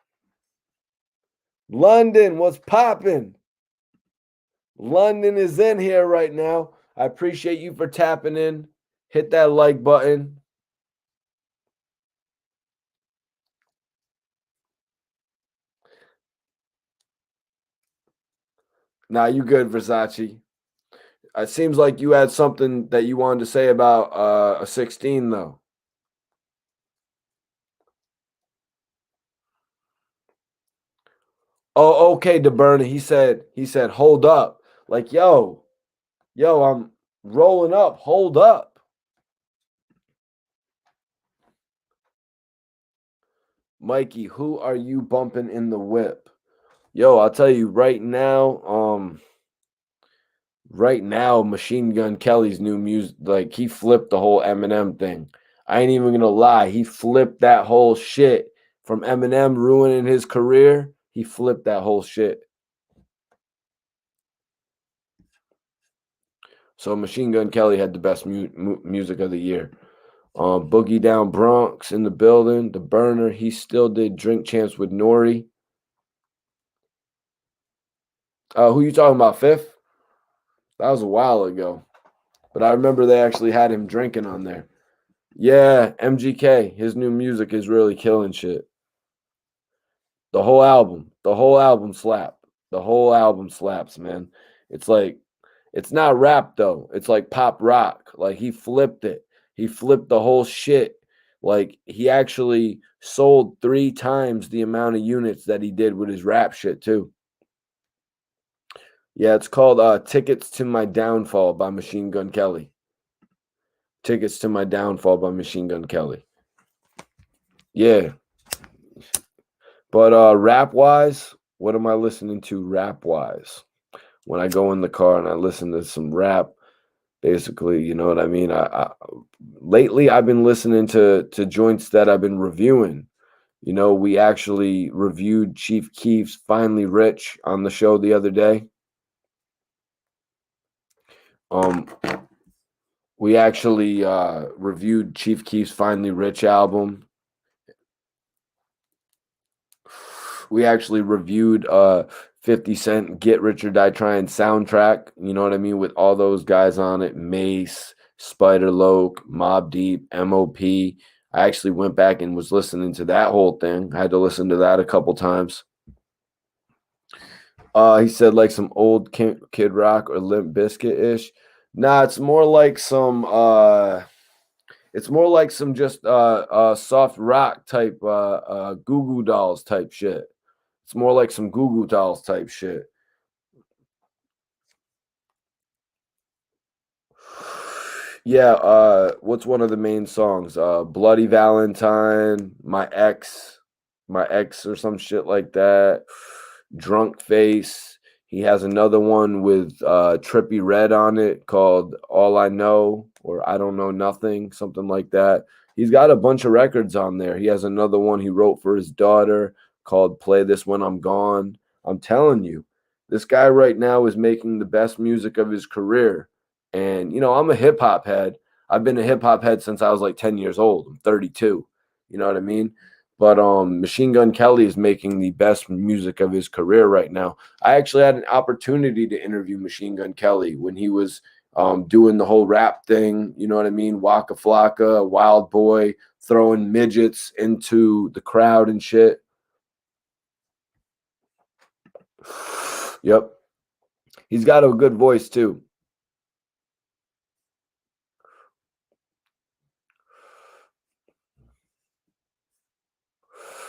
London, what's popping? London is in here right now. I appreciate you for tapping in. Hit that like button. Nah, you good, Versace. It seems like you had something that you wanted to say about a 16, though. Oh, okay, DeBurna. He said, hold up. Like, yo, I'm rolling up. Hold up. Mikey, who are you bumping in the whip? Yo, I'll tell you right now, Machine Gun Kelly's new music, like, he flipped the whole Eminem thing. I ain't even gonna lie. He flipped that whole shit from Eminem ruining his career. He flipped that whole shit. So Machine Gun Kelly had the best music of the year. Boogie Down Bronx in the building. The Burner, he still did Drink Champs with Nori. Who you talking about, Fifth? That was a while ago. But I remember they actually had him drinking on there. Yeah, MGK. His new music is really killing shit. The whole album slap. The whole album slaps, man. It's like, it's not rap though. It's like pop rock. Like, he flipped it. He flipped the whole shit. Like, he actually sold 3 times the amount of units that he did with his rap shit too. Yeah, it's called Tickets to My Downfall by Machine Gun Kelly. Tickets to My Downfall by Machine Gun Kelly. Yeah. But rap wise, what am I listening to rap wise? When I go in the car and I listen to some rap, basically, you know what I mean? Lately I've been listening to joints that I've been reviewing. You know, we actually reviewed Chief Keef's Finally Rich on the show the other day. We actually reviewed Chief Keef's Finally Rich album. We actually reviewed 50 Cent Get Rich or Die Trying soundtrack, you know what I mean, with all those guys on it, Mace, Spider Loke, Mobb Deep, M.O.P. I actually went back and was listening to that whole thing. I had to listen to that a couple times. He said like some old Kid Rock or Limp Bizkit-ish. Nah, it's more like some just soft rock type Goo Goo Dolls type shit. It's more like some Goo Goo Dolls type shit. Yeah, what's one of the main songs? Bloody Valentine, My Ex or some shit like that. Drunk Face. He has another one with Trippy Red on it called All I Know or I Don't Know Nothing, something like that. He's got a bunch of records on there. He has another one he wrote for his daughter called Play This When I'm Gone. I'm telling you, this guy right now is making the best music of his career. And, I'm a hip hop head. I've been a hip hop head since I was like 10 years old. I'm 32. You know what I mean? But Machine Gun Kelly is making the best music of his career right now. I actually had an opportunity to interview Machine Gun Kelly when he was doing the whole rap thing. You know what I mean? Waka Flocka, Wild Boy, throwing midgets into the crowd and shit. Yep. He's got a good voice too.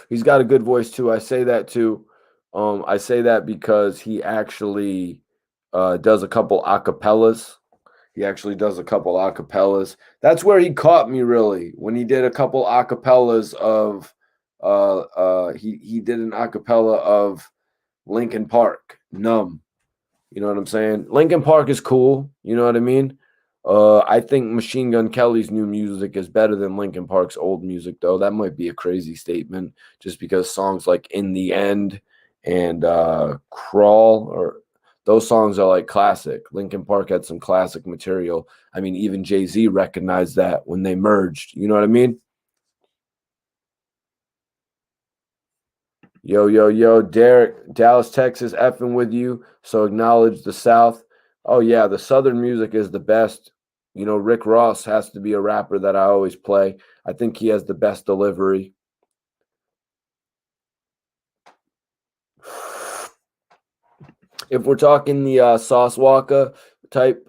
He's got a good voice too. I say that too. I say that because he actually does a couple acapellas. He actually does a couple acapellas. That's where he caught me really when he did a couple acapellas of he did an acapella of Linkin Park, Numb. You know what I'm saying? Linkin Park is cool. You know what I mean? I think Machine Gun Kelly's new music is better than Linkin Park's old music, though. That might be a crazy statement, just because songs like "In the End" and "Crawl" or those songs are like classic. Linkin Park had some classic material. I mean, even Jay-Z recognized that when they merged. You know what I mean? Yo, yo, yo, Derek, Dallas, Texas, effing with you. So acknowledge the South. Oh, yeah, the Southern music is the best. Rick Ross has to be a rapper that I always play. I think he has the best delivery. If we're talking the Sauce Walker type,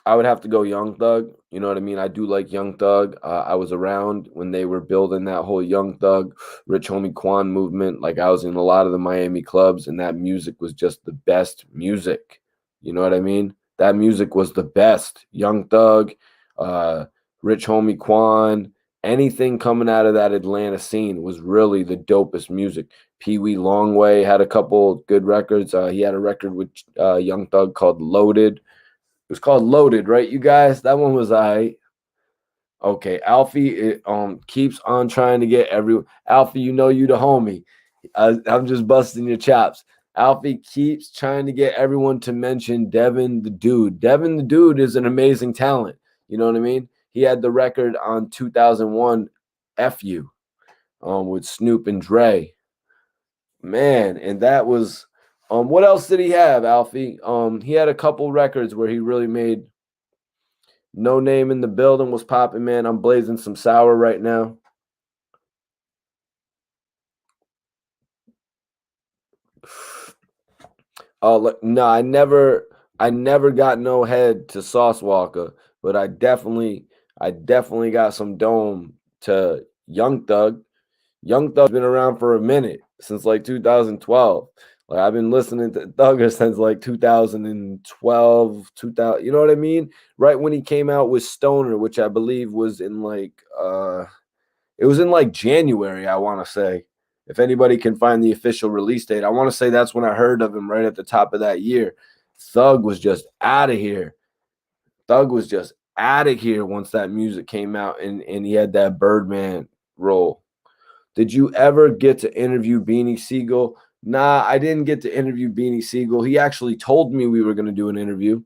I would have to go Young Thug. You know what I mean? I do like Young Thug. I was around when they were building that whole Young Thug, Rich Homie Quan movement. Like I was in a lot of the Miami clubs, and that music was just the best music. You know what I mean? That music was the best. Young Thug, uh, Rich Homie Quan, anything coming out of that Atlanta scene was really the dopest music. Pee Wee Longway had a couple good records. He had a record with Young Thug called Loaded. It was called Loaded, right, you guys? That one was I. Okay, Alfie keeps on trying to get everyone. Alfie, you the homie. I'm just busting your chops. Alfie keeps trying to get everyone to mention Devin the Dude. Devin the Dude is an amazing talent. You know what I mean? He had the record on 2001 FU with Snoop and Dre. Man, and that was what else did he have, Alfie? He had a couple records where he really made. No Name in the Building was popping, man. I'm blazing some sour right now. Oh no, I never got no head to Sauce Walker, but I definitely got some dome to Young Thug. Young Thug's been around for a minute since like 2012. Like I've been listening to Thugger since like 2012, 2000. You know what I mean? Right when he came out with Stoner, which I believe was in like it was in like January, I want to say. If anybody can find the official release date, I want to say that's when I heard of him right at the top of that year. Thug was just out of here. Thug was just out of here once that music came out and he had that Birdman role. Did you ever get to interview Beanie Siegel? Nah, I didn't get to interview Beanie Siegel. He actually told me we were going to do an interview.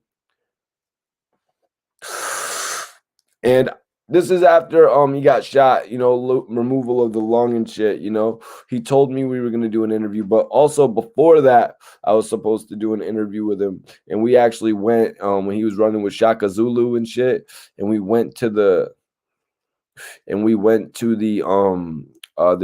And this is after he got shot, removal of the lung and shit, He told me we were going to do an interview, but also before that, I was supposed to do an interview with him. And we actually went when he was running with Shaka Zulu and shit, and we went to the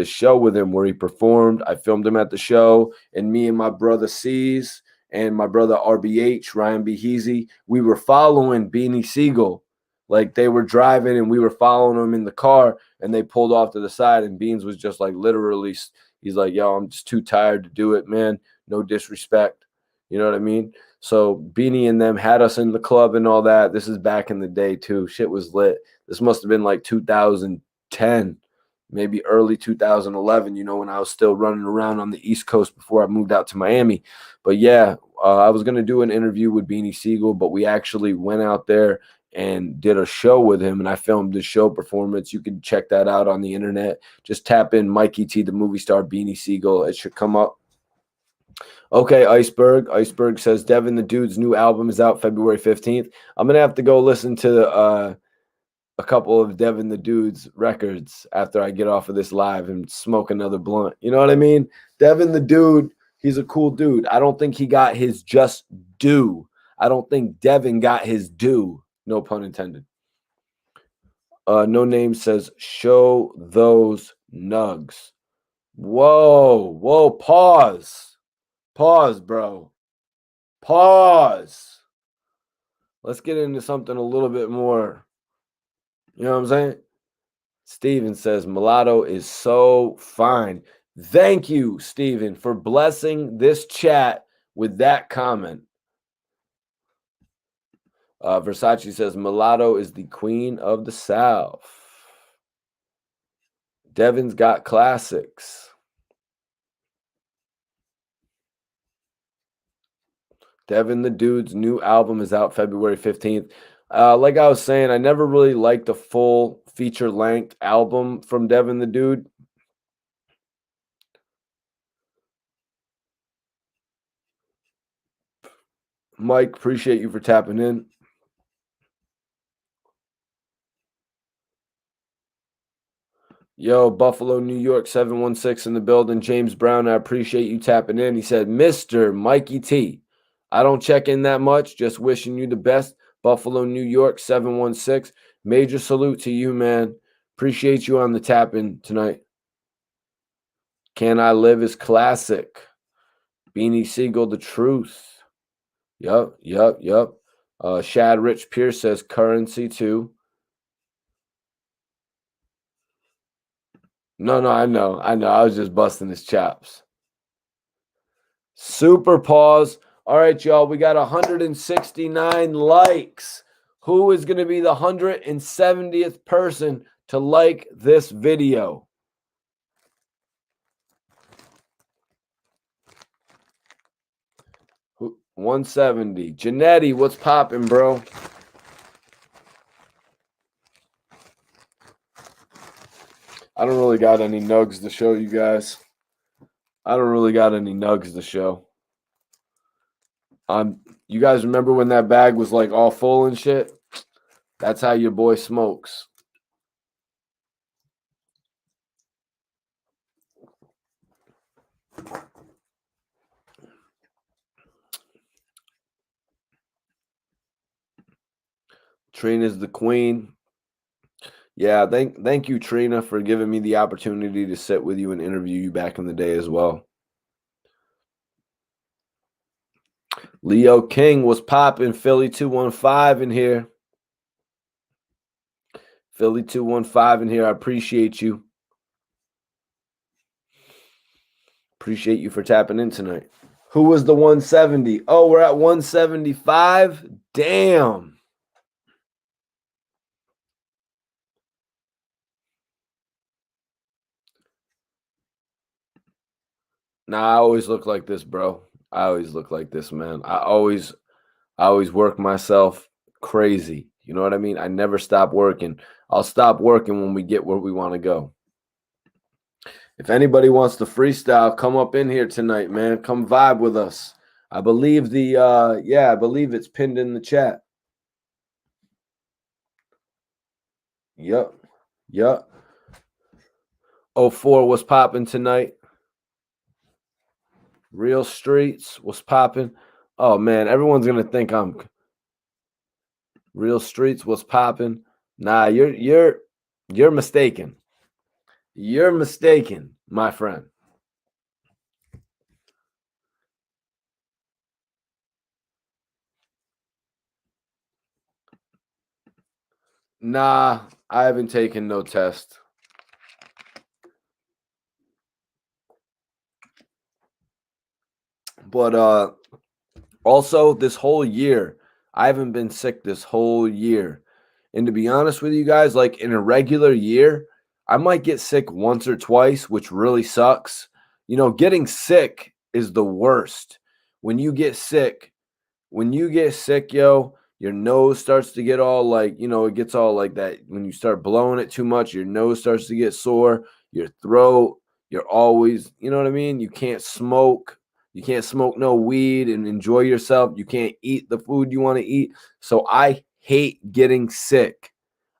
show with him where he performed. I filmed him at the show, and me and my brother C's and my brother RBH, Ryan Beheasy, we were following Beanie Siegel. Like they were driving and we were following them in the car, and they pulled off to the side, and Beans was just like literally, he's like, yo, I'm just too tired to do it, man. No disrespect. You know what I mean? So Beanie and them had us in the club and all that. This is back in the day too. Shit was lit. This must have been like 2010, maybe early 2011, you know, when I was still running around on the East Coast before I moved out to Miami. But yeah, I was going to do an interview with Beanie Siegel, but we actually went out there and did a show with him, and I filmed the show performance. You can check that out on the internet. Just tap in Mikey T, the movie star, Beanie Siegel. It should come up. Okay, Iceberg. Iceberg says Devin the Dude's new album is out February 15th. I'm going to have to go listen to a couple of Devin the Dude's records after I get off of this live and smoke another blunt. You know what I mean? Devin the Dude, he's a cool dude. I don't think he got his just due. I don't think Devin got his due. No pun intended. No Name says, show those nugs. Whoa, pause. Pause, bro. Pause. Let's get into something a little bit more. You know what I'm saying? Steven says, Mulatto is so fine. Thank you, Steven, for blessing this chat with that comment. Versace says, Mulatto is the queen of the South. Devin's got classics. Devin the Dude's new album is out February 15th. Like I was saying, I never really liked the full feature-length album from Devin the Dude. Mike, appreciate you for tapping in. Yo, Buffalo, New York, 716 in the building. James Brown, I appreciate you tapping in. He said, Mr. Mikey T, I don't check in that much. Just wishing you the best. Buffalo, New York, 716. Major salute to you, man. Appreciate you on the tap in tonight. Can I Live is classic. Beanie Siegel, the truth. Yup. Shad Rich Pierce says currency too. No, I know. I was just busting his chops. Super pause. All right, y'all. We got 169 likes. Who is going to be the 170th person to like this video? Who, 170. Janetti, what's popping, bro? I don't really got any nugs to show you guys. You guys remember when that bag was like all full and shit? That's how your boy smokes. Trina's the queen. Yeah, thank you, Trina, for giving me the opportunity to sit with you and interview you back in the day as well. Leo King was popping. Philly 215 in here. Philly 215 in here. I appreciate you. Appreciate you for tapping in tonight. Who was the 170? Oh, we're at 175? Damn. Nah, I always look like this, bro. I always look like this, man. I always work myself crazy. You know what I mean? I never stop working. I'll stop working when we get where we want to go. If anybody wants to freestyle, come up in here tonight, man. Come vibe with us. I believe I believe it's pinned in the chat. Yup. 04 was popping tonight. Real Streets was popping. Oh man, everyone's gonna think I'm Real Streets was popping. Nah, you're mistaken. You're mistaken, my friend. Nah, I haven't taken no test. But also this whole year, I haven't been sick this whole year. And to be honest with you guys, like in a regular year, I might get sick once or twice, which really sucks. You know, getting sick is the worst. When you get sick, when you get sick, yo, your nose starts to get all like, it gets all like that. When you start blowing it too much, your nose starts to get sore, your throat, you're always, you know what I mean? You can't smoke. You can't smoke no weed and enjoy yourself. You can't eat the food you want to eat. So I hate getting sick.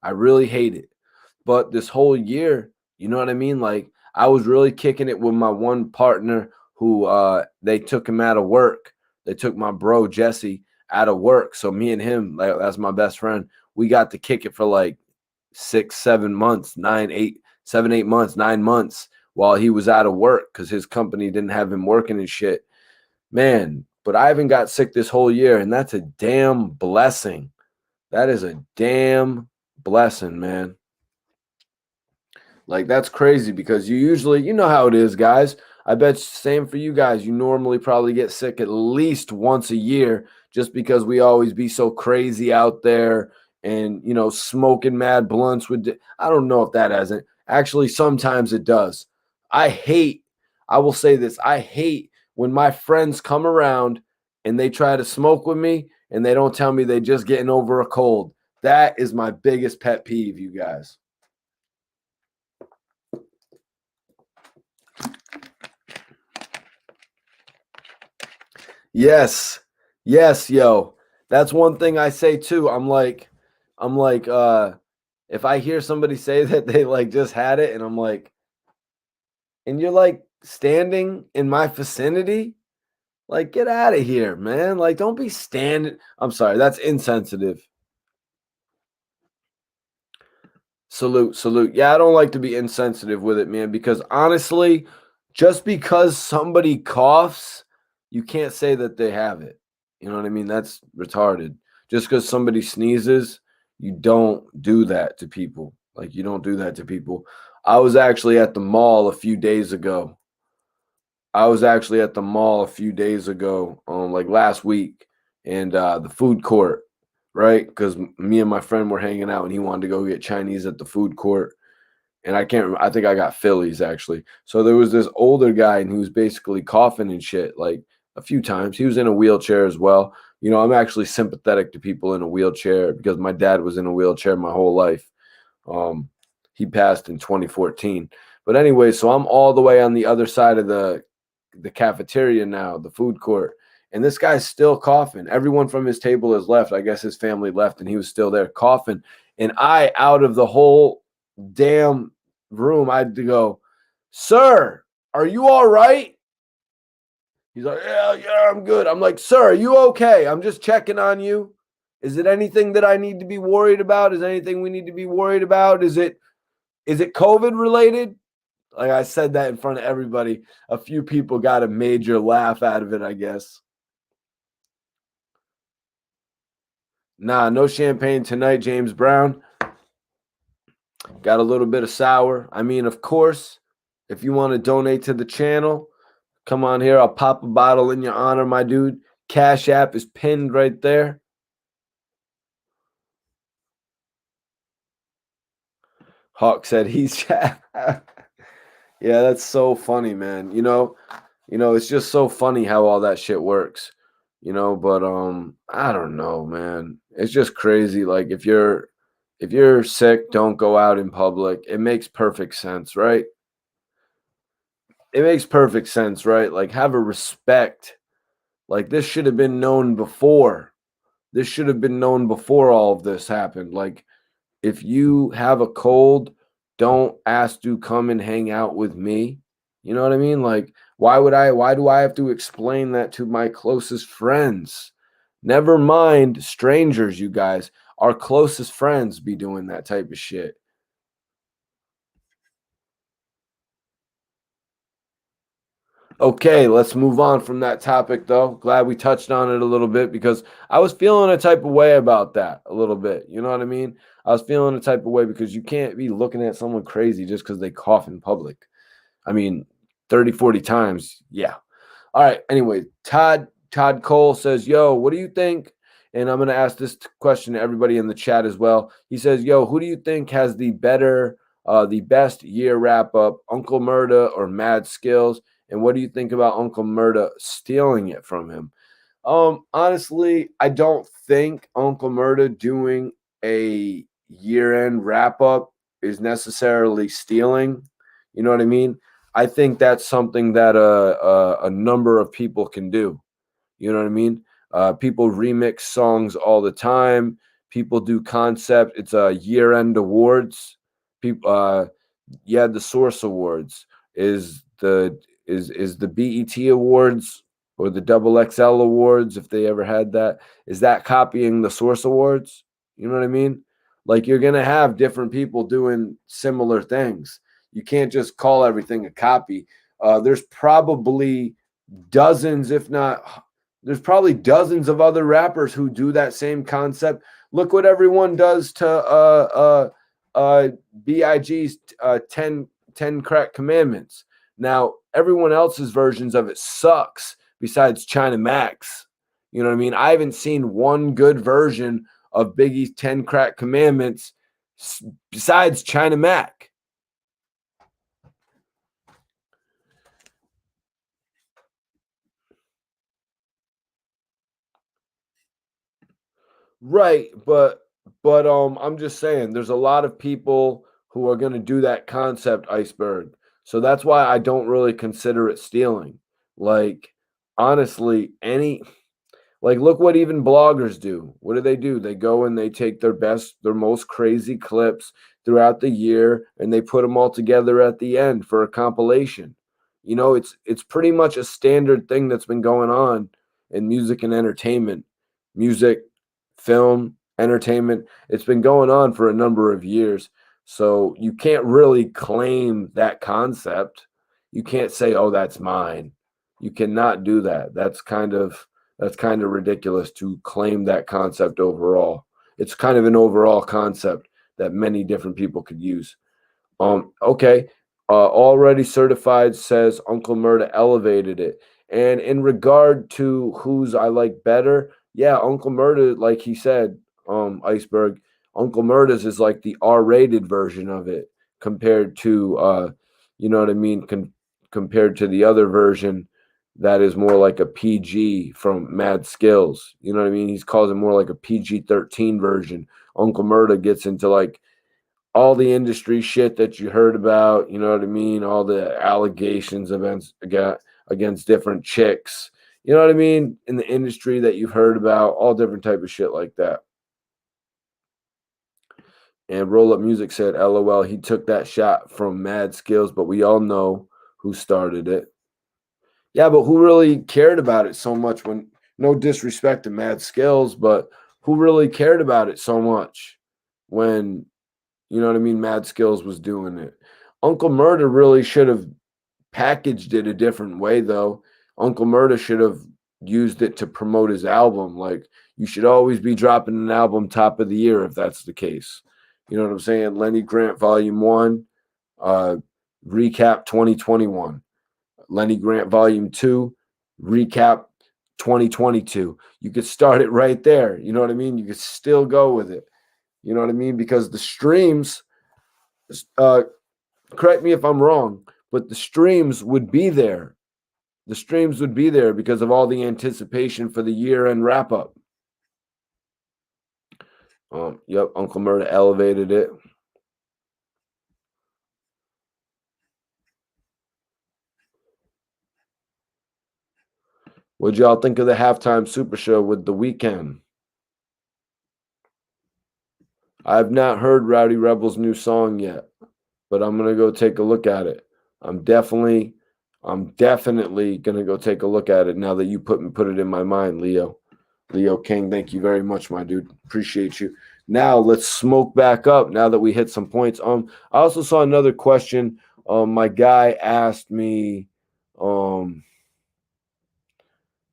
I really hate it. But this whole year, you know what I mean? Like I was really kicking it with my one partner who they took him out of work. They took my bro Jesse out of work. So me and him, like that's my best friend, we got to kick it for like 6, 7 months, 8 months, 9 months while he was out of work because his company didn't have him working and shit. Man, but I haven't got sick this whole year, and that's a damn blessing. That is a damn blessing, man. Like that's crazy because you usually, you know how it is, guys. I bet same for you guys. You normally probably get sick at least once a year just because we always be so crazy out there and, smoking mad blunts with I don't know if that hasn't. Actually, sometimes it does. I hate, I will say this, I hate when my friends come around and they try to smoke with me and they don't tell me they just getting over a cold. That is my biggest pet peeve, you guys. Yes. Yes, yo. That's one thing I say too. I'm like, if I hear somebody say that they like just had it and I'm like, and you're like standing in my vicinity, like get out of here, man. Like don't be standing. I'm sorry, that's insensitive. Salute, salute. Yeah, I don't like to be insensitive with it, man, because honestly, just because somebody coughs, you can't say that they have it. You know what I mean? That's retarded. Just because somebody sneezes, you don't do that to people. Like, you don't do that to people. I was actually at the mall a few days ago. I was actually at the mall a few days ago, like last week, and the food court, right? Because me and my friend were hanging out, and he wanted to go get Chinese at the food court, and I can't. I think I got Phillies actually. So there was this older guy, and he was basically coughing and shit, like a few times. He was in a wheelchair as well. I'm actually sympathetic to people in a wheelchair because my dad was in a wheelchair my whole life. Um, he passed in 2014. But anyway, so I'm all the way on the other side of the cafeteria now, the food court. And this guy's still coughing. Everyone from his table has left. I guess his family left and he was still there coughing. And I, out of the whole damn room, I had to go, "Sir, are you all right?" He's like, "Yeah, yeah, I'm good." I'm like, "Sir, are you okay? I'm just checking on you. Is it anything that I need to be worried about? Is anything we need to be worried about? Is it COVID related?" Like I said that in front of everybody. A few people got a major laugh out of it, I guess. Nah, no champagne tonight, James Brown. Got a little bit of sour. I mean, of course, if you want to donate to the channel, come on here. I'll pop a bottle in your honor, my dude. Cash App is pinned right there. Hawk said he's yeah, that's so funny, man. It's just so funny how all that shit works. But I don't know, man. It's just crazy. Like if you're sick, don't go out in public. It makes perfect sense, right? It makes perfect sense, right? Like have a respect. Like this should have been known before. This should have been known before all of this happened. Like if you have a cold, don't ask to come and hang out with me. You know what I mean? Like, why do I have to explain that to my closest friends? Never mind strangers, you guys. Our closest friends be doing that type of shit. Okay, let's move on from that topic, though. Glad we touched on it a little bit because I was feeling a type of way about that a little bit. You know what I mean? I was feeling a type of way because you can't be looking at someone crazy just because they cough in public. I mean, 30, 40 times. Yeah. All right. Anyway, Todd Cole says, "Yo, what do you think?" And I'm going to ask this question to everybody in the chat as well. He says, "Yo, who do you think has the best year wrap up, Uncle Murda or Mad Skills? And what do you think about Uncle Murda stealing it from him?" Honestly, I don't think Uncle Murda doing a year-end wrap-up is necessarily stealing. You know what I mean? I think that's something that a number of people can do. You know what I mean? People remix songs all the time. People do concept. It's a year-end awards. People, yeah, the Source Awards is the BET Awards or the Double XL Awards, if they ever had that. Is that copying the Source Awards? You know what I mean? Like you're gonna have different people doing similar things. You can't just call everything a copy. There's probably dozens, if not, there's probably dozens of other rappers who do that same concept. Look what everyone does to BIG's 10 Crack Commandments. Now, everyone else's versions of it sucks besides China Max. You know what I mean? I haven't seen one good version of Biggie's 10 Crack Commandments besides China Mac. Right, but I'm just saying there's a lot of people who are going to do that concept iceberg. So that's why I don't really consider it stealing. Like honestly, like look what even bloggers do. What do? They go and they take their most crazy clips throughout the year and they put them all together at the end for a compilation. You know, it's pretty much a standard thing that's been going on in music and entertainment. Music, film, entertainment. It's been going on for a number of years. So you can't really claim that concept. You can't say, "Oh, that's mine." You cannot do that. That's kind of ridiculous to claim that concept overall. It's kind of an overall concept that many different people could use. Okay. Already certified says Uncle Murda elevated it. And in regard to whose I like better, yeah, Uncle Murda, like he said, Iceberg, Uncle Murda's is like the R-rated version of it compared to you know what I mean, compared to the other version that is more like a PG from Mad Skills. You know what I mean? He's calls it more like a PG-13 version. Uncle Murda gets into like all the industry shit that you heard about, you know what I mean? All the allegations against different chicks, you know what I mean? In the industry that you've heard about, all different type of shit like that. And Roll Up Music said, "LOL, he took that shot from Mad Skills, but we all know who started it." Yeah, but who really cared about it so much when, no disrespect to Mad Skills, but who really cared about it so much when, you know what I mean, Mad Skills was doing it? Uncle Murda really should have packaged it a different way, though. Uncle Murda should have used it to promote his album. Like, you should always be dropping an album top of the year if that's the case. You know what I'm saying? Lenny Grant Volume 1, recap 2021. Lenny Grant Volume 2, recap 2022. You could start it right there. You know what I mean? You could still go with it. You know what I mean? Because the streams, correct me if I'm wrong, but the streams would be there. The streams would be there because of all the anticipation for the year-end wrap-up. Yep, Uncle Murda elevated it. What'd y'all think of the halftime super show with The Weeknd? I've not heard Rowdy Rebel's new song yet, but I'm gonna go take a look at it. I'm definitely gonna go take a look at it now that you put it in my mind, Leo. Leo King, thank you very much, my dude. Appreciate you. Now let's smoke back up now that we hit some points. I also saw another question. My guy asked me,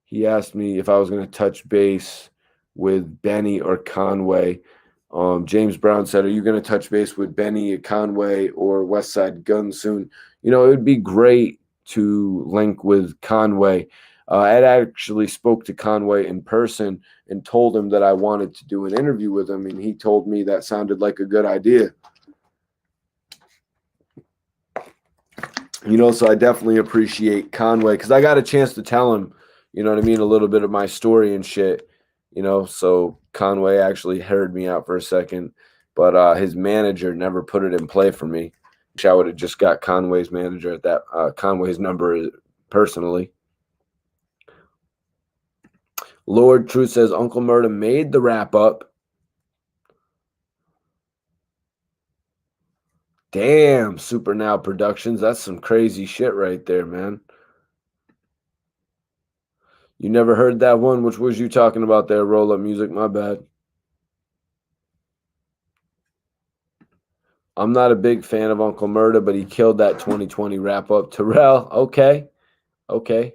He asked me if I was going to touch base with Benny or Conway. James Brown said, "Are you going to touch base with Benny Conway or West Side Gun soon?" You know, it would be great to link with Conway. I actually spoke to Conway in person and told him that I wanted to do an interview with him, and he told me that sounded like a good idea. You know, so I definitely appreciate Conway because I got a chance to tell him, you know what I mean, a little bit of my story and shit, you know. So Conway actually heard me out for a second, but his manager never put it in play for me. I would have just got Conway's manager at that Conway's number personally. Lord Truth says Uncle Murda made the wrap up. Damn, Super Now Productions. That's some crazy shit right there, man. You never heard that one? Which was you talking about there, Roll Up Music? My bad. I'm not a big fan of Uncle Murda, but he killed that 2020 wrap up. Terrell, okay. Okay.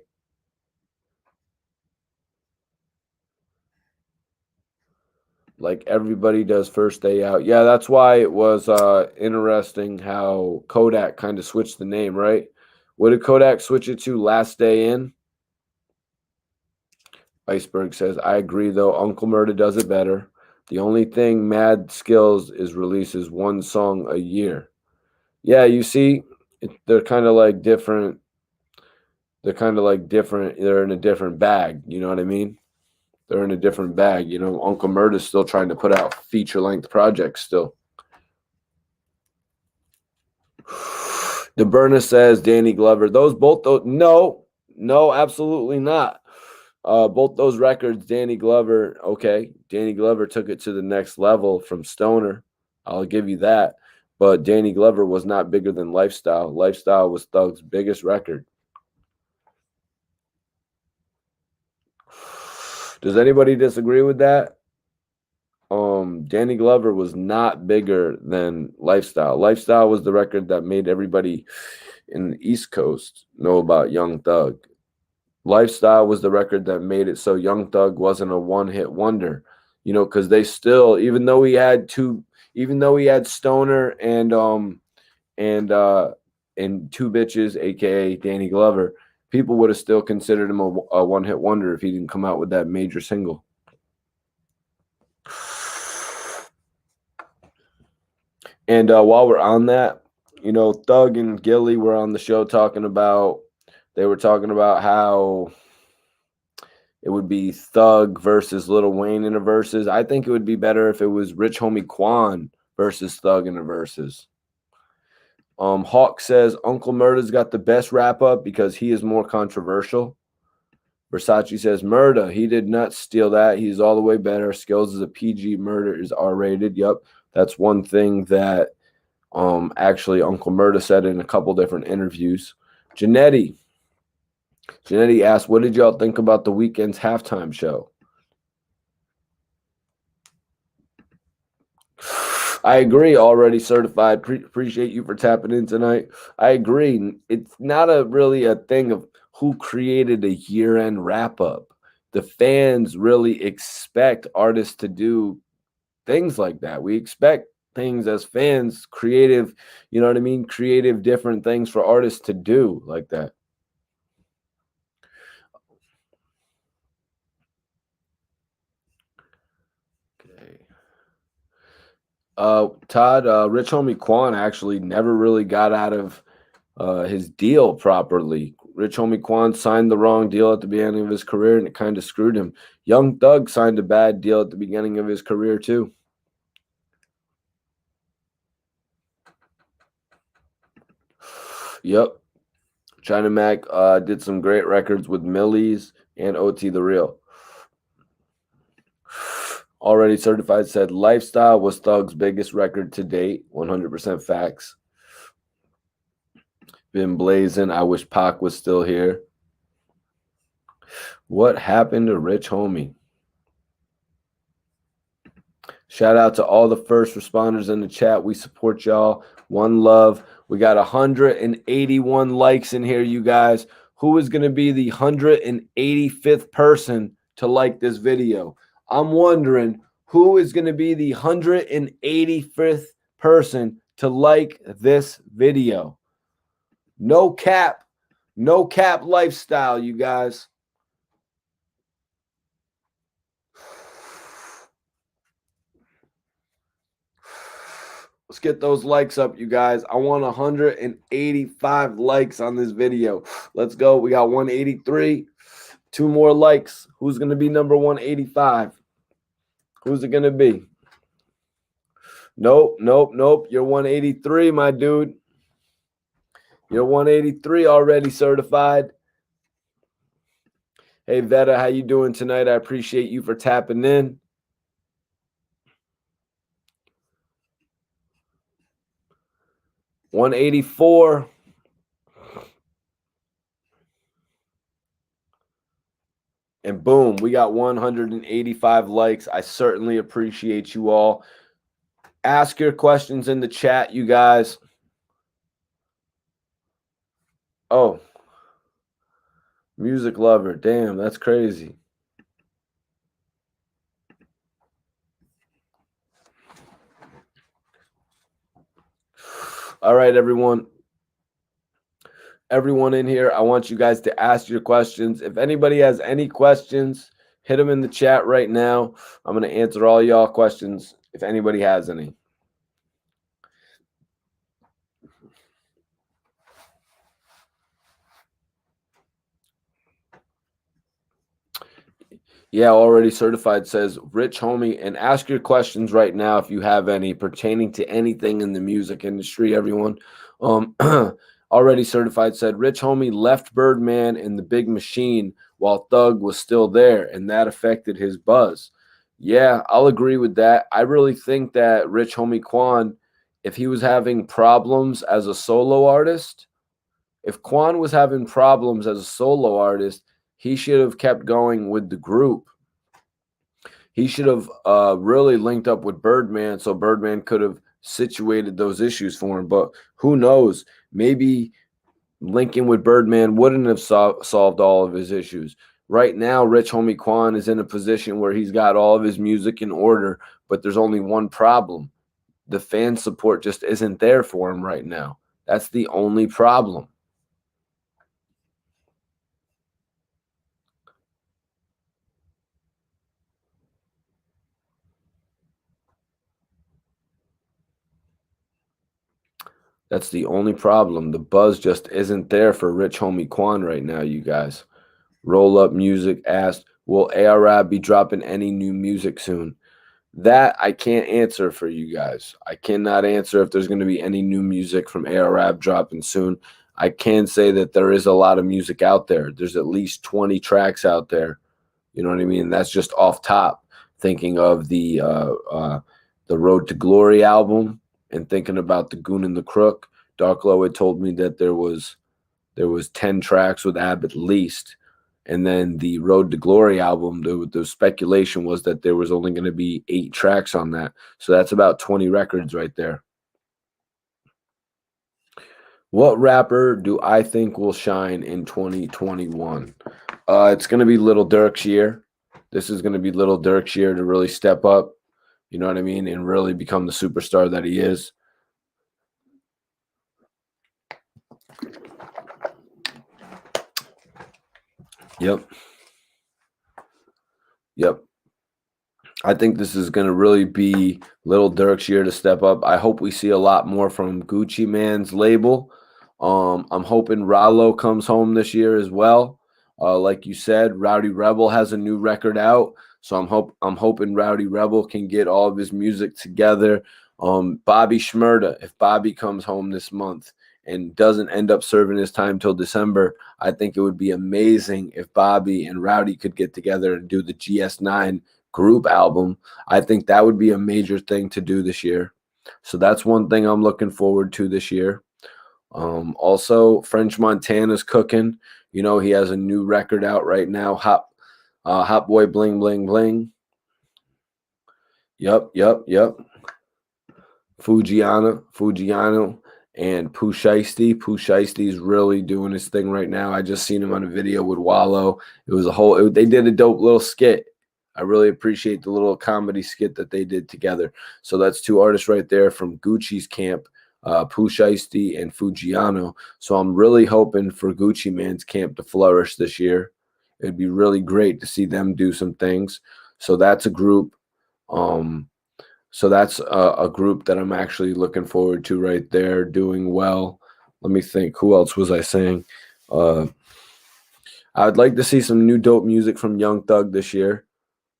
Like everybody does first day out. Yeah, that's why it was interesting how Kodak kind of switched the name, right? What did Kodak switch it to? Last Day In? Iceberg says, I agree, though. Uncle Murda does it better. The only thing Mad Skills is releases one song a year. Yeah, you see, they're kind of like different. They're kind of like different. They're in a different bag. You know what I mean? They're in a different bag. You know, Uncle Murda's still trying to put out feature-length projects still. DeBurna says Danny Glover. No, absolutely not. Both those records, Danny Glover, okay. Danny Glover took it to the next level from Stoner. I'll give you that. But Danny Glover was not bigger than Lifestyle. Lifestyle was Thug's biggest record. Does anybody disagree with that? Danny Glover was not bigger than Lifestyle. Lifestyle was the record that made everybody in the East Coast know about Young Thug. Lifestyle was the record that made it so Young Thug wasn't a one-hit wonder, you know, because they still, even though he had Stoner and two bitches, aka Danny Glover, people would have still considered him a one-hit wonder if he didn't come out with that major single. And while we're on that, you know, Thug and Gilly were on the show talking about how it would be Thug versus Lil Wayne in a versus. I think it would be better if it was Rich Homie Quan versus Thug in a versus. Hawk says Uncle Murda's got the best wrap up because he is more controversial. Versace says Murda, he did not steal that. He's all the way better. Skills is a PG, Murda is R-rated. Yep. That's one thing that actually Uncle Murda said in a couple different interviews. Janetti asked, what did y'all think about the Weeknd's halftime show? I agree, already certified. Appreciate you for tapping in tonight. I agree. It's not really a thing of who created a year-end wrap-up. The fans really expect artists to do things like that. We expect things as fans, creative, you know what I mean? Creative, different things for artists to do like that. Todd, Rich Homie Quan actually never really got out of his deal properly. Rich Homie Quan signed the wrong deal at the beginning of his career, and it kind of screwed him. Young Thug signed a bad deal at the beginning of his career, too. Yep. China Mac did some great records with Millies and OT The Real. Already Certified said Lifestyle was Thug's biggest record to date. 100% facts. Been blazing. I wish Pac was still here. What happened to Rich Homie? Shout out to all the first responders in the chat. We support y'all. One love. We got 181 likes in here, you guys. who is going to be the 185th person to like this video. I'm wondering who is going to be the 185th person to like this video. No cap lifestyle, you guys. Let's get those likes up, you guys. I want 185 likes on this video. Let's go. We got 183. 2 more likes. Who's going to be number 185? Who's it going to be? Nope. You're 183, my dude. You're 183 already certified. Hey, Veta, how you doing tonight? I appreciate you for tapping in. $184. And boom, we got 185 likes. I certainly appreciate you all. Ask your questions in the chat, you guys. Oh, music lover. Damn, that's crazy. All right, everyone. Everyone in here, I want you guys to ask your questions. If anybody has any questions, hit them in the chat right now. I'm going to answer all y'all questions if anybody has any. Yeah, already certified says Rich Homie, and ask your questions right now if you have any pertaining to anything in the music industry, everyone. Already certified said Rich Homie left Birdman and the Big Machine while Thug was still there, and that affected his buzz. Yeah, I'll agree with that. I really think that Rich Homie Quan, if he was having problems as a solo artist, if Quan was having problems as a solo artist, he should have kept going with the group. He should have really linked up with Birdman so Birdman could have situated those issues for him. But who knows? Maybe linking with Birdman wouldn't have solved all of his issues. Right now, Rich Homie Quan is in a position where he's got all of his music in order, but there's only one problem. The fan support just isn't there for him right now. That's the only problem. That's the only problem. The buzz just isn't there for Rich Homie Quan right now, you guys. Roll Up Music asked, will ARAB be dropping any new music soon? That I can't answer for you guys. I cannot answer if there's going to be any new music from ARAB dropping soon. I can say that there is a lot of music out there. There's at least 20 tracks out there. You know what I mean? That's just off top. Thinking of the Road to Glory album and thinking about the Goon and the Crook. Darklow had told me that there was 10 tracks with Ab at least. And then the Road to Glory album, the speculation was that there was only going to be 8 tracks on that. So that's about 20 records right there. What rapper do I think will shine in 2021? It's going to be Little Durk's year. This is going to be Little Durk's year to really step up, you know what I mean, and really become the superstar that he is. Yep. I think this is going to really be Little Durk's year to step up. I hope we see a lot more from Gucci Mane's label. I'm hoping Rollo comes home this year as well. Like you said, Rowdy Rebel has a new record out, so I'm hoping Rowdy Rebel can get all of his music together. Bobby Shmurda, if Bobby comes home this month and doesn't end up serving his time till December, I think it would be amazing if Bobby and Rowdy could get together and do the GS9 group album. I think that would be a major thing to do this year. So that's one thing I'm looking forward to this year. Also, French Montana's cooking. You know, he has a new record out right now, Hot Boy Bling Bling Bling. Yep. Fujiano. and Pooh Shiesty. Pooh Shiesty is really doing his thing right now. I just seen him on a video with Wallow. It was they did a dope little skit. I really appreciate the little comedy skit that they did together. So that's two artists right there from Gucci's camp, Pooh Shiesty and Fujiano. So I'm really hoping for Gucci Man's camp to flourish this year. It'd be really great to see them do some things. So that's a group. So that's a group that I'm actually looking forward to right there, doing well. Let me think. Who else was I saying? I would like to see some new dope music from Young Thug this year.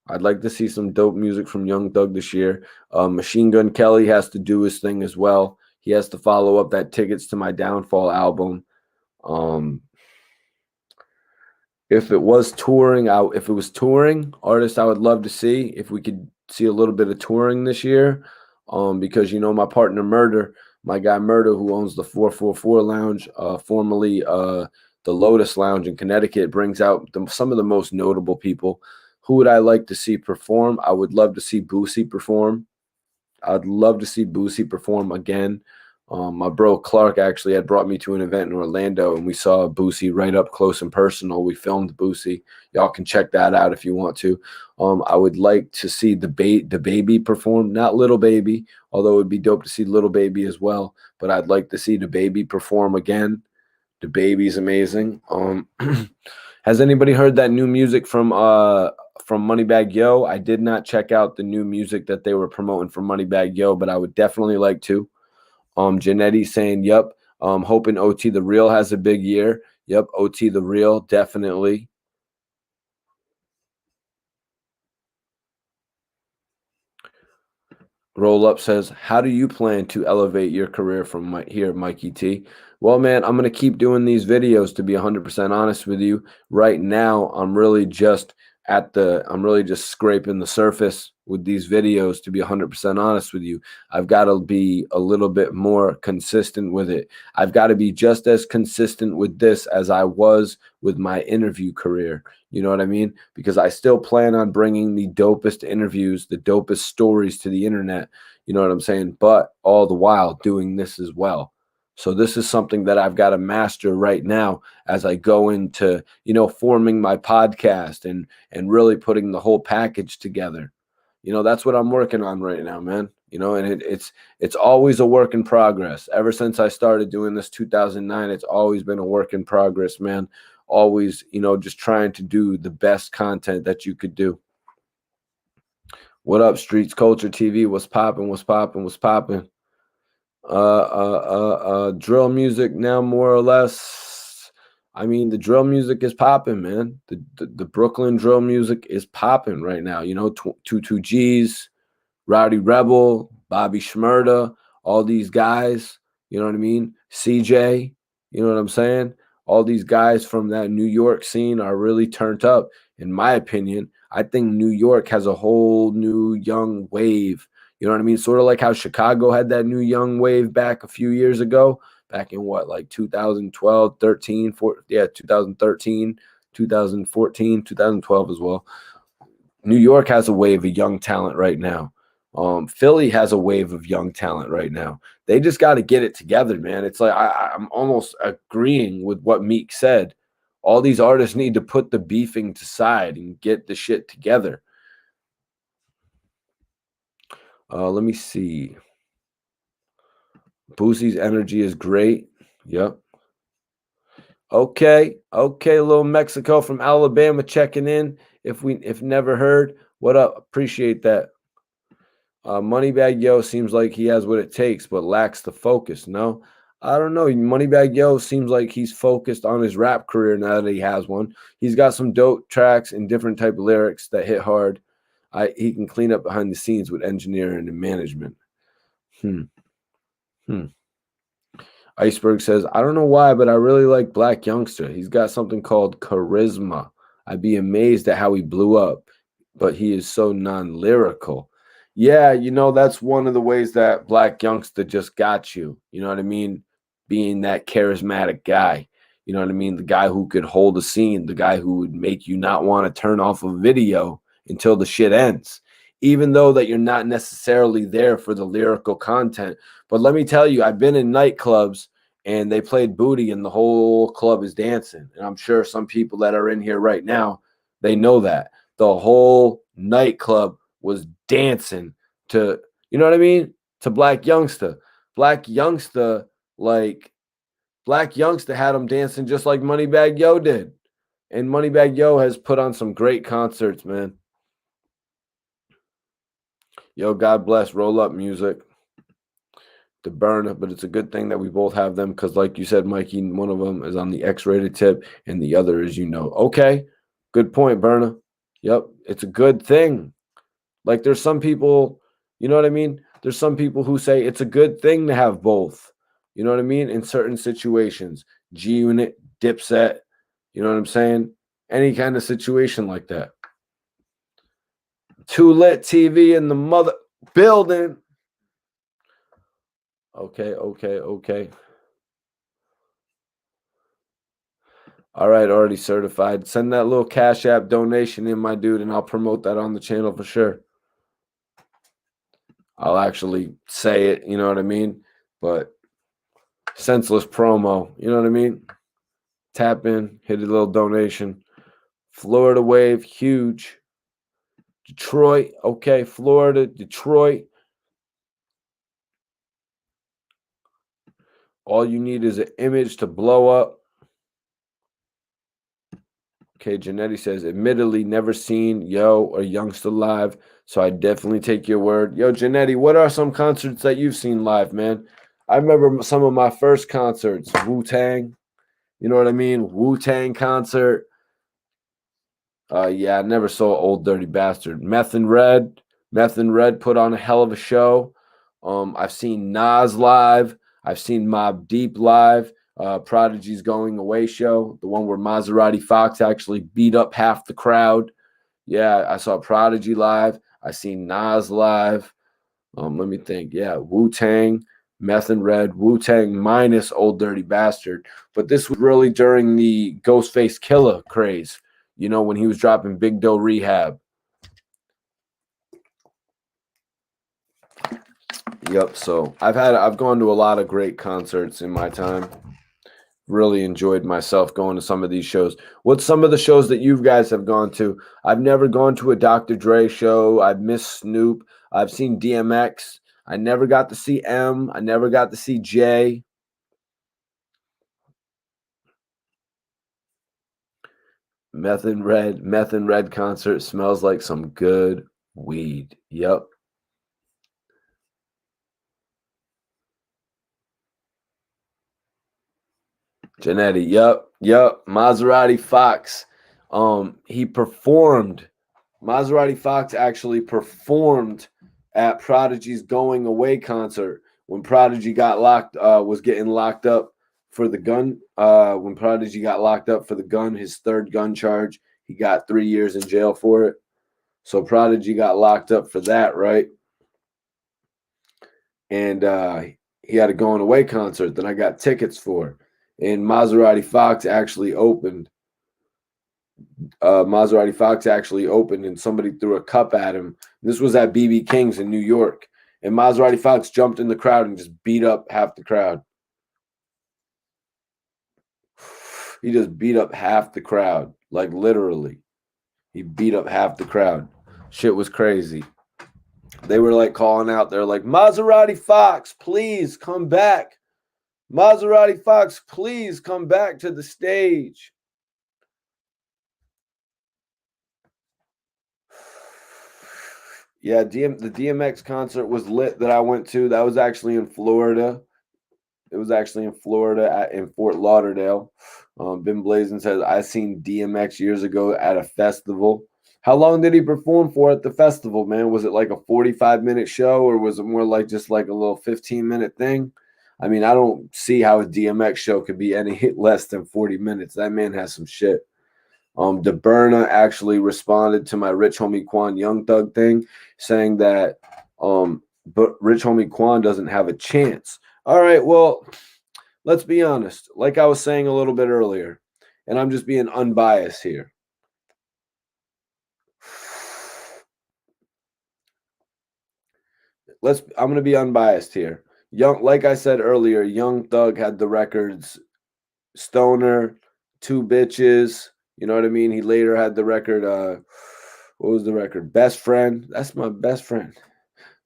I'd like to see some dope music from Young Thug this year. Machine Gun Kelly has to do his thing as well. He has to follow up that Tickets to My Downfall album. If it was touring, artists I would love to see, if we could see a little bit of touring this year, because my partner Murder, my guy Murder, who owns the 444 Lounge, formerly the Lotus Lounge in Connecticut, brings out some of the most notable people. Who would I like to see perform? I would love to see Boosie perform. I'd love to see Boosie perform again. My bro Clark actually had brought me to an event in Orlando, and we saw Boosie right up close and personal. We filmed Boosie. Y'all can check that out if you want to. I would like to see the baby perform, not Little Baby, although it would be dope to see Little Baby as well. But I'd like to see the baby perform again. The baby's amazing. Has anybody heard that new music from Moneybagg Yo? I did not check out the new music that they were promoting from Moneybagg Yo, but I would definitely like to. Janetti saying, yep. Hoping OT the Real has a big year. Yep, OT the Real, definitely. Roll Up says, how do you plan to elevate your career from here, Mikey T? Well, man, I'm going to keep doing these videos, to be 100% honest with you. Right now, I'm really just scraping the surface with these videos, to be 100% honest with you. I've got to be a little bit more consistent with it. I've got to be just as consistent with this as I was with my interview career. You know what I mean? Because I still plan on bringing the dopest interviews, the dopest stories to the internet. You know what I'm saying? But all the while doing this as well. So this is something that I've got to master right now as I go into, forming my podcast and really putting the whole package together. That's what I'm working on right now, man. And it's always a work in progress. Ever since I started doing this 2009, it's always been a work in progress, man. Always, just trying to do the best content that you could do. What up, Streets Culture TV? What's popping? What's popping? What's popping? Drill music now, more or less. I mean, the drill music is popping, man. The Brooklyn drill music is popping right now. 22Gs, Rowdy Rebel, Bobby Shmurda, all these guys. You know what I mean? CJ, you know what I'm saying? All these guys from that New York scene are really turned up. In my opinion, I think New York has a whole new young wave. You know what I mean? Sort of like how Chicago had that new young wave back a few years ago, back in 2012, 13, 2013, 2014, 2012 as well. New York has a wave of young talent right now. Philly has a wave of young talent right now. They just got to get it together, man. It's like I'm almost agreeing with what Meek said. All these artists need to put the beefing to side and get the shit together. Let me see. Boosie's energy is great. Yep. Okay, little Mexico from Alabama checking in. If never heard, what up? Appreciate that. Moneybagg Yo seems like he has what it takes, but lacks the focus. No, I don't know. Moneybagg Yo seems like he's focused on his rap career now that he has one. He's got some dope tracks and different type of lyrics that hit hard. He can clean up behind the scenes with engineering and management. Iceberg says, I don't know why, but I really like Black Youngster. He's got something called charisma. I'd be amazed at how he blew up, but he is so non-lyrical. Yeah, that's one of the ways that Black Youngster just got you. You know what I mean? Being that charismatic guy. You know what I mean? The guy who could hold a scene, the guy who would make you not want to turn off a video until the shit ends. Even though that you're not necessarily there for the lyrical content, But let me tell you, I've been in nightclubs and they played booty and the whole club is dancing. And I'm sure some people that are in here right now, they know that. The whole nightclub was dancing to, you know what I mean? To Black Youngsta. Black Youngsta, like, Black Youngsta had him dancing just like Moneybagg Yo did. And Moneybagg Yo has put on some great concerts, man. Yo, God bless. Roll up music. To burn, but it's a good thing that we both have them because, like you said, Mikey, one of them is on the X-rated tip and the other is, okay, good point, Berna. Yep, it's a good thing. Like there's some people, you know what I mean? There's some people who say it's a good thing to have both. You know what I mean? In certain situations, G Unit, Dipset, you know what I'm saying? Any kind of situation like that. Too Lit TV in the mother building. Okay. All right, already certified. Send that little Cash App donation in, my dude, and I'll promote that on the channel for sure. I'll actually say it, you know what I mean? But senseless promo, you know what I mean? Tap in, hit a little donation. Florida Wave, huge. Detroit, okay. Florida, Detroit. All you need is an image to blow up. Okay, Janetti says, admittedly, never seen Yo or Youngsta live, so I definitely take your word. Yo, Janetti, what are some concerts that you've seen live, man? I remember some of my first concerts, Wu-Tang, you know what I mean? Wu-Tang concert. Yeah, I never saw Old Dirty Bastard. Meth and Red put on a hell of a show. I've seen Nas live. I've seen Mobb Deep live. Prodigy's Going Away show, the one where Maserati Fox actually beat up half the crowd. Yeah, I saw Prodigy live. I seen Nas live. Let me think. Yeah, Wu-Tang, Meth and Red, Wu-Tang minus Old Dirty Bastard. But this was really during the Ghostface Killah craze, you know, when he was dropping Big Doe Rehab. Yep, so I've gone to a lot of great concerts in my time. Really enjoyed myself going to some of these shows. What's some of the shows that you guys have gone to? I've never gone to a Dr. Dre show. I've missed Snoop. I've seen DMX. I never got to see M. I never got to see J. Meth and Red concert smells like some good weed. Yep. Janetti, yep. Maserati Fox. He performed. Maserati Fox actually performed at Prodigy's Going Away concert when Prodigy got was getting locked up for the gun. When Prodigy got locked up for the gun, his third gun charge, he got 3 years in jail for it. So Prodigy got locked up for that, right? And he had a Going Away concert that I got tickets for. And Maserati Fox actually opened. Maserati Fox actually opened and somebody threw a cup at him. This was at BB King's in New York. And Maserati Fox jumped in the crowd and just beat up half the crowd. He just beat up half the crowd. Like literally. He beat up half the crowd. Shit was crazy. They were like calling out. They're like, Maserati Fox, please come back. Maserati Fox, please come back to the stage. Yeah, the DMX concert was lit that I went to. That was actually in Florida. It was actually in Florida in Fort Lauderdale. Ben Blazin says, I seen DMX years ago at a festival. How long did he perform for at the festival, man? Was it like a 45-minute show or was it more like just like a little 15-minute thing? I mean, I don't see how a DMX show could be any less than 40 minutes. That man has some shit. DeBurna actually responded to my Rich Homie Quan Young Thug thing, saying that but Rich Homie Quan doesn't have a chance. All right, well, let's be honest. Like I was saying a little bit earlier, and I'm just being unbiased here. I'm going to be unbiased here. like I said earlier, Young Thug had the records Stoner, Two Bitches. You know what I mean? He later had the record. What was the record? Best Friend. That's my best friend.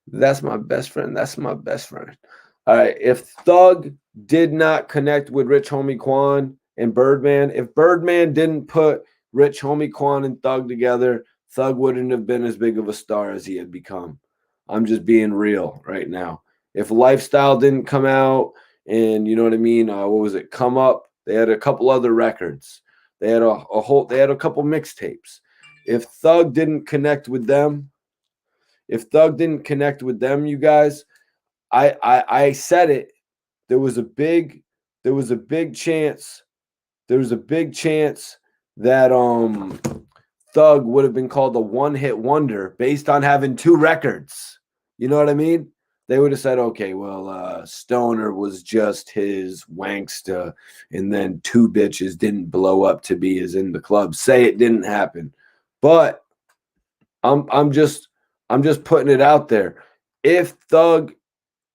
That's my best friend. That's my best friend. All right. If Thug did not connect with Rich Homie Quan and Birdman, if Birdman didn't put Rich Homie Quan and Thug together, Thug wouldn't have been as big of a star as he had become. I'm just being real right now. If Lifestyle didn't come out and you know what I mean, what was it? Come Up. They had a couple other records. They had they had a couple mixtapes. If Thug didn't connect with them, you guys, I said it. There was a big chance. There was a big chance that Thug would have been called a one-hit wonder based on having 2 records. You know what I mean? They would have said, okay, well, Stoner was just his wanksta, and then Two Bitches didn't blow up to be as in the club. Say it didn't happen. But I'm just putting it out there. If Thug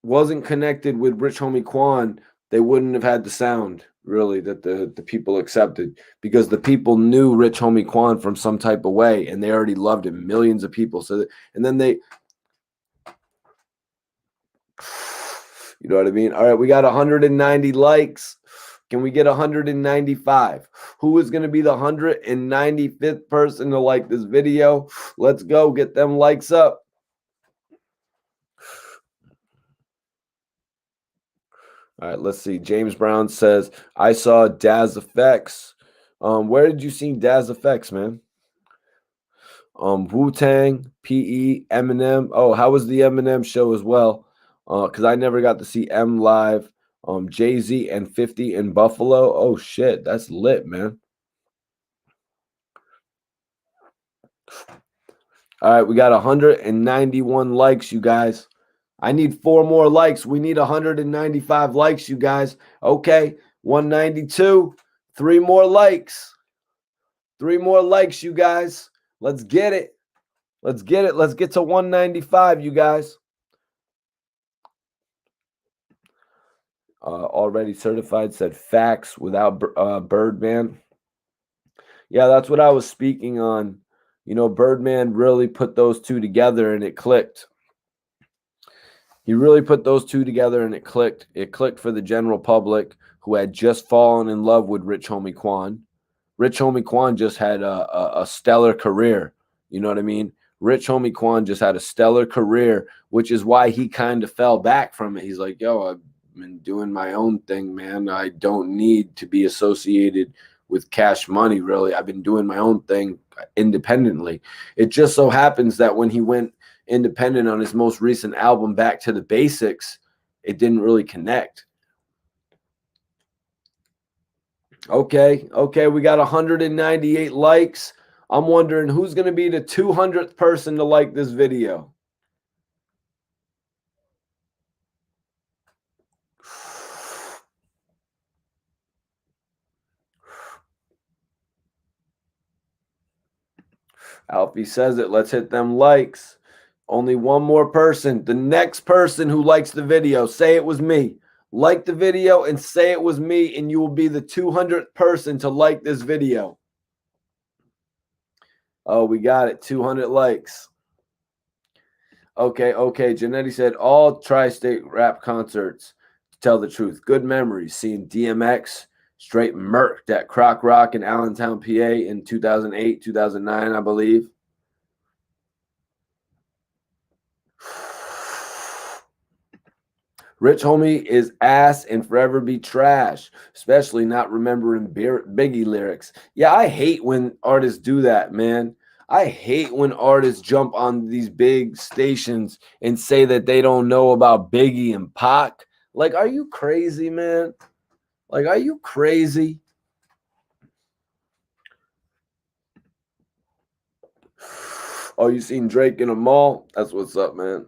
wasn't connected with Rich Homie Quan, they wouldn't have had the sound really that the people accepted, because the people knew Rich Homie Quan from some type of way and they already loved him. Millions of people. So and then they, you know what I mean? All right, we got 190 likes. Can we get 195? Who is going to be the 195th person to like this video? Let's go. Get them likes up. All right, let's see. James Brown says, I saw Daz Effects. Where did you see Daz Effects, man? Wu-Tang, PE, Eminem. Oh, how was the Eminem show as well? Because I never got to see M live. Jay-Z and 50 in Buffalo. Oh, shit. That's lit, man. All right, we got 191 likes, you guys. I need 4 more likes. We need 195 likes, you guys. Okay, 192. 3 more likes. 3 more likes, you guys. Let's get it. Let's get it. Let's get to 195, you guys. Already certified said facts without Birdman. Yeah, that's what I was speaking on. You know, Birdman really put those two together and it clicked. He really put those two together and it clicked. It clicked for the general public who had just fallen in love with Rich Homie Quan. Rich Homie Quan just had a stellar career. You know what I mean? Rich Homie Quan just had a stellar career, which is why he kind of fell back from it. He's like, yo, I've been doing my own thing, man. I don't need to be associated with Cash Money, really. I've been doing my own thing independently. It just so happens that when he went independent on his most recent album, Back to the Basics, it didn't really connect. Okay, we got 198 likes. I'm wondering who's going to be the 200th person to like this video. Alfie says it. Let's hit them likes. Only one more person. The next person who likes the video, say it was me. Like the video and say it was me, and you will be the 200th person to like this video. Oh, we got it. 200 likes. Okay. Janetti said all tri-state rap concerts, to tell the truth. Good memories seeing DMX straight murked at Croc Rock in Allentown, PA in 2008, 2009, I believe. Rich Homie is ass and forever be trash, especially not remembering Biggie lyrics. Yeah, I hate when artists do that, man. I hate when artists jump on these big stations and say that they don't know about Biggie and Pac. Like, are you crazy, man? Like, are you crazy? Oh, you seen Drake in a mall? That's what's up, man.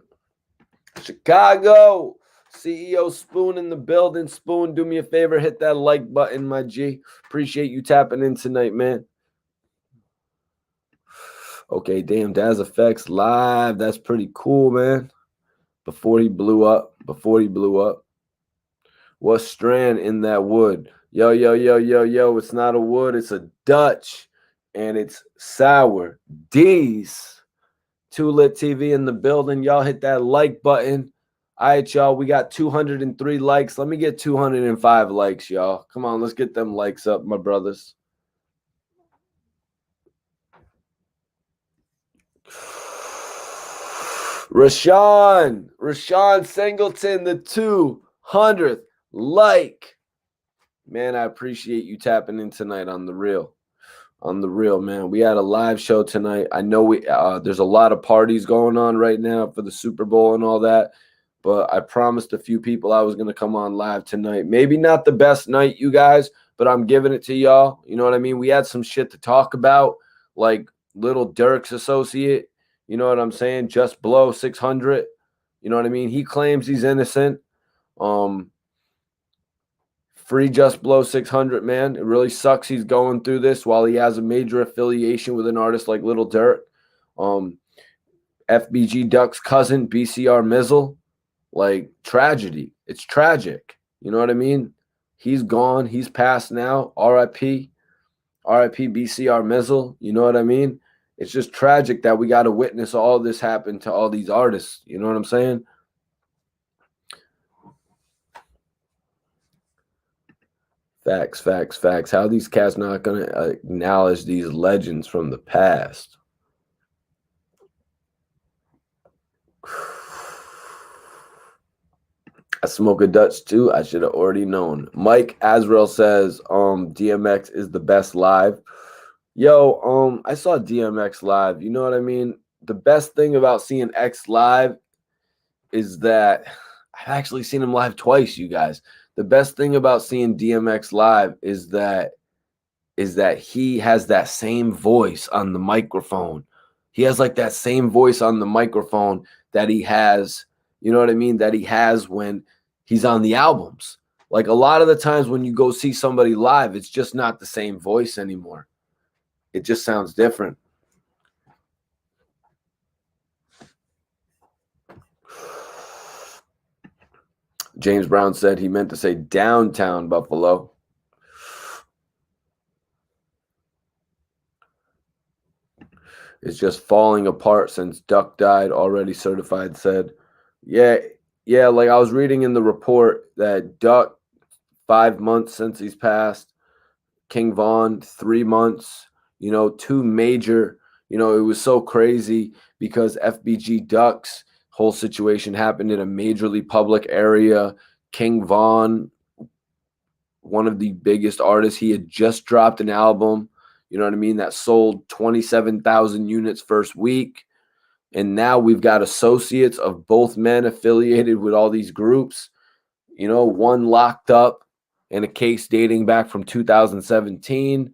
Chicago. CEO Spoon in the building. Spoon, do me a favor. Hit that like button, my G. Appreciate you tapping in tonight, man. Okay, damn, Daz Effects live. That's pretty cool, man. before he blew up. What strand in that wood? Yo, yo, yo, yo, yo. It's not a wood. It's a Dutch. And it's sour. D's. Too Lit TV in the building. Y'all hit that like button. All right, y'all. We got 203 likes. Let me get 205 likes, y'all. Come on. Let's get them likes up, my brothers. Rashawn Singleton, the 200th like. Man, I appreciate you tapping in tonight on the real. Man. We had a live show tonight. I know there's a lot of parties going on right now for the Super Bowl and all that, but I promised a few people I was going to come on live tonight. Maybe not the best night, you guys, but I'm giving it to y'all. You know what I mean? We had some shit to talk about, like little Durk's associate. You know what I'm saying? JUSBLOW600. You know what I mean? He claims he's innocent. Free JUSBLOW600, man. It really sucks he's going through this while he has a major affiliation with an artist like Little Durk. FBG Duck's cousin, BCR MEEZLE. Like, tragedy. It's tragic. You know what I mean? He's gone. He's passed now. RIP. RIP BCR MEEZLE. You know what I mean? It's just tragic that we got to witness all this happen to all these artists. You know what I'm saying? Facts. How are these cats not going to acknowledge these legends from the past? I smoke a Dutch too. I should have already known. Mike Azrael says DMX is the best live. Yo, I saw DMX live. You know what I mean? The best thing about seeing X live is that I've actually seen him live twice, you guys. The best thing about seeing DMX live is that he has that same voice on the microphone. He has like that same voice on the microphone that he has, you know what I mean, that he has when he's on the albums. Like a lot of the times when you go see somebody live, it's just not the same voice anymore. It just sounds different. James Brown said he meant to say downtown Buffalo. It's just falling apart since Duck died. Already certified said. Yeah, like I was reading in the report that Duck, 5 months since he's passed. King Von, 3 months. You know, two major, you know, it was so crazy because FBG Duck's whole situation happened in a majorly public area. King Von, one of the biggest artists, he had just dropped an album, you know what I mean, that sold 27,000 units first week. And now we've got associates of both men affiliated with all these groups, you know, one locked up in a case dating back from 2017,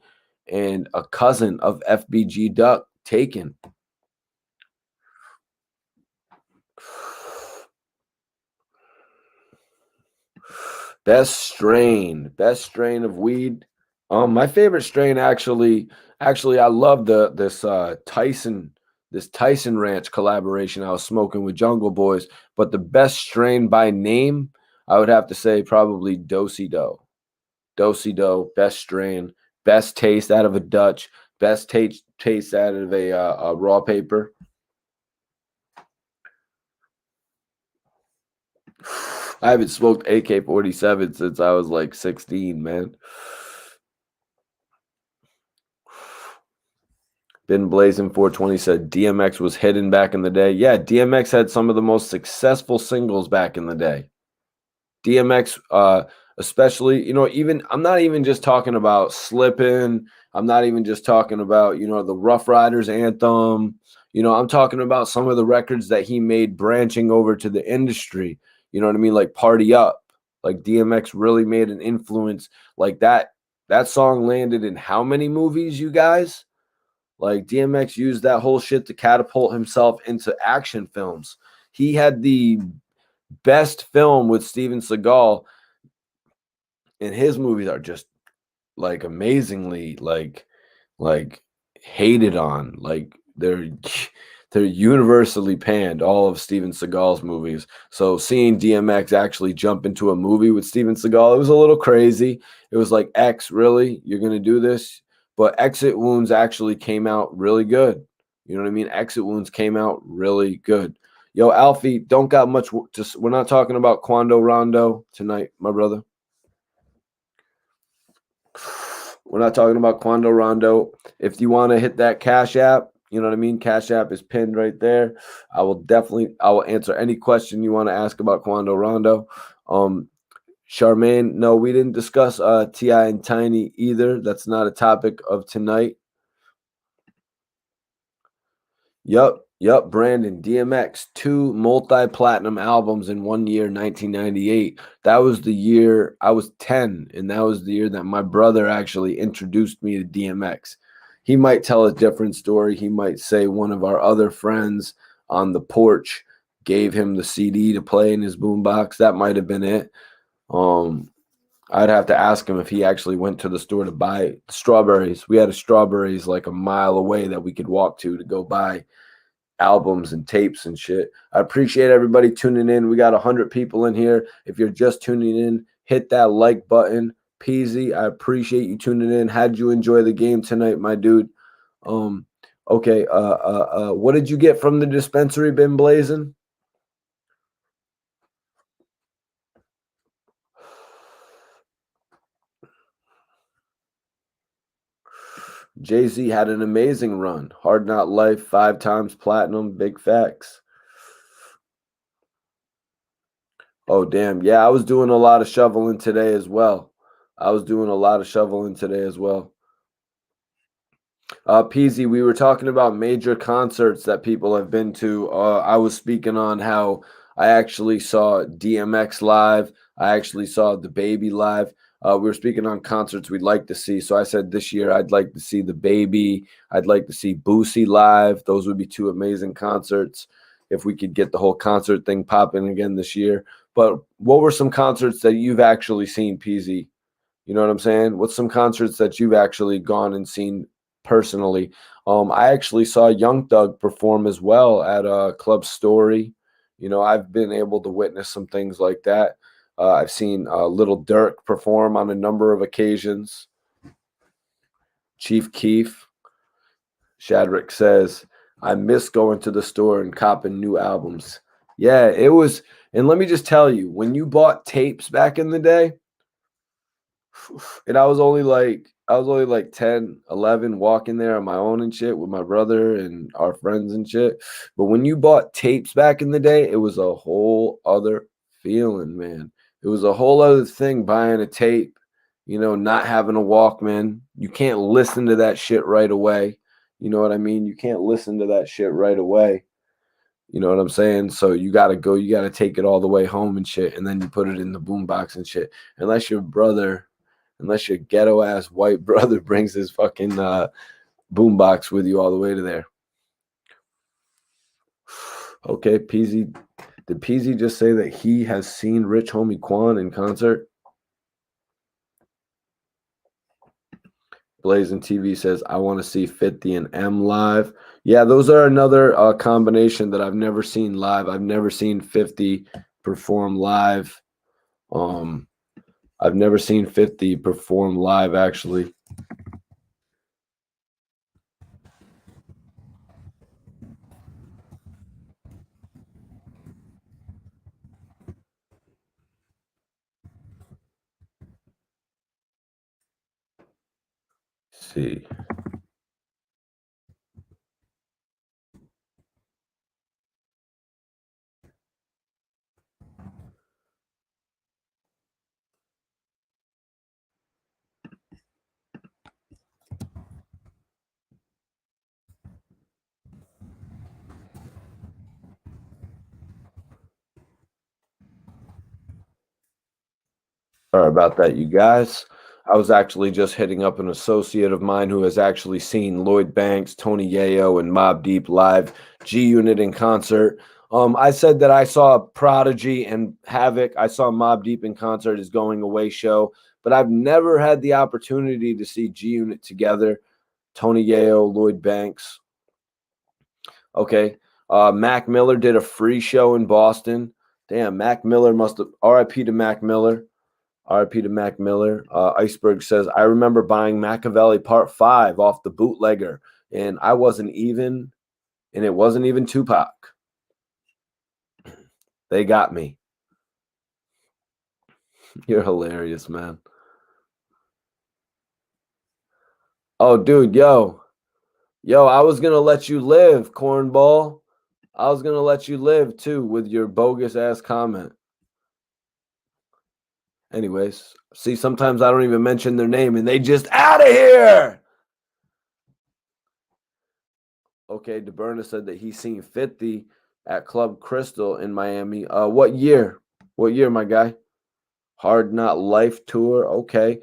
and a cousin of FBG Duck taken. Best strain of weed. My favorite strain actually, I love this Tyson Ranch collaboration I was smoking with Jungle Boys. But the best strain by name, I would have to say probably Do-Si-Do. Do-Si-Do, best strain, best taste out of a Dutch, best taste out of a raw paper. I haven't smoked AK-47 since I was like 16, man. Been Blazing 420 said DMX was hidden back in the day. Yeah, DMX had some of the most successful singles back in the day. DMX, especially, you know, even I'm not even just talking about Slippin'. I'm not even just talking about, you know, the Rough Riders anthem. You know, I'm talking about some of the records that he made branching over to the industry. You know what I mean? Like Party Up. Like DMX really made an influence like that. That song landed in how many movies, you guys? Like DMX used that whole shit to catapult himself into action films. He had the best film with Steven Seagal, and his movies are just like amazingly like hated on. Like they're universally panned, all of Steven Seagal's movies. So seeing DMX actually jump into a movie with Steven Seagal, it was a little crazy. It was like, X, really? You're going to do this? But Exit Wounds actually came out really good. You know what I mean? Exit Wounds came out really good. Yo, Alfie, don't got much. Just we're not talking about Quando Rondo tonight, my brother. We're not talking about Quando Rondo. If you want to hit that Cash App, you know what I mean? Cash App is pinned right there. I will answer any question you want to ask about Quando Rondo. Charmaine, no, we didn't discuss T.I. and Tiny either. That's not a topic of tonight. Yup, Brandon, DMX, 2 multi-platinum albums in 1 year, 1998. That was the year I was 10, and that was the year that my brother actually introduced me to DMX. He might tell a different story. He might say one of our other friends on the porch gave him the CD to play in his boombox. That might have been it. I'd have to ask him if he actually went to the store to buy strawberries. We had a strawberries like a mile away that we could walk to go buy albums and tapes and shit. I appreciate everybody tuning in. We got 100 people in here. If you're just tuning in, hit that like button. Peasy, I appreciate you tuning in. How'd you enjoy the game tonight, my dude? Okay. What did you get from the dispensary been blazing? Jay-Z had an amazing run. Hard Not Life, 5 times platinum, big facts. Oh, damn. Yeah, I was doing a lot of shoveling today as well. Peasy, we were talking about major concerts that people have been to. I was speaking on how I actually saw DMX live. I actually saw the Baby live. We were speaking on concerts we'd like to see. So I said this year I'd like to see the Baby. I'd like to see Boosie live. Those would be 2 amazing concerts if we could get the whole concert thing popping again this year. But what were some concerts that you've actually seen, Peasy? You know what I'm saying? What's some concerts that you've actually gone and seen personally? I actually saw Young Thug perform as well at Club Story. You know, I've been able to witness some things like that. I've seen Little Durk perform on a number of occasions. Chief Keef, Shadrick says, I miss going to the store and copping new albums. Yeah, it was. And let me just tell you, when you bought tapes back in the day, and I was only like 10, 11 walking there on my own and shit with my brother and our friends and shit. But when you bought tapes back in the day, it was a whole other feeling, man. It was a whole other thing buying a tape, you know, not having a Walkman. You can't listen to that shit right away. You know what I mean? You can't listen to that shit right away. You know what I'm saying? So you got to take it all the way home and shit. And then you put it in the boombox and shit. Unless your ghetto ass white brother brings his fucking boombox with you all the way to there. Okay, Peasy. Did Peasy just say that he has seen Rich Homie Quan in concert? Blazing TV says, I want to see 50 and M live. Yeah, those are another combination that I've never seen live. I've never seen 50 perform live. I've never seen 50 perform live, actually. Let's see. Sorry about that, you guys. I was actually just hitting up an associate of mine who has actually seen Lloyd Banks, Tony Yayo, and Mobb Deep live, G Unit in concert. I said that I saw Prodigy and Havoc. I saw Mobb Deep in concert, his Going Away show, but I've never had the opportunity to see G Unit together, Tony Yayo, Lloyd Banks. Okay. Mac Miller did a free show in Boston. Damn, Mac Miller must have. R.I.P. to Mac Miller. R.I.P. to Mac Miller. Iceberg says, I remember buying Machiavelli Part 5 off the bootlegger, and it wasn't even Tupac. They got me. You're hilarious, man. Oh, dude, yo, I was going to let you live, cornball. I was going to let you live, too, with your bogus-ass comment. Anyways, see, sometimes I don't even mention their name, and they just out of here. Okay, DeBerna said that he's seen 50 at Club Crystal in Miami. What year? What year, my guy? Hard Knot Life Tour. Okay.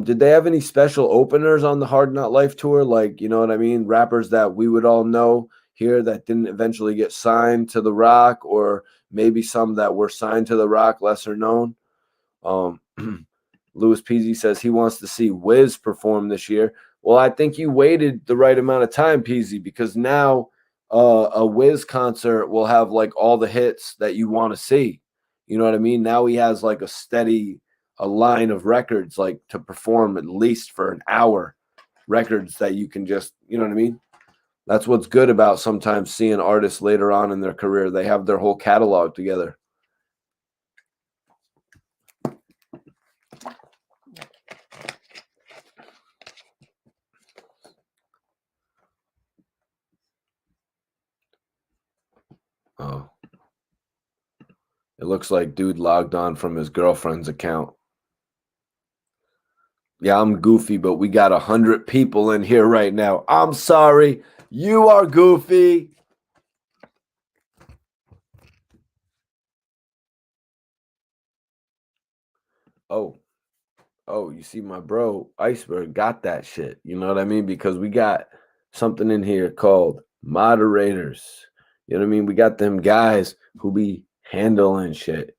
Did they have any special openers on the Hard Knot Life Tour? Like, you know what I mean? Rappers that we would all know here that didn't eventually get signed to The Rock, or maybe some that were signed to The Rock, lesser known. Louis Peasy says he wants to see Wiz perform this year. Well, I think you waited the right amount of time, Peasy, because now a Wiz concert will have like all the hits that you want to see. You know what I mean? Now he has like a line of records like to perform at least for an hour, records that you can just, you know what I mean? That's what's good about sometimes seeing artists later on in their career. They have their whole catalog together. Oh. It looks like dude logged on from his girlfriend's account. Yeah, I'm goofy, but we got 100 people in here right now. I'm sorry. You are goofy. Oh, you see my bro, Iceberg, got that shit. You know what I mean? Because we got something in here called moderators. You know what I mean? We got them guys who be handling shit.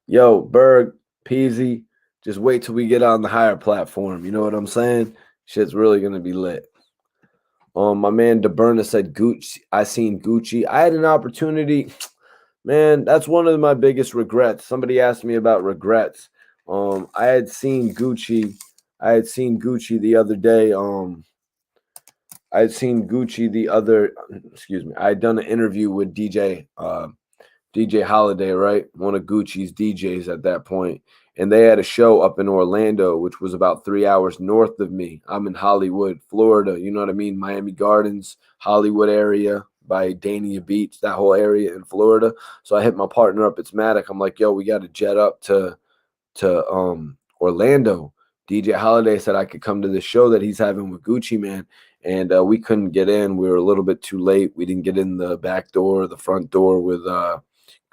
Yo, Berg, Peasy, just wait till we get on the higher platform. You know what I'm saying? Shit's really gonna be lit. My man DeBerna said Gucci. I seen Gucci. I had an opportunity. Man, that's one of my biggest regrets. Somebody asked me about regrets. I had seen Gucci. I had seen Gucci the other day. I had seen Gucci the other. Excuse me. I had done an interview with DJ Holiday, right? One of Gucci's DJs at that point. And they had a show up in Orlando, which was about 3 hours north of me. I'm in Hollywood, Florida. You know what I mean? Miami Gardens, Hollywood area by Dania Beach, that whole area in Florida. So I hit my partner up. It's Matic. I'm like, yo, we got to jet up to Orlando. DJ Holiday said I could come to the show that he's having with Gucci Man. And we couldn't get in. We were a little bit too late. We didn't get in the back door, the front door with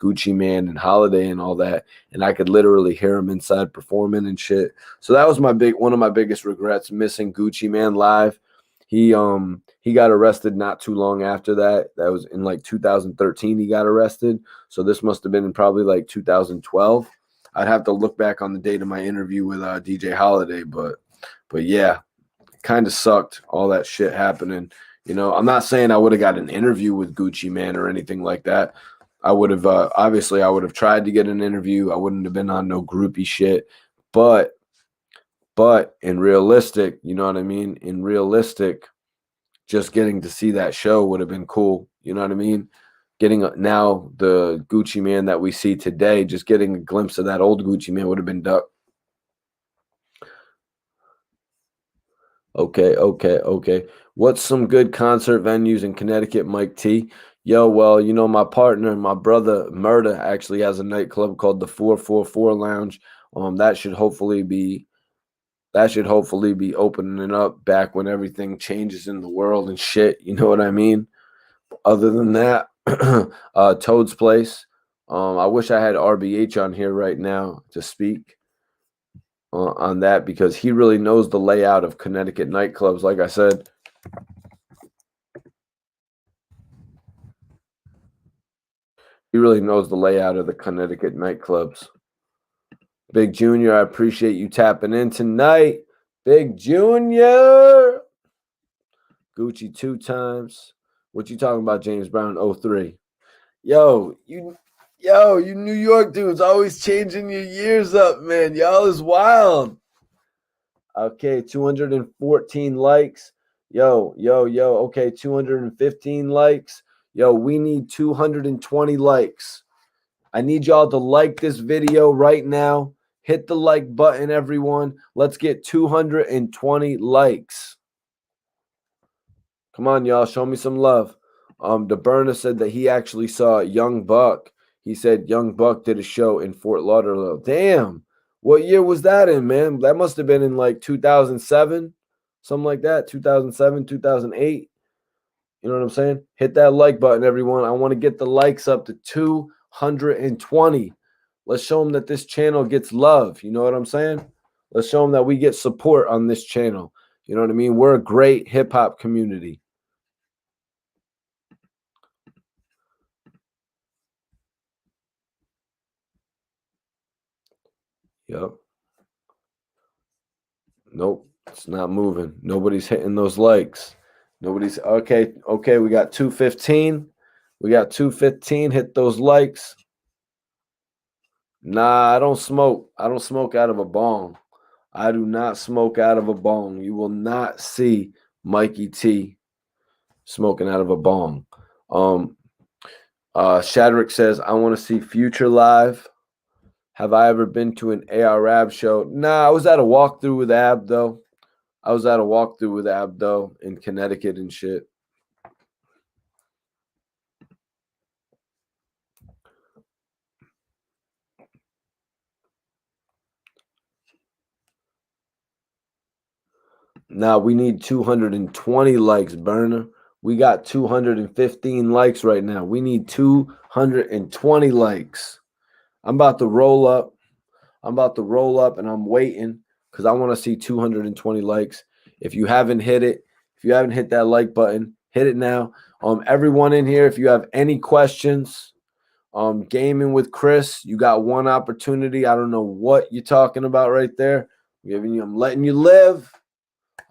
Gucci Man and Holiday and all that, and I could literally hear him inside performing and shit. So that was one of my biggest regrets, missing Gucci Man live. He got arrested not too long after that. That was in like 2013 he got arrested. So this must have been in probably like 2012. I'd have to look back on the date of my interview with DJ Holiday, but yeah, kind of sucked all that shit happening. You know, I'm not saying I would have got an interview with Gucci Man or anything like that. I would have obviously I would have tried to get an interview. I wouldn't have been on no groupie shit. But in realistic, you know what I mean? In realistic, just getting to see that show would have been cool. You know what I mean? Getting now the Gucci Man that we see today, just getting a glimpse of that old Gucci Man would have been dope. Okay. What's some good concert venues in Connecticut, Mike T? Yo, well, you know, my partner, my brother Murda actually has a nightclub called the 444 Lounge. That should hopefully be opening up back when everything changes in the world and shit. You know what I mean? Other than that, Toad's Place. I wish I had RBH on here right now to speak on that, because he really knows the layout of Connecticut nightclubs. Like I said, he really knows the layout of the Connecticut nightclubs. Big Junior, I appreciate you tapping in tonight. Big Junior. Gucci 2 times. What you talking about, James Brown? 03. You New York dudes always changing your years up, man. Y'all is wild. Okay, 214 likes. Yo. Okay, 215 likes. Yo, we need 220 likes. I need y'all to like this video right now. Hit the like button, everyone. Let's get 220 likes. Come on, y'all. Show me some love. The burner said that he actually saw Young Buck. He said Young Buck did a show in Fort Lauderdale. Damn. What year was that in, man? That must have been in like 2007, something like that. 2007, 2008. You know what I'm saying? Hit that like button, everyone. I want to get the likes up to 220. Let's show them that this channel gets love. You know what I'm saying? Let's show them that we get support on this channel. You know what I mean? We're a great hip hop community. Yep. Nope. It's not moving. Nobody's hitting those likes. Nobody's okay. Okay, we got 215. We got 215. Hit those likes. Nah, I don't smoke. I don't smoke out of a bong. I do not smoke out of a bong. You will not see Mikey T smoking out of a bong. Shadrick says, I want to see Future live. Have I ever been to an AR Ab show? Nah, I was at a walkthrough with Ab, though. In Connecticut and shit. Now we need 220 likes, burner. We got 215 likes right now. We need 220 likes. I'm about to roll up. And I'm waiting because I want to see 220 likes. If you haven't hit it, if you haven't hit that like button, hit it now. Everyone in here, if you have any questions, gaming with Chris, you got one opportunity. I don't know what you're talking about right there. I'm letting you live.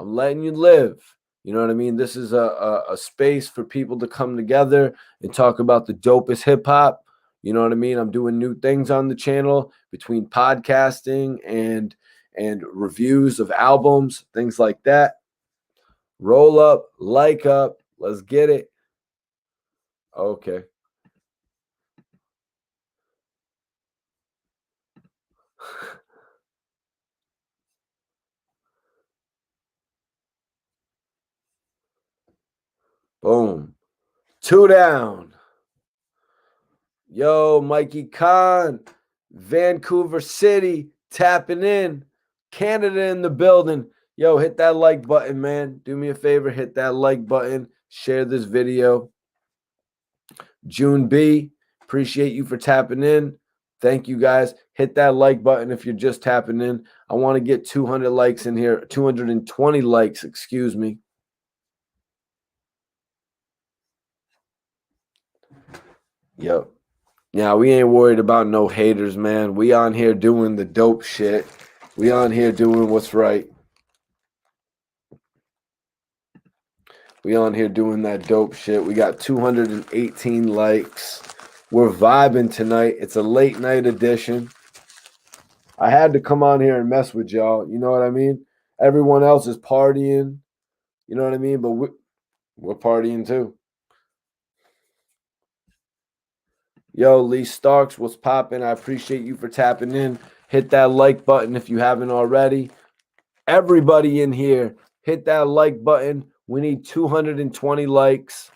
You know what I mean? This is a space for people to come together and talk about the dopest hip hop. You know what I mean? I'm doing new things on the channel between podcasting and reviews of albums, things like that. Roll up, like up, let's get it. Okay. Boom. 2 down. Yo, Mikey Khan, Vancouver City, tapping in. Canada in the building. Yo, hit that like button, man. Do me a favor, hit that like button. Share this video. June B, appreciate you for tapping in. Thank you, guys. Hit that like button if you're just tapping in. I want to get 200 likes in here. 220 likes, excuse me. Yep. Now, we ain't worried about no haters, man. We on here doing the dope shit. We on here doing what's right. We on here doing that dope shit. We got 218 likes. We're vibing tonight. It's a late night edition. I had to come on here and mess with y'all. You know what I mean? Everyone else is partying. You know what I mean? But we're partying too. Yo, Lee Starks, what's popping? I appreciate you for tapping in. Hit that like button if you haven't already. Everybody in here, hit that like button. We need 220 likes.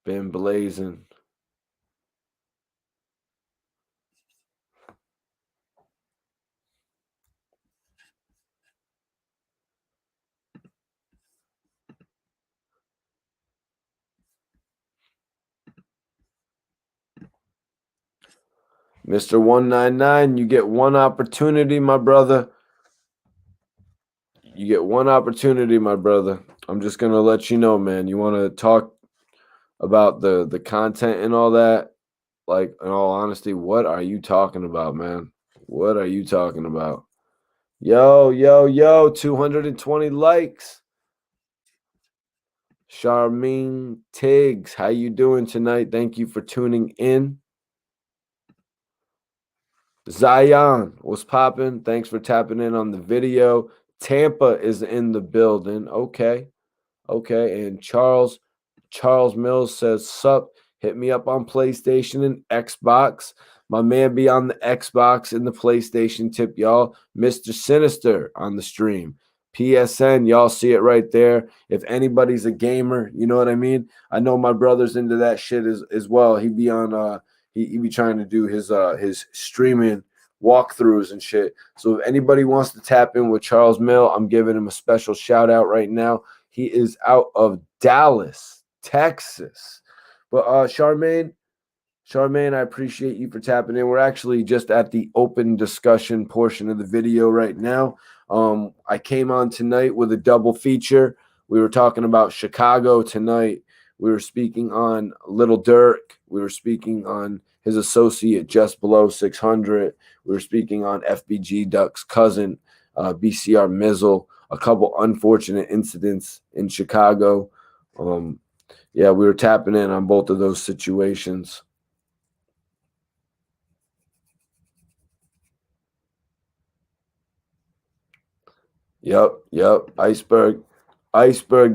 Been blazing. Mr. 199, you get one opportunity, my brother. You get one opportunity, my brother. I'm just going to let you know, man. You want to talk about the content and all that? Like, in all honesty, what are you talking about, man? What are you talking about? Yo, yo, yo, 220 likes. Charmaine Tiggs, how you doing tonight? Thank you for tuning in. Zion, what's popping? Thanks for tapping in on the video. Tampa is in the building. Okay. Okay. And Charles Mills says, sup, hit me up on PlayStation and Xbox. My man be on the Xbox and the PlayStation tip, y'all. Mr. Sinister on the stream. PSN, y'all see it right there. If anybody's a gamer, you know what I mean? I know my brother's into that shit as well. He be on he be trying to do his streaming walkthroughs and shit. So if anybody wants to tap in with Charles Mill, I'm giving him a special shout out right now. He is out of Dallas, Texas. But Charmaine, I appreciate you for tapping in. We're actually just at the open discussion portion of the video right now. I came on tonight with a double feature. We were talking about Chicago tonight. We were speaking on Little Durk. We were speaking on his associate JUSBLOW600. We were speaking on FBG Duck's cousin, BCR MEEZLE. A couple unfortunate incidents in Chicago. Yeah, we were tapping in on both of those situations. Yep. Iceberg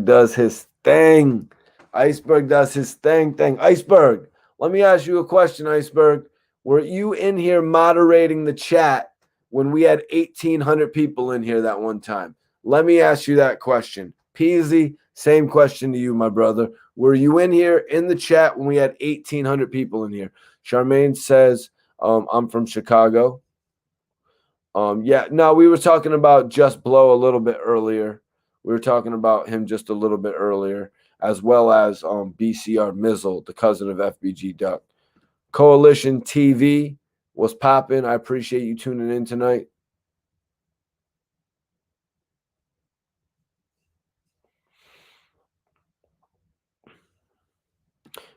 does his thing. Iceberg does his thing. Iceberg, let me ask you a question, Iceberg. Were you in here moderating the chat when we had 1,800 people in here that one time? Let me ask you that question. Peasy, same question to you, my brother. Were you in here in the chat when we had 1,800 people in here? Charmaine says, I'm from Chicago. Yeah, no, we were talking about Just Blow a little bit earlier. We were talking about him just a little bit earlier, as well as BCR MEEZLE, the cousin of FBG Duck. Coalition TV was popping. I appreciate you tuning in tonight.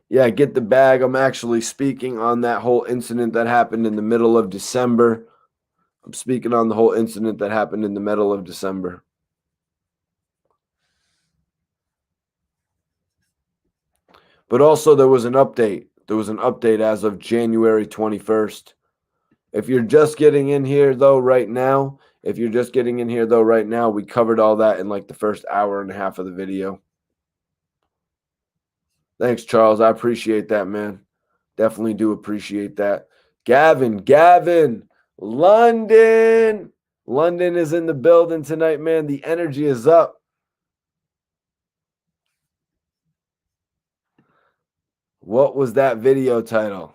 Yeah, get the bag. I'm actually speaking on that whole incident that happened in the middle of December. I'm speaking on the whole incident that happened in the middle of December. But also there was an update. There was an update as of January 21st. If you're just getting in here though right now, we covered all that in like the first hour and a half of the video. Thanks, Charles. I appreciate that, man. Definitely do appreciate that. Gavin, London is in the building tonight, man. The energy is up. What was that video title?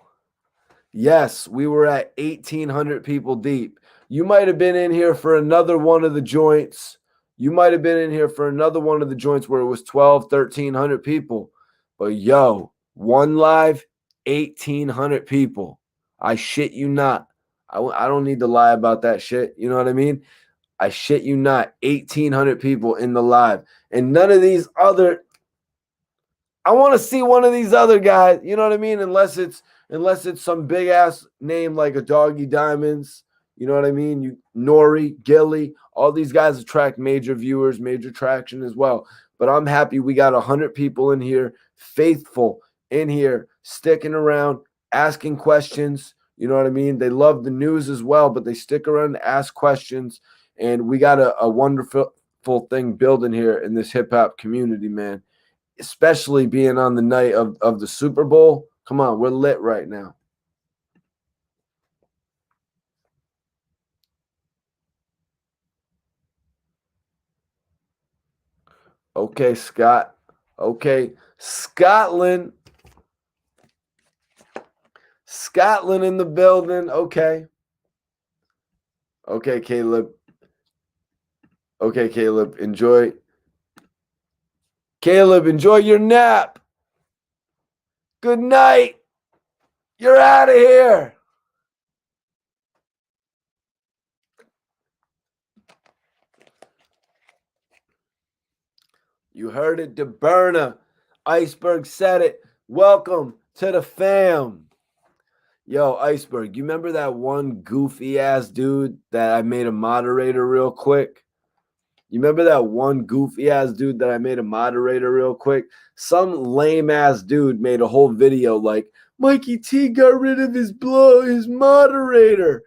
Yes, we were at 1,800 people deep. You might have been in here for another one of the joints. Where it was 12, 1,300 people. But yo, one live, 1,800 people. I shit you not. I don't need to lie about that shit. You know what I mean? I shit you not. 1,800 people in the live. And none of these other... I want to see one of these other guys, you know what I mean? Unless it's some big ass name like a Doggy Diamonds, you know what I mean? You Nori, Gilly, all these guys attract major viewers, major traction as well. But I'm happy we got 100 people in here, faithful in here, sticking around, asking questions. You know what I mean? They love the news as well, but they stick around to ask questions. And we got a wonderful thing building here in this hip hop community, man. Especially being on the night of the Super Bowl. Come on, we're lit right now. Okay, Scott. Okay, Scotland. Scotland in the building. Okay. Okay, Caleb. Enjoy. Caleb, enjoy your nap. Good night. You're out of here. You heard it, DeBurna. Iceberg said it. Welcome to the fam. Yo, Iceberg, you remember that one goofy ass dude that I made a moderator real quick? You remember that one goofy ass dude that I made a moderator real quick? Some lame ass dude made a whole video like Mikey T got rid of his moderator.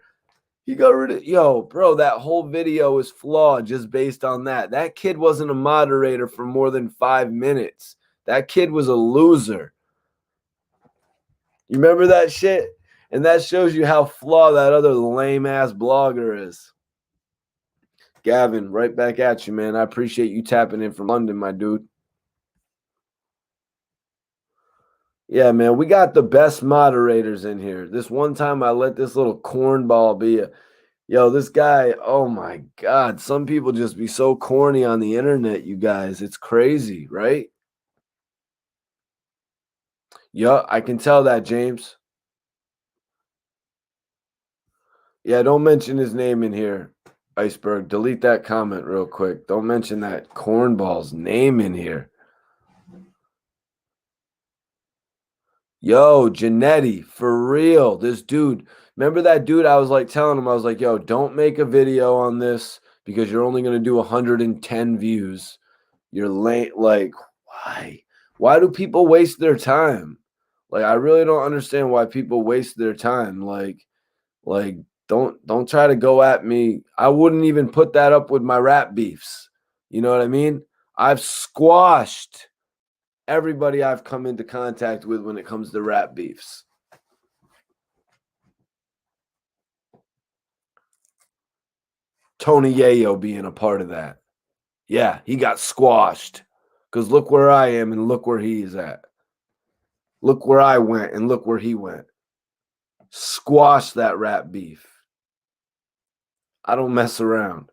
He got rid of bro, that whole video is flawed just based on that. That kid wasn't a moderator for more than 5 minutes. That kid was a loser. You remember that shit? And that shows you how flawed that other lame ass blogger is. Gavin, right back at you, man. I appreciate you tapping in from London, my dude. Yeah, man, we got the best moderators in here. This one time I let this little cornball be this guy, oh my God. Some people just be so corny on the internet, you guys. It's crazy, right? Yeah, I can tell that, James. Yeah, don't mention his name in here, Iceberg. Delete that comment real quick. Don't mention that cornball's name in here. Yo, Janetti, for real. This dude, remember that dude? I was like telling him, I was like, yo, don't make a video on this because you're only going to do 110 views. You're late. Like, why? Why do people waste their time? Like, I really don't understand why people waste their time. Like, don't try to go at me. I wouldn't even put that up with my rap beefs. You know what I mean? I've squashed everybody I've come into contact with when it comes to rap beefs. Tony Yayo being a part of that. Yeah, he got squashed. Because look where I am and look where he's at. Look where I went and look where he went. Squash that rap beef. I don't mess around.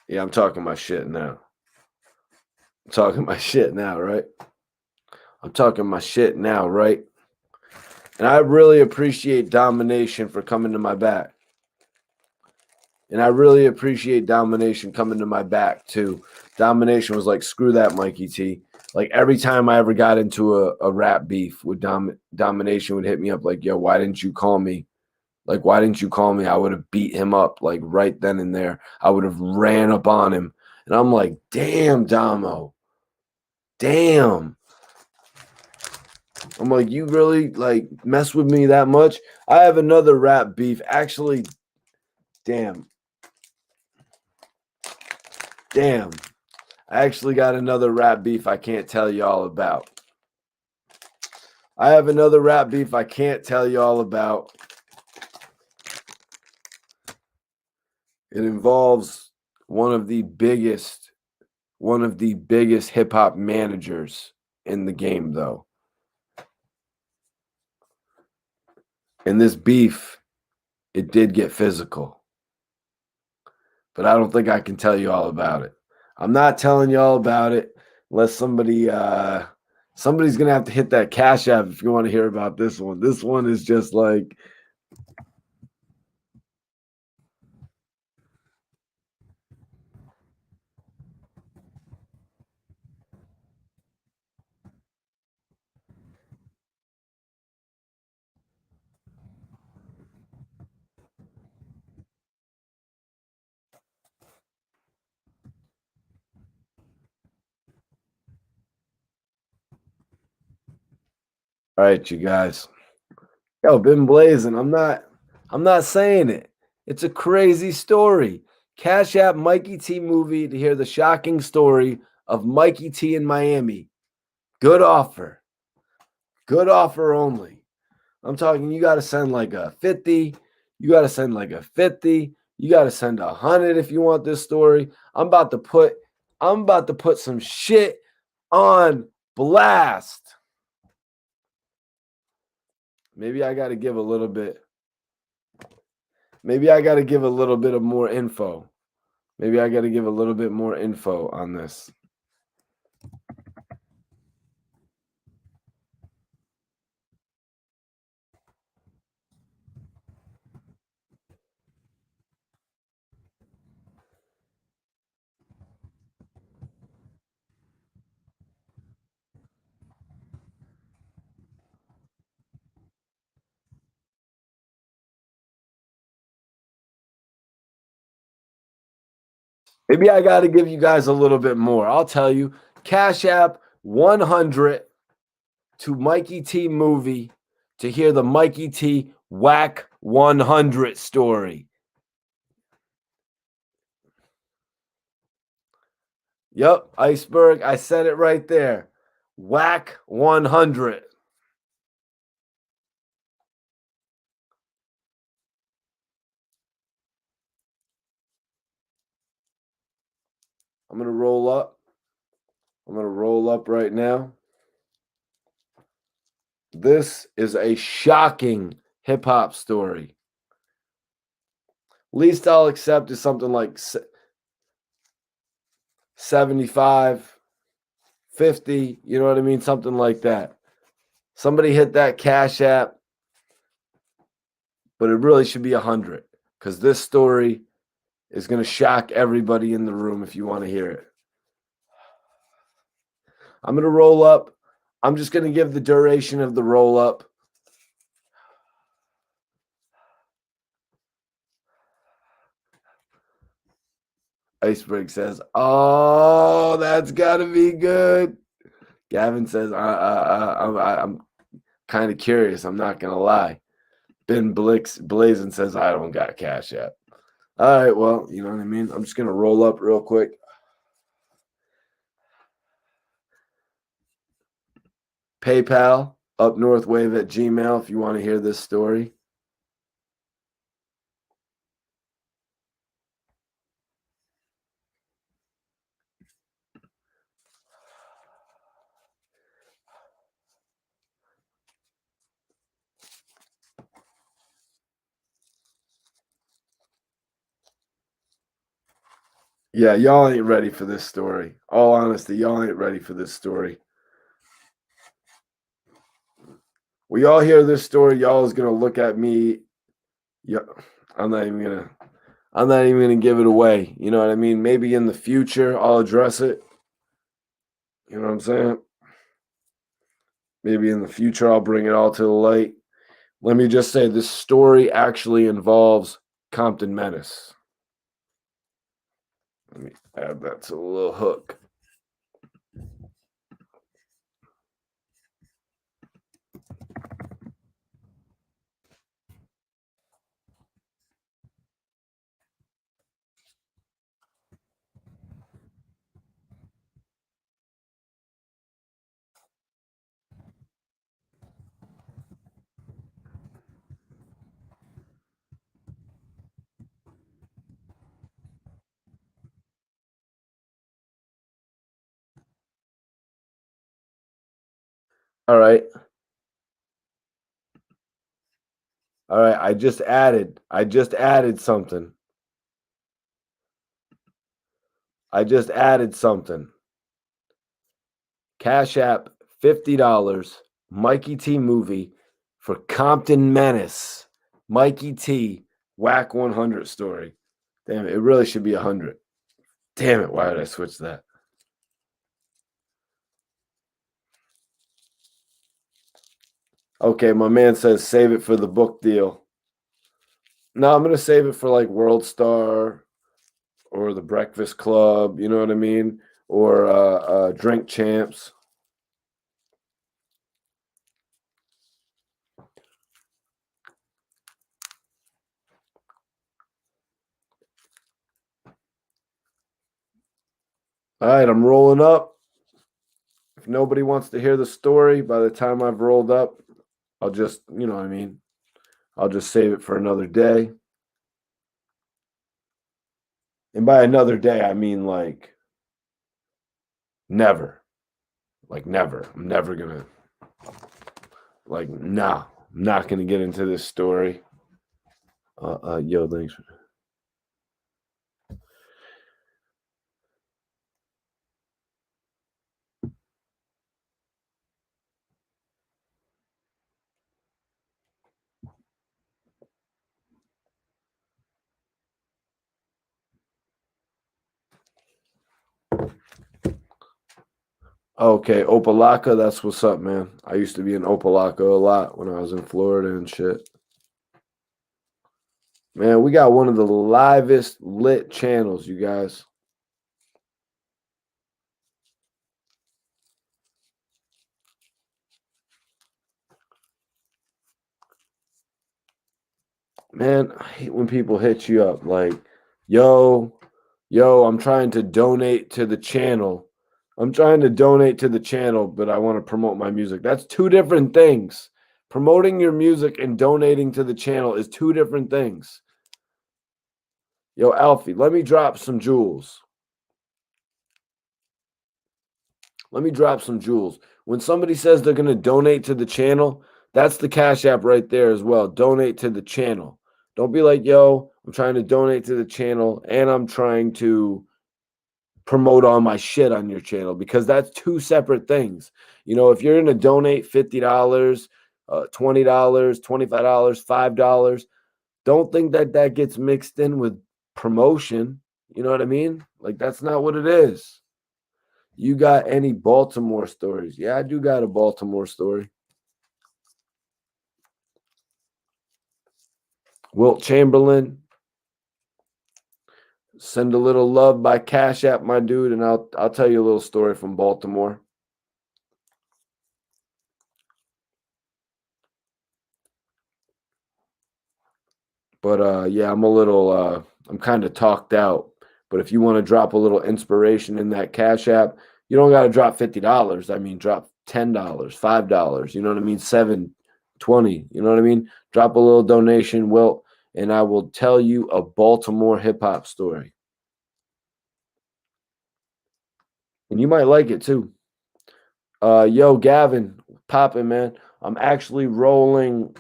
Yeah, I'm talking my shit now. I'm talking my shit now, right? I'm talking my shit now, right? And I really appreciate Domination for coming to my back. And I really appreciate Domination coming to my back, too. Domination was like, screw that, Mikey T. Like, every time I ever got into a rap beef with Domination would hit me up like, yo, why didn't you call me? Like, why didn't you call me? I would have beat him up, like, right then and there. I would have ran up on him. And I'm like, damn, Damo. Damn. I'm like, you really, like, mess with me that much? I have another rap beef. Actually, damn. Damn. I actually got another rap beef I can't tell you all about. I have another rap beef I can't tell you all about. It involves one of the biggest hip hop managers in the game, though. And this beef, it did get physical. But I don't think I can tell you all about it. I'm not telling you all about it unless somebody's going to have to hit that Cash App if you want to hear about this one. This one is just like, all right, you guys. Yo, been blazing. I'm not saying it. It's a crazy story. Cash App Mikey T movie to hear the shocking story of Mikey T in Miami. Good offer. Good offer only. I'm talking you got to send like a 50. You got to send like a 50. You got to send 100 if you want this story. I'm about to put some shit on blast. Maybe I got to give a little bit. Maybe I got to give a little bit of more info. Maybe I got to give a little bit more info on this. Maybe I got to give you guys a little bit more. I'll tell you. Cash App 100 to Mikey T Movie to hear the Mikey T Whack 100 story. Yep, Iceberg. I said it right there. Whack 100. I'm going to roll up. I'm going to roll up right now. This is a shocking hip hop story. Least I'll accept is something like 75, 50, you know what I mean? Something like that. Somebody hit that Cash App, but it really should be 100 because this story is going to shock everybody in the room if you want to hear it. I'm going to roll up. I'm just going to give the duration of the roll up. Iceberg says, "Oh, that's got to be good." Gavin says, I'm kind of curious. I'm not going to lie. Ben Blazing says, "I don't got Cash App." All right, well, you know what I mean? I'm just going to roll up real quick. PayPal, upnorthwave@gmail if you want to hear this story. Yeah, y'all ain't ready for this story. All honesty, y'all ain't ready for this story. When y'all hear this story, y'all is gonna look at me. Yeah, I'm not even gonna give it away. You know what I mean? Maybe in the future I'll address it. You know what I'm saying? Maybe in the future I'll bring it all to the light. Let me just say this story actually involves Compton Menace. Let me add that to the little hook. All right. All right. I just added something. Cash App $50. Mikey T Movie for Compton Menace. Mikey T Whack 100 story. Damn it. It really should be 100. Damn it. Why did I switch that? Okay, my man says save it for the book deal. No, I'm going to save it for like World Star or the Breakfast Club, you know what I mean? Or Drink Champs. All right, I'm rolling up. If nobody wants to hear the story, by the time I've rolled up, I'll just, you know what I mean? I'll just save it for another day. And by another day, I mean like never. Like never. I'm never going to, like, nah, I'm not going to get into this story. Yo, thanks. Okay, Opalaka, that's what's up, man. I used to be in Opalaka a lot when I was in Florida and shit. Man, we got one of the livest lit channels, you guys. Man, I hate when people hit you up like, yo, I'm trying to donate to the channel. I'm trying to donate to the channel, but I want to promote my music. That's two different things. Promoting your music and donating to the channel is two different things. Yo, Alfie, let me drop some jewels. Let me drop some jewels. When somebody says they're going to donate to the channel, that's the Cash App right there as well. Donate to the channel. Don't be like, yo, I'm trying to donate to the channel and I'm trying to promote all my shit on your channel, because that's two separate things. You know, if you're going to donate $50, $20, $25, $5, don't think that that gets mixed in with promotion. You know what I mean? Like, that's not what it is. You got any Baltimore stories? Yeah, I do got a Baltimore story. Wilt Chamberlain, send a little love by Cash App, my dude, and I'll tell you a little story from Baltimore. But yeah, I'm kind of talked out. But if you want to drop a little inspiration in that Cash App, you don't got to drop $50. I mean, drop $10, $5, you know what I mean? 7, 20, you know what I mean? Drop a little donation, Wilt, and I will tell you a Baltimore hip hop story. And you might like it too. Yo, Gavin, poppin', man. I'm actually rolling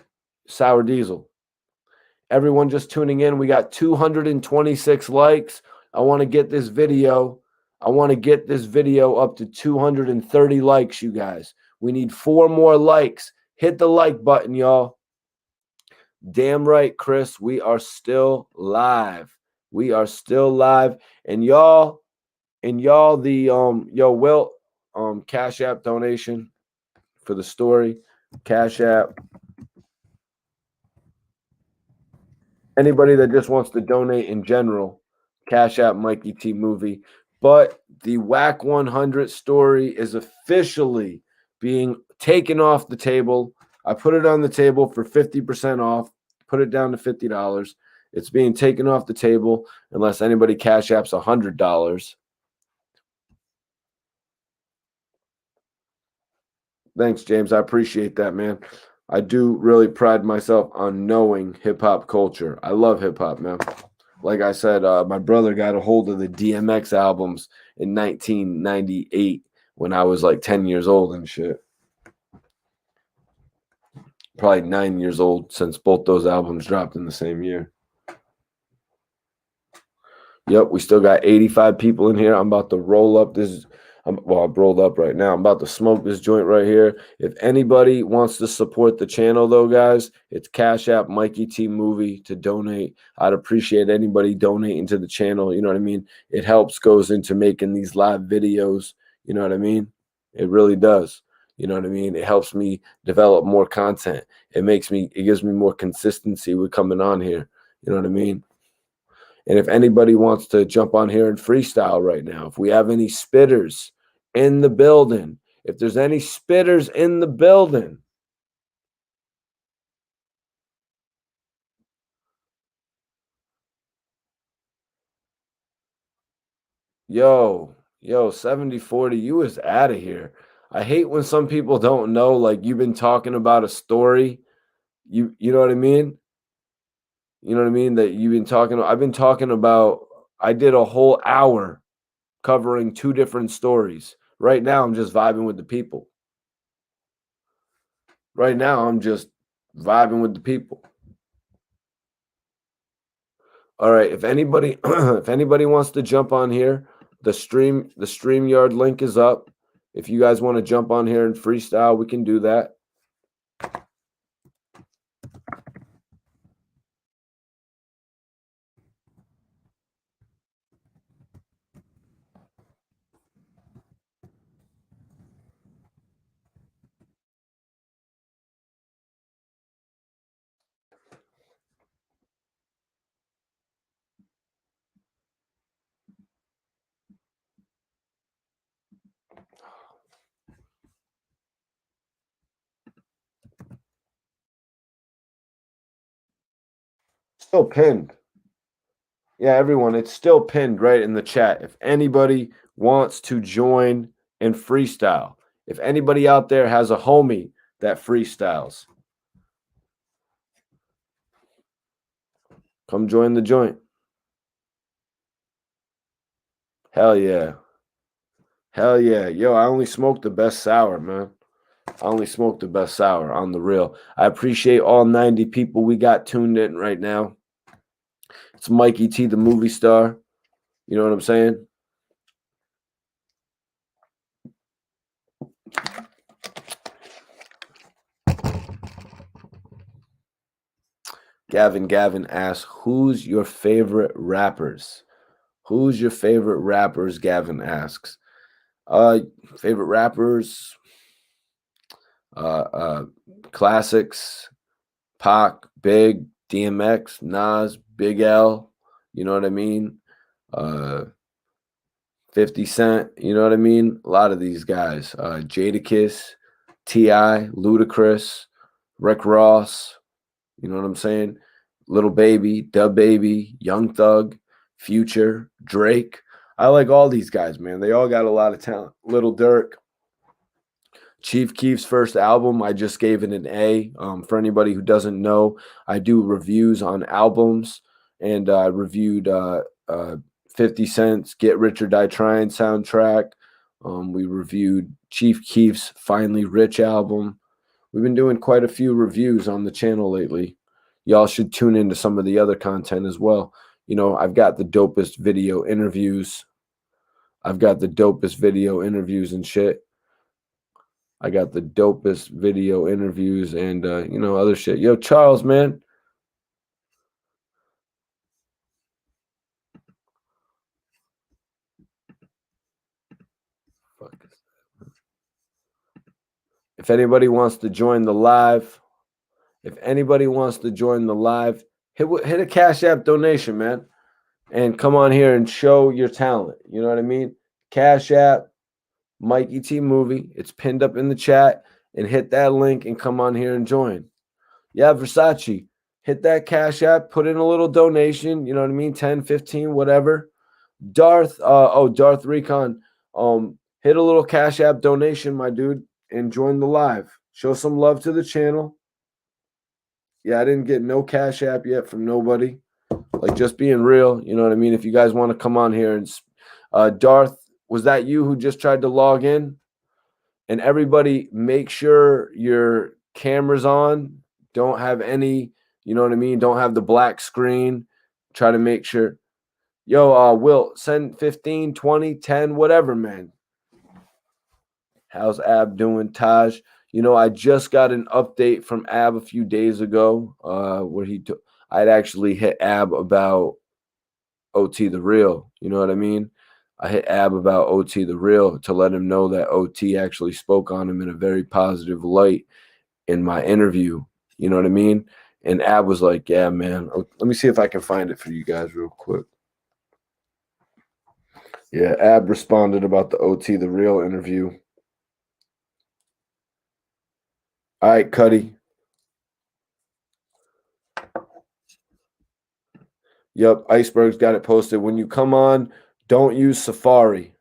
sour diesel. Everyone just tuning in, we got 226 likes. I want to get this video. I want to get this video up to 230 likes, you guys. We need 4 more likes. Hit the like button, y'all. Damn right, Chris. We are still live. We are still live. And y'all, the yo, Wilt, Cash App donation for the story. Cash App. Anybody that just wants to donate in general, Cash App Mikey T Movie. But the WAC 100 story is officially being taken off the table. I put it on the table for 50% off, put it down to $50. It's being taken off the table unless anybody Cash Apps $100. Thanks, James. I appreciate that, man. I do really pride myself on knowing hip hop culture. I love hip hop, man. Like I said, my brother got a hold of the DMX albums in 1998 when I was like 10 years old and shit. Probably 9 years old, since both those albums dropped in the same year. Yep, we still got 85 people in here. I'm about to roll up this. Well, I've rolled up right now. I'm about to smoke this joint right here. If anybody wants to support the channel, though, guys, it's Cash App Mikey T Movie to donate. I'd appreciate anybody donating to the channel. You know what I mean? It helps, goes into making these live videos. You know what I mean? It really does. You know what I mean? It helps me develop more content. It gives me more consistency with coming on here. You know what I mean? And if anybody wants to jump on here and freestyle right now, if we have any spitters in the building, if there's any spitters in the building, yo, 7040, you is out of here. I hate when some people don't know, like, you've been talking about a story. You know what I mean? You know what I mean? That you've been talking, I've been talking about, I did a whole hour covering 2 different stories. Right now, I'm just vibing with the people. Right now, I'm just vibing with the people. All right, if anybody if anybody wants to jump on here, the StreamYard link is up. If you guys want to jump on here and freestyle, we can do that. Still pinned. Yeah, everyone, it's still pinned right in the chat. If anybody wants to join and freestyle, if anybody out there has a homie that freestyles, come join the joint. Hell yeah. Hell yeah. Yo, I only smoked the best sour, man. I only smoked the best sour on the real. I appreciate all 90 people we got tuned in right now. It's Mikey T, the movie star. You know what I'm saying? Gavin asks, who's your favorite rappers? Who's your favorite rappers? Gavin asks. Favorite rappers, uh, classics, Pac, Big, DMX, Nas, Big L. You know what I mean? 50 Cent. You know what I mean? A lot of these guys. Jadakiss, T.I., Ludacris, Rick Ross. You know what I'm saying? Little Baby, Dub Baby, Young Thug, Future, Drake. I like all these guys, man. They all got a lot of talent. Little Durk. Chief Keef's first album, I just gave it an A. For anybody who doesn't know, I do reviews on albums, and I reviewed 50 Cent's Get Rich or Die Trying soundtrack. We reviewed Chief Keef's Finally Rich album. We've been doing quite a few reviews on the channel lately. Y'all should tune into some of the other content as well. You know, I've got the dopest video interviews. And shit. I got the dopest video interviews and, you know, other shit. Yo, Charles, man. If anybody wants to join the live, hit a Cash App donation, man, and come on here and show your talent. You know what I mean? Cash App, Mikey T Movie. It's pinned up in the chat, and hit that link and come on here and join. Yeah, Versace, hit that Cash App, put in a little donation. You know what I mean? 10, 15, whatever. Darth Recon, hit a little Cash App donation, my dude, and join the live. Show some love to the channel. Yeah, I didn't get no Cash App yet from nobody. Like, just being real, you know what I mean? If you guys want to come on here and Darth, was that you who just tried to log in? And everybody, make sure your camera's on. Don't have any, you know what I mean? Don't have the black screen. Try to make sure. Yo, Will, send 15, 20, 10, whatever, man. How's Ab doing, Taj? You know, I just got an update from Ab a few days ago where I'd actually hit Ab about OT the Real. You know what I mean? I hit Ab about OT the Real to let him know that OT actually spoke on him in a very positive light in my interview. You know what I mean? And Ab was like, yeah, man. Let me see if I can find it for you guys real quick. Yeah, Ab responded about the OT the Real interview. All right, Cuddy. Yep, Iceberg's got it posted. When you come on, don't use Safari.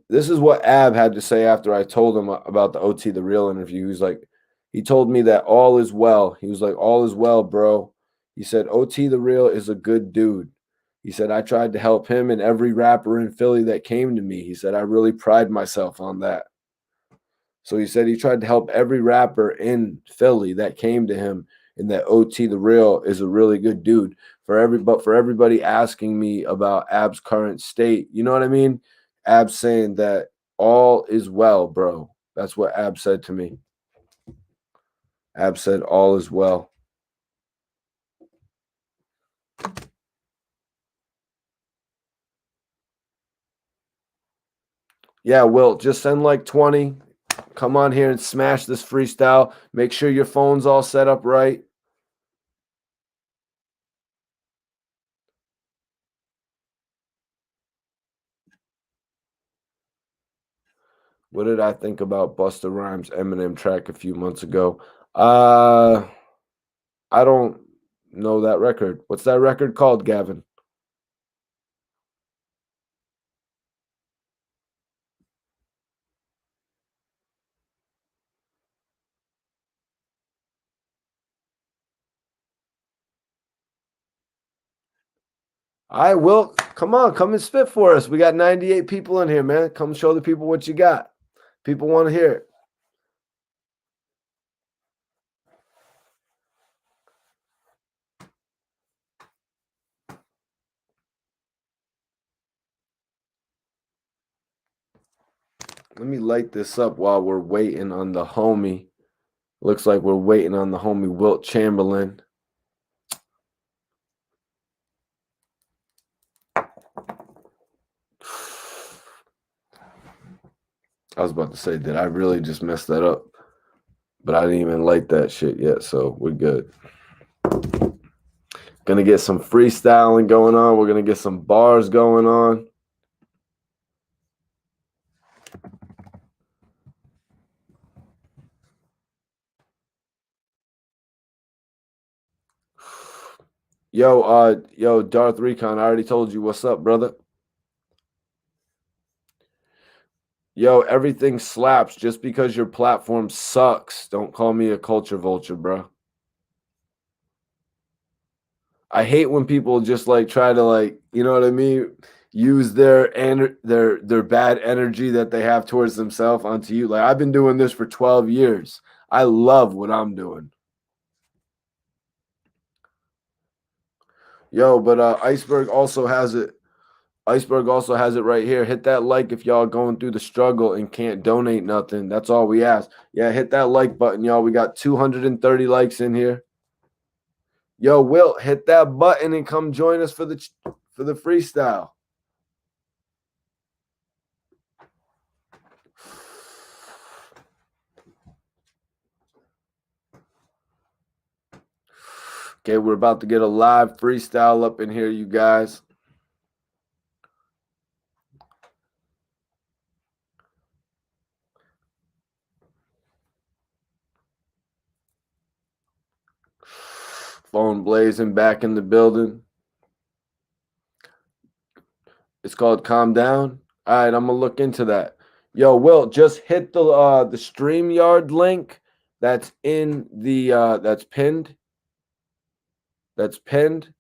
This is what Ab had to say after I told him about the OT the Real interview. He's like, he told me that all is well. He was like, all is well, bro. He said, OT the Real is a good dude. He said, I tried to help him and every rapper in Philly that came to me. He said, I really pride myself on that. So he said he tried to help every rapper in Philly that came to him, and that OT the Real is a really good dude. For everybody asking me about Ab's current state, you know what I mean? Ab saying that all is well, bro. That's what Ab said to me. Ab said all is well. Yeah, Will, just send like 20. Come on here and smash this freestyle. Make sure your phone's all set up right. What did I think about Busta Rhymes' Eminem track a few months ago? I don't know that record. What's that record called, Gavin? All right, Will, come on, come and spit for us. We got 98 people in here, man. Come show the people what you got. People want to hear it. Let me light this up while we're waiting on the homie. Looks like we're waiting on the homie Wilt Chamberlain. I was about to say, did I really just mess that up? But I didn't even light that shit yet, so we're good. Gonna get some freestyling going on. We're gonna get some bars going on. Yo, Darth Recon, I already told you what's up, brother. Yo, everything slaps just because your platform sucks. Don't call me a culture vulture, bro. I hate when people just like try to like, you know what I mean, use their bad energy that they have towards themselves onto you. Like, I've been doing this for 12 years. I love what I'm doing. Yo, but Iceberg also has it. Iceberg also has it right here. Hit that like if y'all going through the struggle and can't donate nothing. That's all we ask. Yeah, hit that like button, y'all. We got 230 likes in here. Yo, Will, hit that button and come join us for the freestyle. Okay, we're about to get a live freestyle up in here, you guys. Phone blazing back in the building. It's called Calm Down. All right, I'm gonna look into that. Yo, Will, just hit the StreamYard link that's in the that's pinned. That's pinned.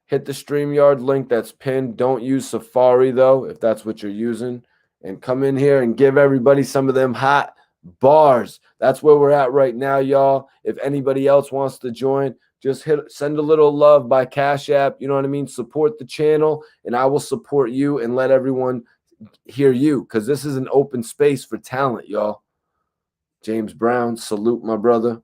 Hit the StreamYard link that's pinned. Don't use Safari though, if that's what you're using. And come in here and give everybody some of them hot bars. That's where we're at right now, y'all. If anybody else wants to join, just send a little love by Cash App. You know what I mean? Support the channel, and I will support you and let everyone hear you, because this is an open space for talent, y'all. James Brown, salute my brother.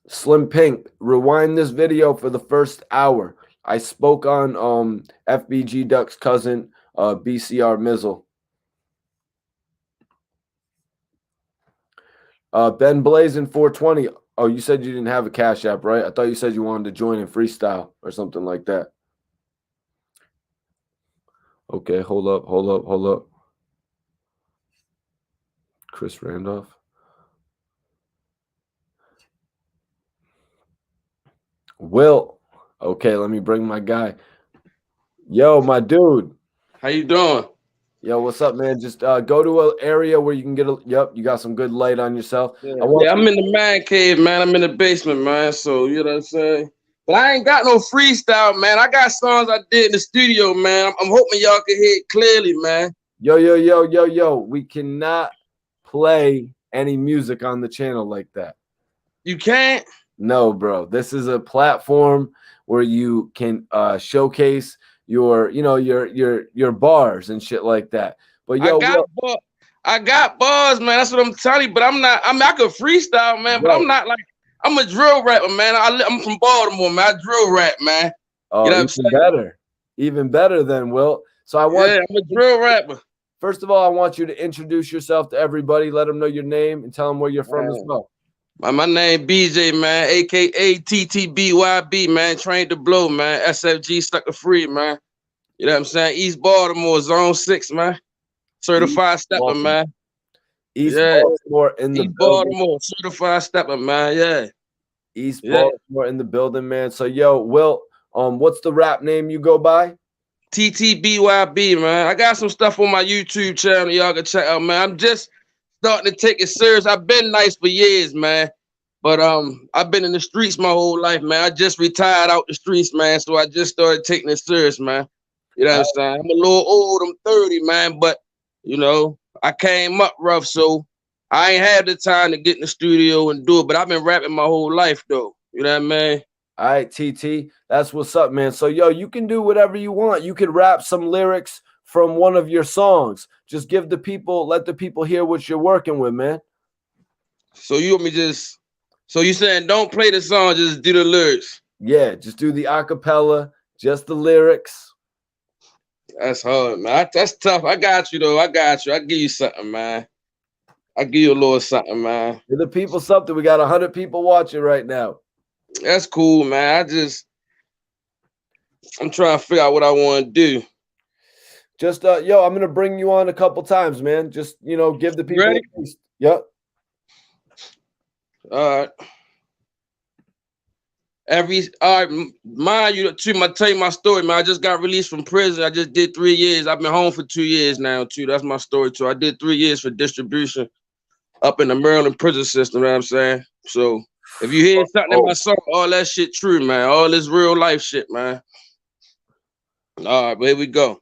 Slim Pink, rewind this video for the first hour. I spoke on FBG Duck's cousin, BCR MEEZLE. Ben Blazin 420. Oh, you said you didn't have a Cash App, right? I thought you said you wanted to join in freestyle or something like that. Okay, hold up. Chris Randolph. Will. Okay, let me bring my guy. Yo, my dude. How you doing? Yo, what's up, man? Just go to an area where you can get you got some good light on yourself. Yeah, I'm in the man cave, man. I'm in the basement, man. So, you know what I'm saying? But I ain't got no freestyle, man. I got songs I did in the studio, man. I'm hoping y'all can hear it clearly, man. Yo. We cannot play any music on the channel like that. You can't? No, bro. This is a platform where you can showcase your, your bars and shit like that. But yo, I got bars, man. That's what I'm telling you. But I could freestyle, man. But I'm not like, I'm a drill rapper, man. I'm from Baltimore, man. I drill rap, man. Oh, you know what I'm better. Even better than Will. So I'm a drill rapper. First of all, I want you to introduce yourself to everybody. Let them know your name and tell them where you're from as well. My name BJ, man, aka TTBYB, man. Trained to blow, man. SFG stuck to free, man. You know what I'm saying? East Baltimore, Zone 6, man. Certified stepper, man. East Baltimore in the East building. Baltimore, certified stepper, man. Yeah. East Baltimore in the building, man. So, yo, Will, what's the rap name you go by? TTBYB, man. I got some stuff on my YouTube channel y'all can check out, man. I'm just starting to take it serious. I've been nice for years, man. But I've been in the streets my whole life, man. I just retired out the streets, man. So I just started taking it serious, man. You know what I'm saying? I'm a little old. I'm 30, man. But, you know, I came up rough, so I ain't had the time to get in the studio and do it. But I've been rapping my whole life, though. You know what I mean? All right, TT, that's what's up, man. So, yo, you can do whatever you want. You can rap some lyrics from one of your songs. Just give the people, let the people hear what you're working with, man. So you want me just, so you saying don't play the song, just do the lyrics? Yeah, just do the acapella, just the lyrics. That's hard, man. That's tough. I got you, though. I got you. I give you something, man. I give you a little something, man. Give the people something. We got 100 people watching right now. That's cool, man. I'm trying to figure out what I want to do. Just yo, I'm gonna bring you on a couple times, man. Just, you know, give the people. Ready? Yep. All right. All right, mind you, too, I tell you my story, man. I just got released from prison. I just did 3 years. I've been home for 2 years now, too. That's my story, too. I did 3 years for distribution up in the Maryland prison system, you know what I'm saying? So if you hear something in my song, all that shit true, man. All this real life shit, man. All right, but here we go.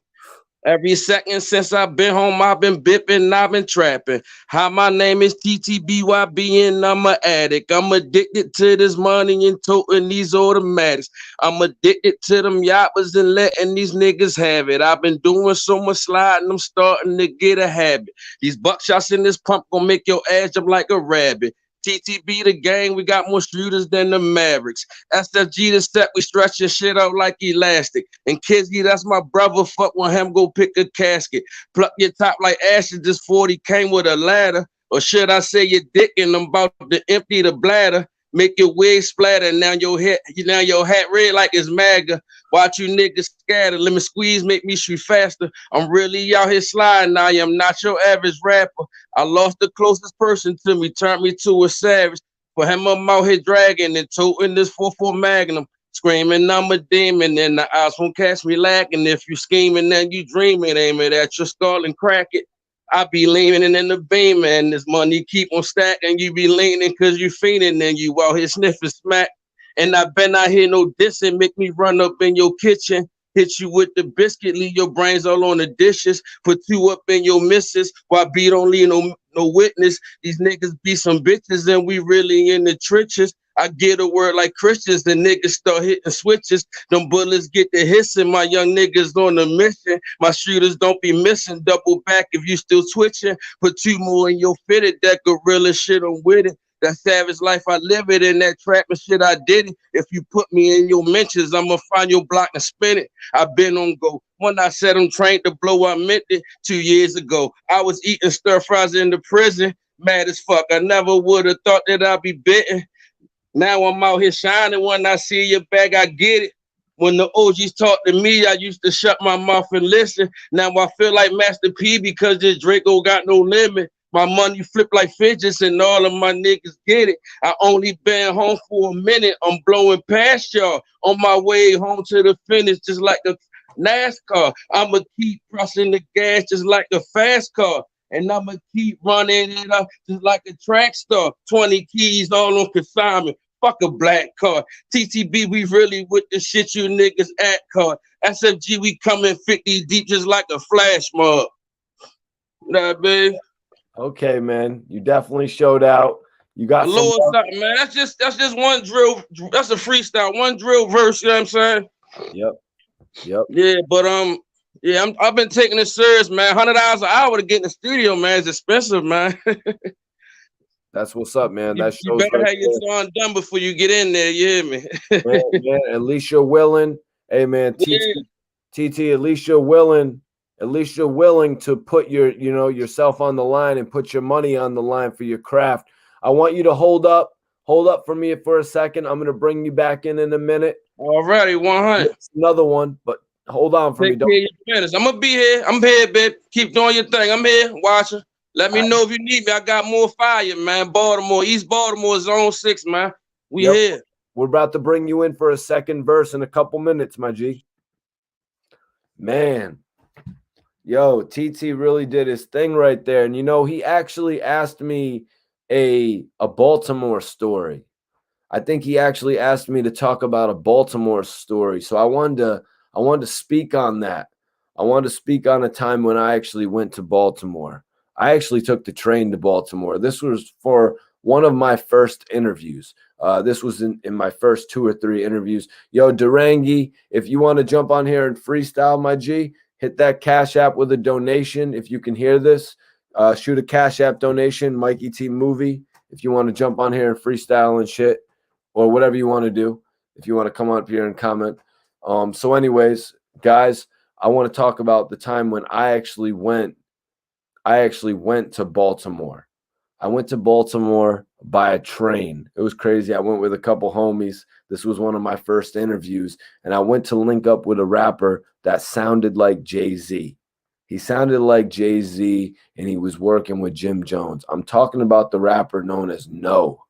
Every second since I've been home, I've been bipping, I've been trapping. Hi, my name is TTBYB and I'm an addict. I'm addicted to this money and toting these automatics. I'm addicted to them yappers and letting these niggas have it. I've been doing so much sliding, I'm starting to get a habit. These buckshots in this pump gonna make your ass jump like a rabbit. TTB the gang, we got more shooters than the Mavericks. SFG the set, we stretch your shit out like elastic. And Kizzy, that's my brother, fuck when him go pick a casket. Pluck your top like ashes, this 40 came with a ladder. Or should I say your dick and I'm about to empty the bladder. Make your wig splatter, now your hat red like it's MAGA. Watch you niggas scatter, let me squeeze, make me shoot faster. I'm really out here sliding, I am not your average rapper. I lost the closest person to me, turned me to a savage. For him, I'm out here dragging and toting this 4-4 Magnum. Screaming, I'm a demon, and the eyes won't catch me lacking. If you scheming, then you dreaming, aim it at your skull and crack it. I be leaning in the beam, and this money keep on stacking. You be leaning cause you fiending, and you out here sniffing smack. And I bet not hear no dissing, make me run up in your kitchen. Hit you with the biscuit, leave your brains all on the dishes. Put you up in your missus, while B don't leave no witness. These niggas be some bitches, and we really in the trenches. I get a word like Christians, the niggas start hitting switches. Them bullets get the hissing, my young niggas on the mission. My shooters don't be missing, double back if you still twitching. Put 2 more in your fitted, that gorilla shit, I'm with it. That savage life, I live it, in that trapping shit, I did it. If you put me in your mentions, I'ma find your block and spin it. I've been on go. When I said I'm trained to blow, I meant it 2 years ago. I was eating stir fries in the prison, mad as fuck. I never would have thought that I'd be bitten. Now I'm out here shining. When I see your bag, I get it. When the OGs talk to me, I used to shut my mouth and listen. Now I feel like Master P because this Draco got no limit. My money flip like fidgets and all of my niggas get it. I only been home for a minute. I'm blowing past y'all on my way home to the finish just like a NASCAR. I'ma keep pressing the gas just like a fast car. And I'ma keep running it up just like a track star. 20 keys all on consignment. Fuck a black car. TTB, we really with the shit you niggas at car. SFG, we coming 50 deep just like a flash mob. Nah, babe. Okay, man. You definitely showed out. You got a little something, man. That's just one drill. That's a freestyle, one drill verse, you know what I'm saying? Yep. Yeah, but yeah, I've been taking it serious, man. $100 an hour to get in the studio, man, is expensive, man. That's what's up, man. That shows you better have your song done before you get in there. You hear me? man, at least you're willing. Hey, man, TT, at least you're willing. At least you're willing to put yourself on the line and put your money on the line for your craft. I want you to hold up for me for a second. I'm gonna bring you back in a minute. Alrighty, 100. Another one, but hold on for me. Take care of your business. I'm gonna be here. I'm here, babe. Keep doing your thing. I'm here, watching. Let me know if you need me. I got more fire, man. Baltimore, East Baltimore, Zone 6, man. We here. We're about to bring you in for a second verse in a couple minutes, my G. Man. Yo, TT really did his thing right there. And, you know, he actually asked me a Baltimore story. I think he actually asked me to talk about a Baltimore story. So I wanted to speak on that. I wanted to speak on a time when I actually went to Baltimore. I actually took the train to Baltimore. This was for one of my first interviews. This was in my first 2 or 3 interviews. Yo, Durangi, if you want to jump on here and freestyle, my G, hit that Cash App with a donation. If you can hear this, shoot a Cash App donation, Mikey T Movie. If you want to jump on here and freestyle and shit, or whatever you want to do, if you want to come up here and comment. So anyways, guys, I want to talk about the time when I actually went to Baltimore. I went to Baltimore by a train. It was crazy. I went with a couple homies. This was one of my first interviews, and I went to link up with a rapper that sounded like Jay-Z. He sounded like Jay-Z, and he was working with Jim Jones. I'm talking about the rapper known as No.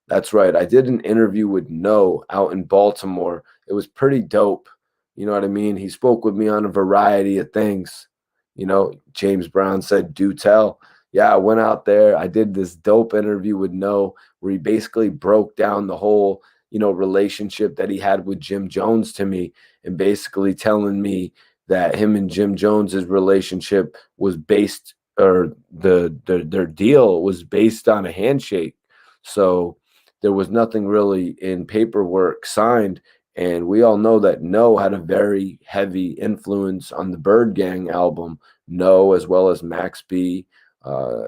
That's right. I did an interview with No out in Baltimore. It was pretty dope. You know what I mean? He spoke with me on a variety of things. You know, James Brown said, do tell. Yeah, I went out there. I did this dope interview with No, where he basically broke down the whole, you know, relationship that he had with Jim Jones to me, and basically telling me that him and Jim Jones's relationship was based, or their deal was based on a handshake. So there was nothing really in paperwork signed. And we all know that No had a very heavy influence on the Bird Gang album. No, as well as Max B,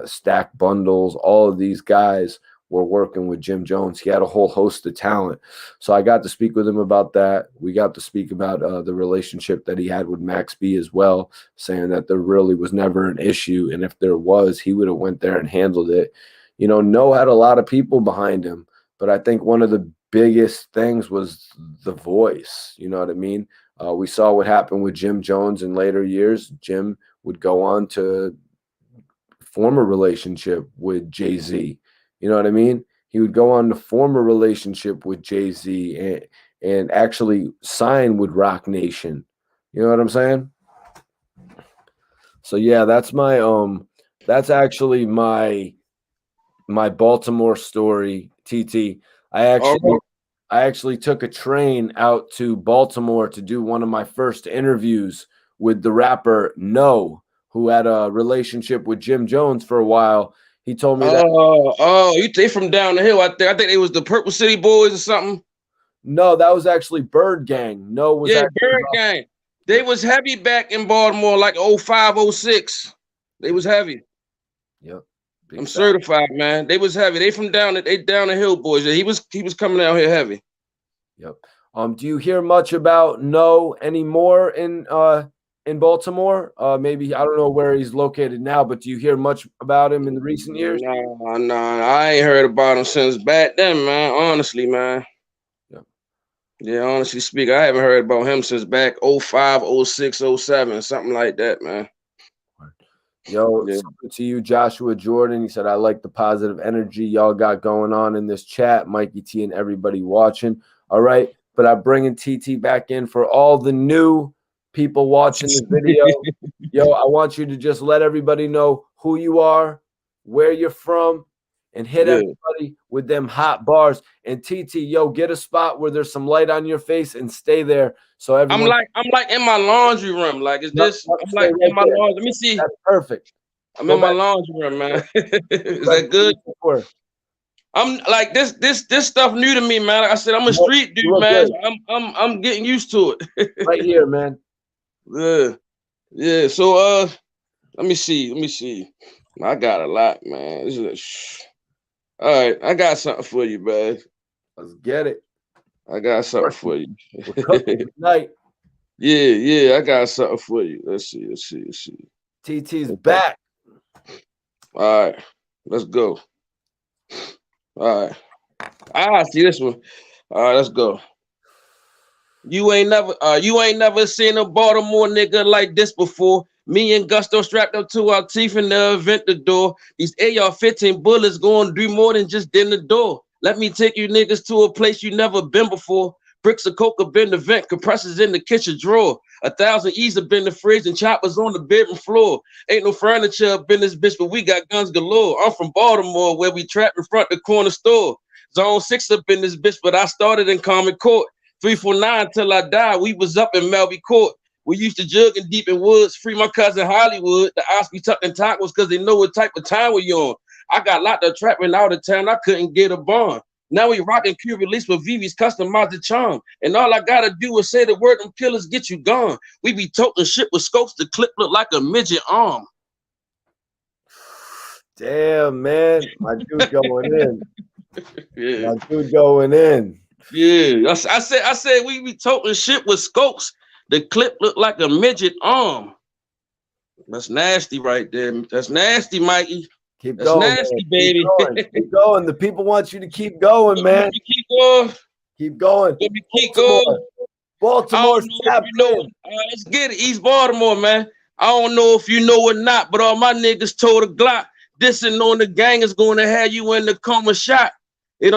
Stack Bundles, all of these guys were working with Jim Jones. He had a whole host of talent. So I got to speak with him about that. We got to speak about the relationship that he had with Max B as well, saying that there really was never an issue. And if there was, he would have went there and handled it. You know, No had a lot of people behind him. But I think one of the biggest things was the voice. You know what I mean? We saw what happened with Jim Jones in later years. Jim would go on to form a relationship with Jay-Z. You know what I mean? He would go on to form a relationship with Jay-Z and actually sign with Rock Nation. You know what I'm saying? So yeah, that's that's actually my Baltimore story, TT. I actually took a train out to Baltimore to do one of my first interviews with the rapper No, who had a relationship with Jim Jones for a while. He told me that. They from down the hill. I think they was the Purple City Boys or something. No, that was actually Bird Gang. No was Bird Gang. They was heavy back in Baltimore, like 05, 06. They was heavy. Yep. I'm certified, man. They was heavy. They from down the hill boys. Yeah, he was coming out here heavy. Yep. Do you hear much about No anymore in Baltimore? Maybe I don't know where he's located now, but do you hear much about him in the recent years? No, I ain't heard about him since back then, man. Honestly, man. Yeah, honestly speaking, I haven't heard about him since back 05, 06, 07, something like that, man. Yo, something to you, Joshua Jordan. He said, I like the positive energy y'all got going on in this chat, Mikey T and everybody watching. All right, but I'm bringing TT back in for all the new people watching this video. Yo, I want you to just let everybody know who you are, where you're from, and hit everybody with them hot bars. And TT, yo, get a spot where there's some light on your face and stay there. So everyone, I'm like in my laundry room. Like, is this? I'm like in my laundry. Let me see. That's perfect. I'm in my laundry room, man. Is that good? I'm like this stuff new to me, man. Like I said, I'm a street dude, man. I'm getting used to it. Right here, man. Yeah. So let me see. I got a lot, man. This is all right. I got something for you, man. Let's get it. I got something for you. Tonight. Yeah. I got something for you. Let's see. TT's back. All right, let's go. All right. See this one. All right, let's go. You ain't never seen a Baltimore nigga like this before. Me and Gusto strapped up to our teeth in the event the door. These AR-15 bullets gonna do more than just in the door. Let me take you niggas to a place you never been before. Bricks of coke have been the vent, compressors in the kitchen drawer. 1,000 E's have been the fridge and choppers on the bedroom floor. Ain't no furniture up in this bitch, but we got guns galore. I'm from Baltimore, where we trap in front of the corner store. Zone 6 up in this bitch, but I started in Common Court. 349 till I died. We was up in Melby Court. We used to jug in deep in woods. Free my cousin Hollywood. The odds be tucking tacos because they know what type of time we on. I got locked up trapping out of town. I couldn't get a bond. Now we rocking Q release with Vivi's customized the charm. And all I gotta do is say the word, them killers get you gone. We be toting shit with scopes. The clip look like a midget arm. Damn, man. My dude going in. Yeah. My dude going in. Yeah. I said we be toting shit with scopes. The clip look like a midget arm. That's nasty right there. That's nasty, Mikey. Keep That's going, nasty, man. baby. Keep going. Keep going. The people want you to keep going, man. Keep going. Keep going. Let me keep going. Baltimore, let's get it. East Baltimore, man. I don't know if you know or not, but all my niggas told a Glock, dissing on the gang is going to have you in the coma shot. It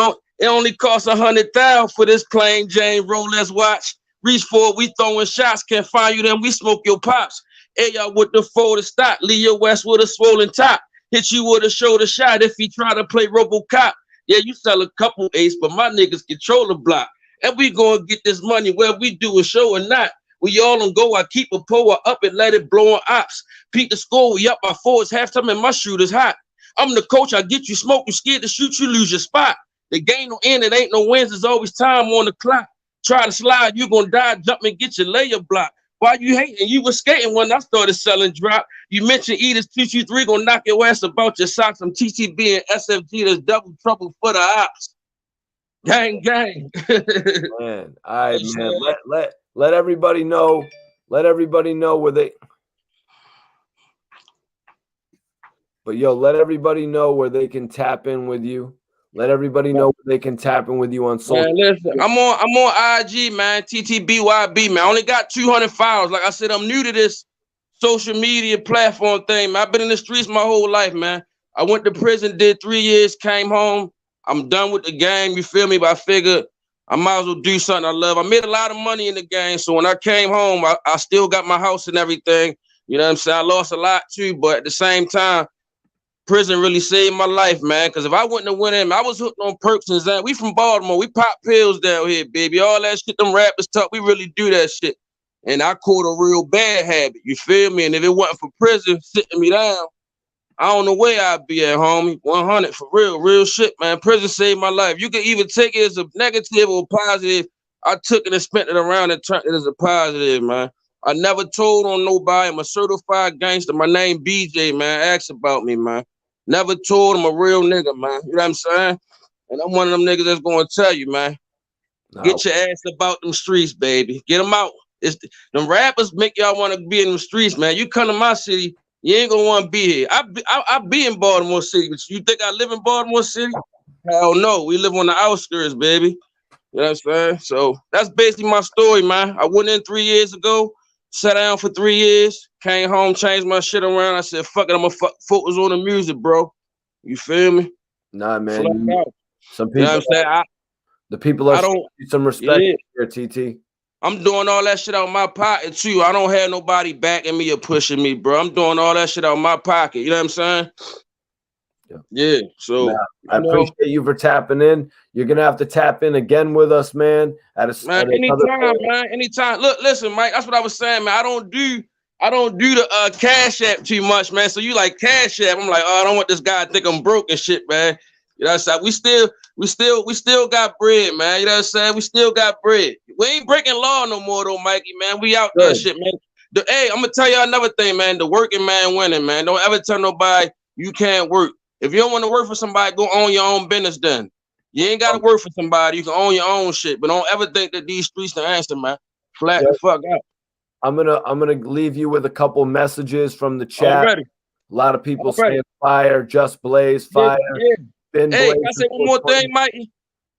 only costs 100,000 for this plain Jane Rolex watch. Reach for it, we throwing shots. Can't find you, then we smoke your pops. Hey, y'all with the folded stock. Leo West with a swollen top. Hit you with a shoulder shot if he try to play RoboCop. Yeah, you sell a couple ace, but my niggas control the block. And we gonna get this money whether we do a show or not. We all on go. I keep a pull up and let it blow on ops. Beat the score. We up by 4. It's halftime and my shooter's hot. I'm the coach. I get you smoke. You scared to shoot. You lose your spot. The game no end. It ain't no wins. There's always time on the clock. Try to slide. You gonna die. Jump and get your layer block. Why you hating? You was skating when I started selling drop. You mentioned Edith's 223 gonna knock your ass about your socks. I'm TTB and SFG. There's double trouble for the ops. Gang, gang. Man, all right, man. Let everybody know. Let everybody know where they. But yo, let everybody know where they can tap in with you. Let everybody know where they can tap in with you on social. Man, listen, I'm on IG, man. TTBYB, man. I only got 200 followers. Like I said, I'm new to this social media platform thing, man. I've been in the streets my whole life, man. I went to prison, did 3 years, came home. I'm done with the game, you feel me? But I figured I might as well do something I love. I made a lot of money in the game, so when I came home, I still got my house and everything. You know what I'm saying? I lost a lot too, but at the same time, prison really saved my life, man. Because if I wouldn't have went in, I was hooked on perks and that. We from Baltimore. We pop pills down here, baby. All that shit, them rappers talk, we really do that shit. And I caught a real bad habit, you feel me? And if it wasn't for prison sitting me down, I don't know where I'd be at, homie. 100 for real shit, man. Prison saved my life. You can either take it as a negative or positive. I took it and spent it around and turned it as a positive, man. I never told on nobody. I'm a certified gangster. My name BJ, man. Ask about me, man. Never told I'm a real nigga, man. You know what I'm saying? And I'm one of them niggas that's going to tell you, man. No. Get your ass about them streets, baby. Get them out. Them rappers make y'all want to be in the streets, man. You come to my city, you ain't gonna want to be here. I be in Baltimore City, but you think I live in Baltimore City? Hell no. We live on the outskirts, baby. You know what I'm saying? So that's basically my story, man. I went in 3 years ago, sat down for 3 years, came home, changed my shit around. I said, fuck it, I'm gonna focus on the music, bro. You feel me? Nah, man. Some people, you know what I'm saying? The people are showing you some respect here, TT. I'm doing all that shit out of my pocket too. I don't have nobody backing me or pushing me, bro. I'm doing all that shit out of my pocket. You know what I'm saying? Yeah. So man, I appreciate you for tapping in. You're gonna have to tap in again with us, man. Anytime, man. Anytime. Look, listen, Mike. That's what I was saying, man. I don't do the Cash App too much, man. So you like Cash App? I'm like, oh, I don't want this guy to think I'm broke and shit, man. You know what I'm saying? We still got bread, man. You know what I'm saying? We still got bread. We ain't breaking law no more, though, Mikey, man. We out there, shit, man. Hey, I'm gonna tell you another thing, man. The working man winning, man. Don't ever tell nobody you can't work. If you don't want to work for somebody, go own your own business then. You ain't got to work for somebody. You can own your own shit. But don't ever think that these streets the answer, man. Flat the fuck out. I'm gonna leave you with a couple messages from the chat. Already. A lot of people saying fire, just blaze, fire. Yeah. Hey, can I say one more thing, Mikey?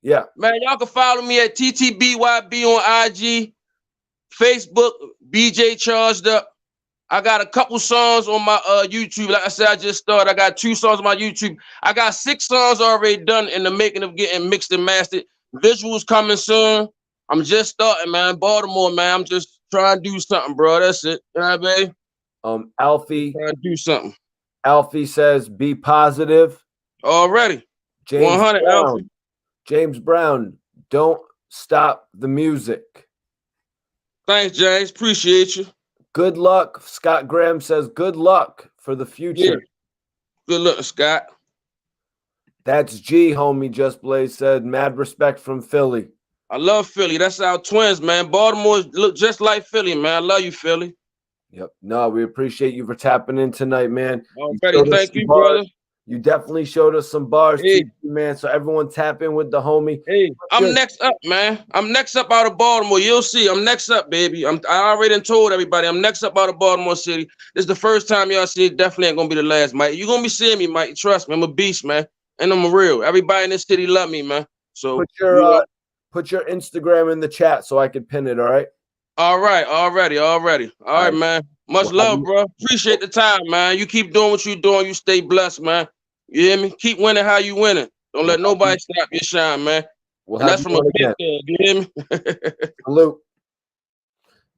Yeah. Man, y'all can follow me at TTBYB on IG, Facebook, BJ Charged Up. I got a couple songs on my YouTube. Like I said, I just started. I got 2 songs on my YouTube. I got 6 songs already done in the making of getting mixed and mastered. Visuals coming soon. I'm just starting, man. Baltimore, man. I'm just trying to do something, bro. That's it. You know what I mean? Alfie. Trying to do something. Alfie says, be positive. Already. James 100, Brown. Alfie. James Brown, don't stop the music. Thanks, James. Appreciate you. Good luck. Scott Graham says, good luck for the future. Yeah. Good luck, Scott. That's G, homie. Just Blaze said, mad respect from Philly. I love Philly. That's our twins, man. Baltimore look just like Philly, man. I love you, Philly. Yep. No, we appreciate you for tapping in tonight, man. Already, thank you, brother. You definitely showed us some bars, hey. man. So everyone tap in with the homie. Hey, I'm next up, man. I'm next up out of Baltimore. You'll see. I'm next up, baby. I already told everybody I'm next up out of Baltimore City. This is the first time y'all see it. Definitely ain't gonna be the last, Mike. You're gonna be seeing me, Mike. Trust me. I'm a beast, man. And I'm real. Everybody in this city love me, man. So put your Instagram in the chat so I can pin it, all right? All right, already. All right, man. Much love, bro. Appreciate the time, man. You keep doing what you're doing. You stay blessed, man. You hear me? Keep winning how you winning. Don't let nobody stop your shine, man. And that's from a big thug. You hear me? Salute.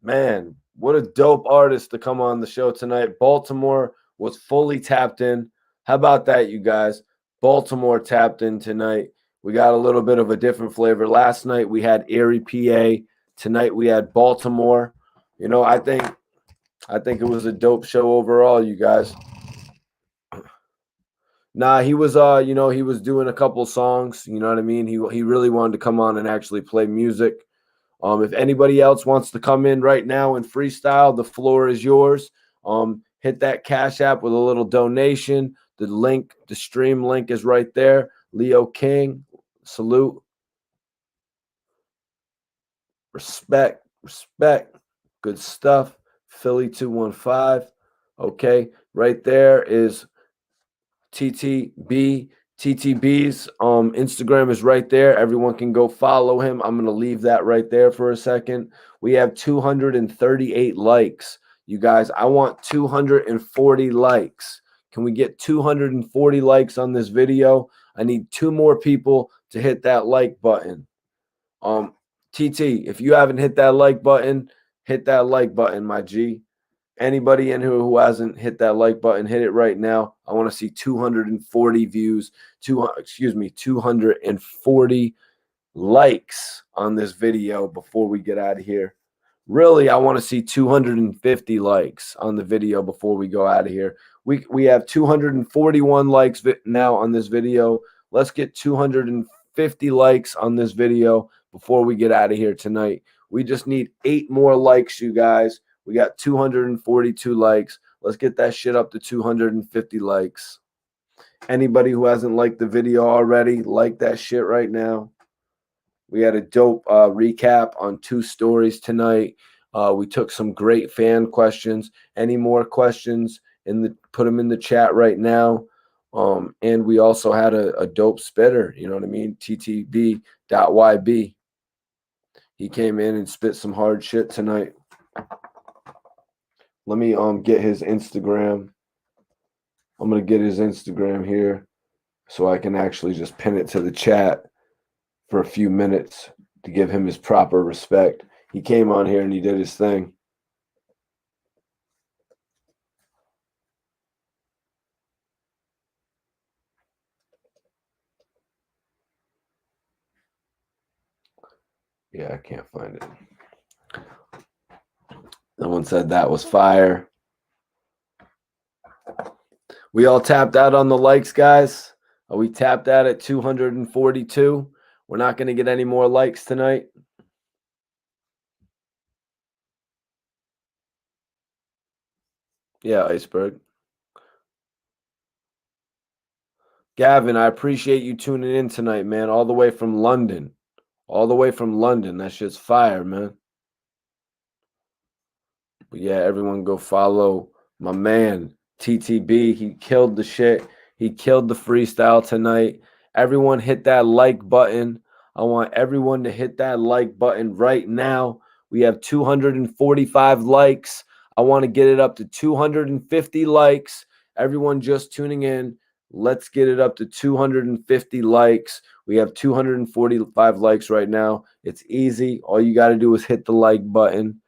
Man, what a dope artist to come on the show tonight. Baltimore was fully tapped in. How about that, you guys? Baltimore tapped in tonight. We got a little bit of a different flavor. Last night we had Erie, PA. Tonight we had Baltimore. You know, I think it was a dope show overall, you guys. Nah, he was you know, he was doing a couple songs, you know what I mean? He really wanted to come on and actually play music. If anybody else wants to come in right now and freestyle, the floor is yours. Hit that Cash App with a little donation. The link, the stream link is right there. Leo King, salute. Respect. Good stuff. Philly 215. Okay, right there is TTB's Instagram is right there. Everyone can go follow him. I'm going to leave that right there for a second. We have 238 likes. You guys, I want 240 likes. Can we get 240 likes on this video? I need 2 more people to hit that like button. TT, if you haven't hit that like button, my G. Anybody in who hasn't hit that like button, hit it right now. I want to see 240 views, 240 likes on this video before we get out of here. Really, I want to see 250 likes on the video before we go out of here. We have 241 likes now on this video. Let's get 250 likes on this video before we get out of here tonight. We just need 8 more likes, you guys. We got 242 likes. Let's get that shit up to 250 likes. Anybody who hasn't liked the video already, like that shit right now. We had a dope recap on 2 stories tonight. We took some great fan questions. Any more questions, put them in the chat right now. And we also had a dope spitter, you know what I mean? TTB.YB. He came in and spit some hard shit tonight. Let me get his Instagram. I'm going to get his Instagram here so I can actually just pin it to the chat for a few minutes to give him his proper respect. He came on here and he did his thing. Yeah, I can't find it. Someone said that was fire. We all tapped out on the likes, guys. We tapped out at 242. We're not going to get any more likes tonight. Yeah, Iceberg. Gavin, I appreciate you tuning in tonight, man. All the way from London. All the way from London. That shit's fire, man. But yeah, everyone go follow my man, TTB. He killed the shit. He killed the freestyle tonight. Everyone hit that like button I want everyone to hit that like button right now. We have 245 likes. I want to get it up to 250 likes. Everyone just tuning in, let's get it up to 250 likes. We have 245 likes right now. It's easy. All you got to do is hit the like button.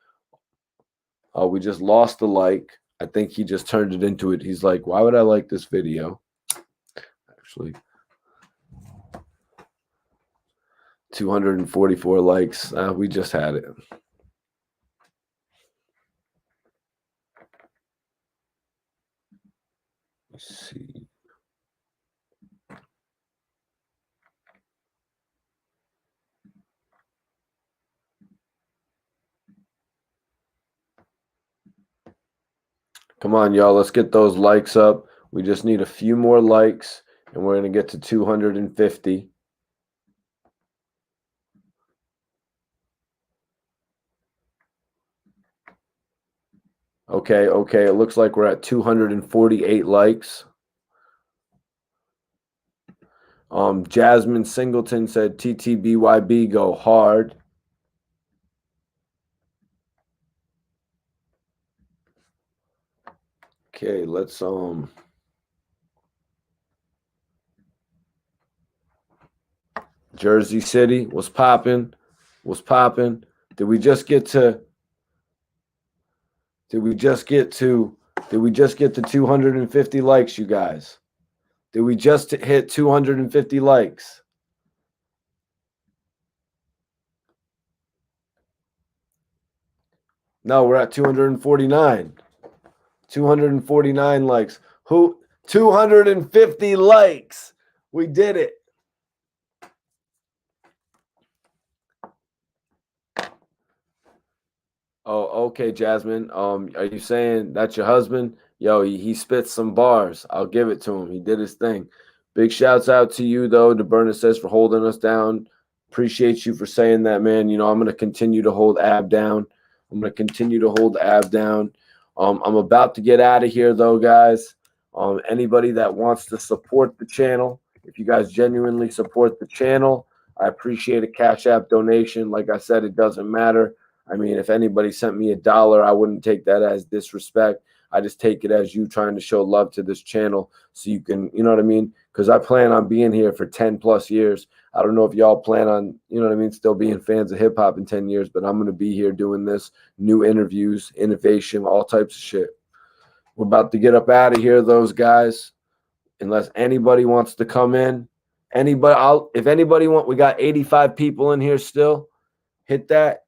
Oh, we just lost the like. I think he just turned it into it. He's like, why would I like this video? Actually, 244 likes. We just had it. Let's see. Come on, y'all. Let's get those likes up. We just need a few more likes, and we're going to get to 250. Okay. It looks like we're at 248 likes. Jasmine Singleton said TTBYB go hard. Okay, let's Jersey City was popping. Did we just get to 250 likes, you guys? Did we just hit 250 likes? No, we're at 249. 249 likes. 250 likes. We did it. Oh, okay, Jasmine. Are you saying that's your husband? Yo, he spits some bars. I'll give it to him. He did his thing. Big shouts out to you, though. DeBurner says for holding us down. Appreciate you for saying that, man. You know, I'm going to continue to hold Ab down. I'm about to get out of here, though, guys. Anybody that wants to support the channel, if you guys genuinely support the channel, I appreciate a Cash App donation. Like I said, it doesn't matter. I mean, if anybody sent me $1, I wouldn't take that as disrespect. I just take it as you trying to show love to this channel so you can, you know what I mean? Because I plan on being here for 10 plus years. I don't know if y'all plan on, you know what I mean, still being fans of hip hop in 10 years, but I'm going to be here doing this, new interviews, innovation, all types of shit. We're about to get up out of here, those guys, unless anybody wants to come in. If anybody we got 85 people in here still, hit that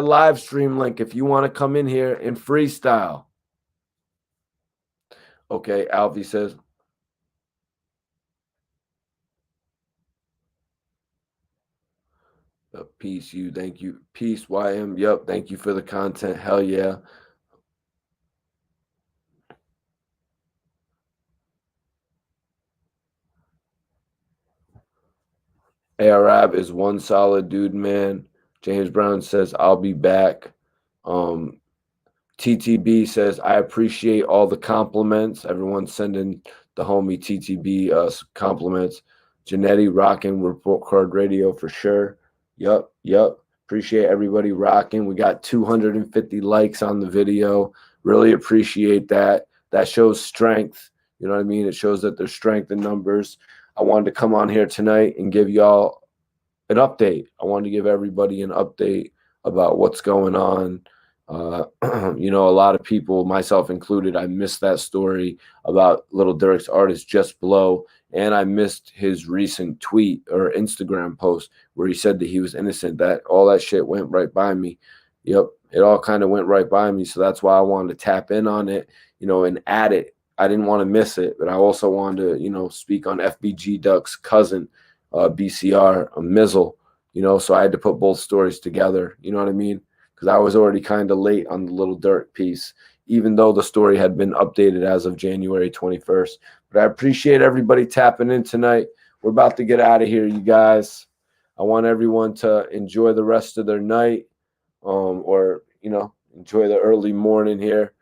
live stream link if you want to come in here and freestyle. Okay, Alfie says. Peace, you. Thank you. Peace, YM. Yep, thank you for the content. Hell yeah. Arab is one solid dude, man. James Brown says, I'll be back. TTB says, I appreciate all the compliments. Everyone's sending the homie TTB compliments. Janetti rocking Report Card Radio for sure. Yep. Appreciate everybody rocking. We got 250 likes on the video. Really appreciate that. That shows strength. You know what I mean? It shows that there's strength in numbers. I wanted to come on here tonight and give y'all an update. I wanted to give everybody an update about what's going on. You know, a lot of people, myself included, I missed that story about Little Durk's artist JUSBLOW, and I missed his recent tweet or Instagram post where he said that he was innocent. That all that shit went right by me. Yep, it all kind of went right by me. So that's why I wanted to tap in on it, you know, and add it. I didn't want to miss it, but I also wanted to, you know, speak on FBG Duck's cousin, BCR, MEEZLE, you know, so I had to put both stories together. You know what I mean? Because I was already kind of late on the Little Durk piece, even though the story had been updated as of January 21st. But I appreciate everybody tapping in tonight. We're about to get out of here, you guys. I want everyone to enjoy the rest of their night, or, you know, enjoy the early morning here.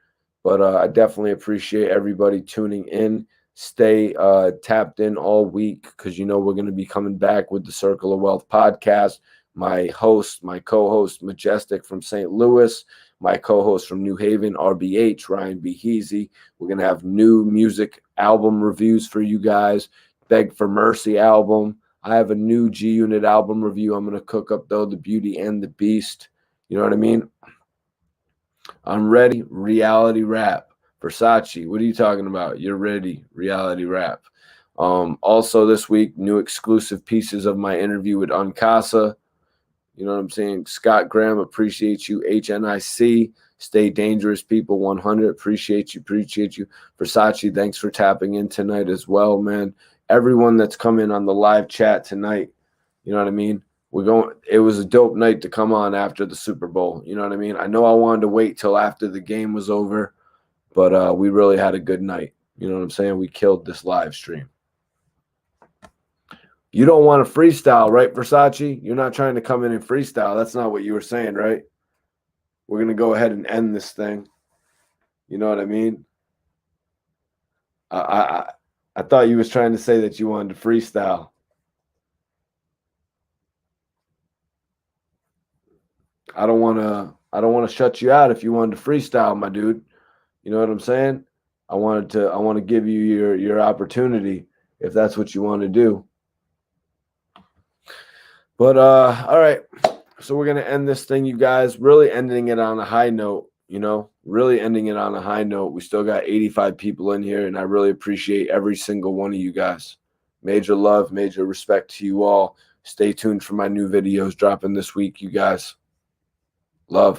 But I definitely appreciate everybody tuning in. Stay tapped in all week, because you know we're going to be coming back with the Circle of Wealth podcast. My host, my co-host, Majestic from St. Louis, my co-host from New Haven, RBH, Ryan B. Heasy. We're going to have new music album reviews for you guys. Beg for Mercy album. I have a new G Unit album review I'm going to cook up, though, The Beauty and the Beast. You know what I mean? I'm ready. Reality rap. Versace, what are you talking about? You're ready. Reality rap. Also this week, new exclusive pieces of my interview with Uncasa. You know what I'm saying? Scott Graham, appreciate you. HNIC, stay dangerous, people 100. Appreciate you. Versace, thanks for tapping in tonight as well, man. Everyone that's coming on the live chat tonight, you know what I mean? It was a dope night to come on after the Super Bowl. You know what I mean? I know I wanted to wait till after the game was over, but we really had a good night. You know what I'm saying? We killed this live stream. You don't want to freestyle, right, Versace? You're not trying to come in and freestyle. That's not what you were saying, right? We're going to go ahead and end this thing. You know what I mean? I thought you was trying to say that you wanted to freestyle. I don't want to shut you out if you wanted to freestyle, my dude. You know what I'm saying? I want to give you your opportunity if that's what you want to do. But all right. So we're gonna end this thing, you guys. Really ending it on a high note, you know, really ending it on a high note. We still got 85 people in here, and I really appreciate every single one of you guys. Major love, major respect to you all. Stay tuned for my new videos dropping this week, you guys. Love.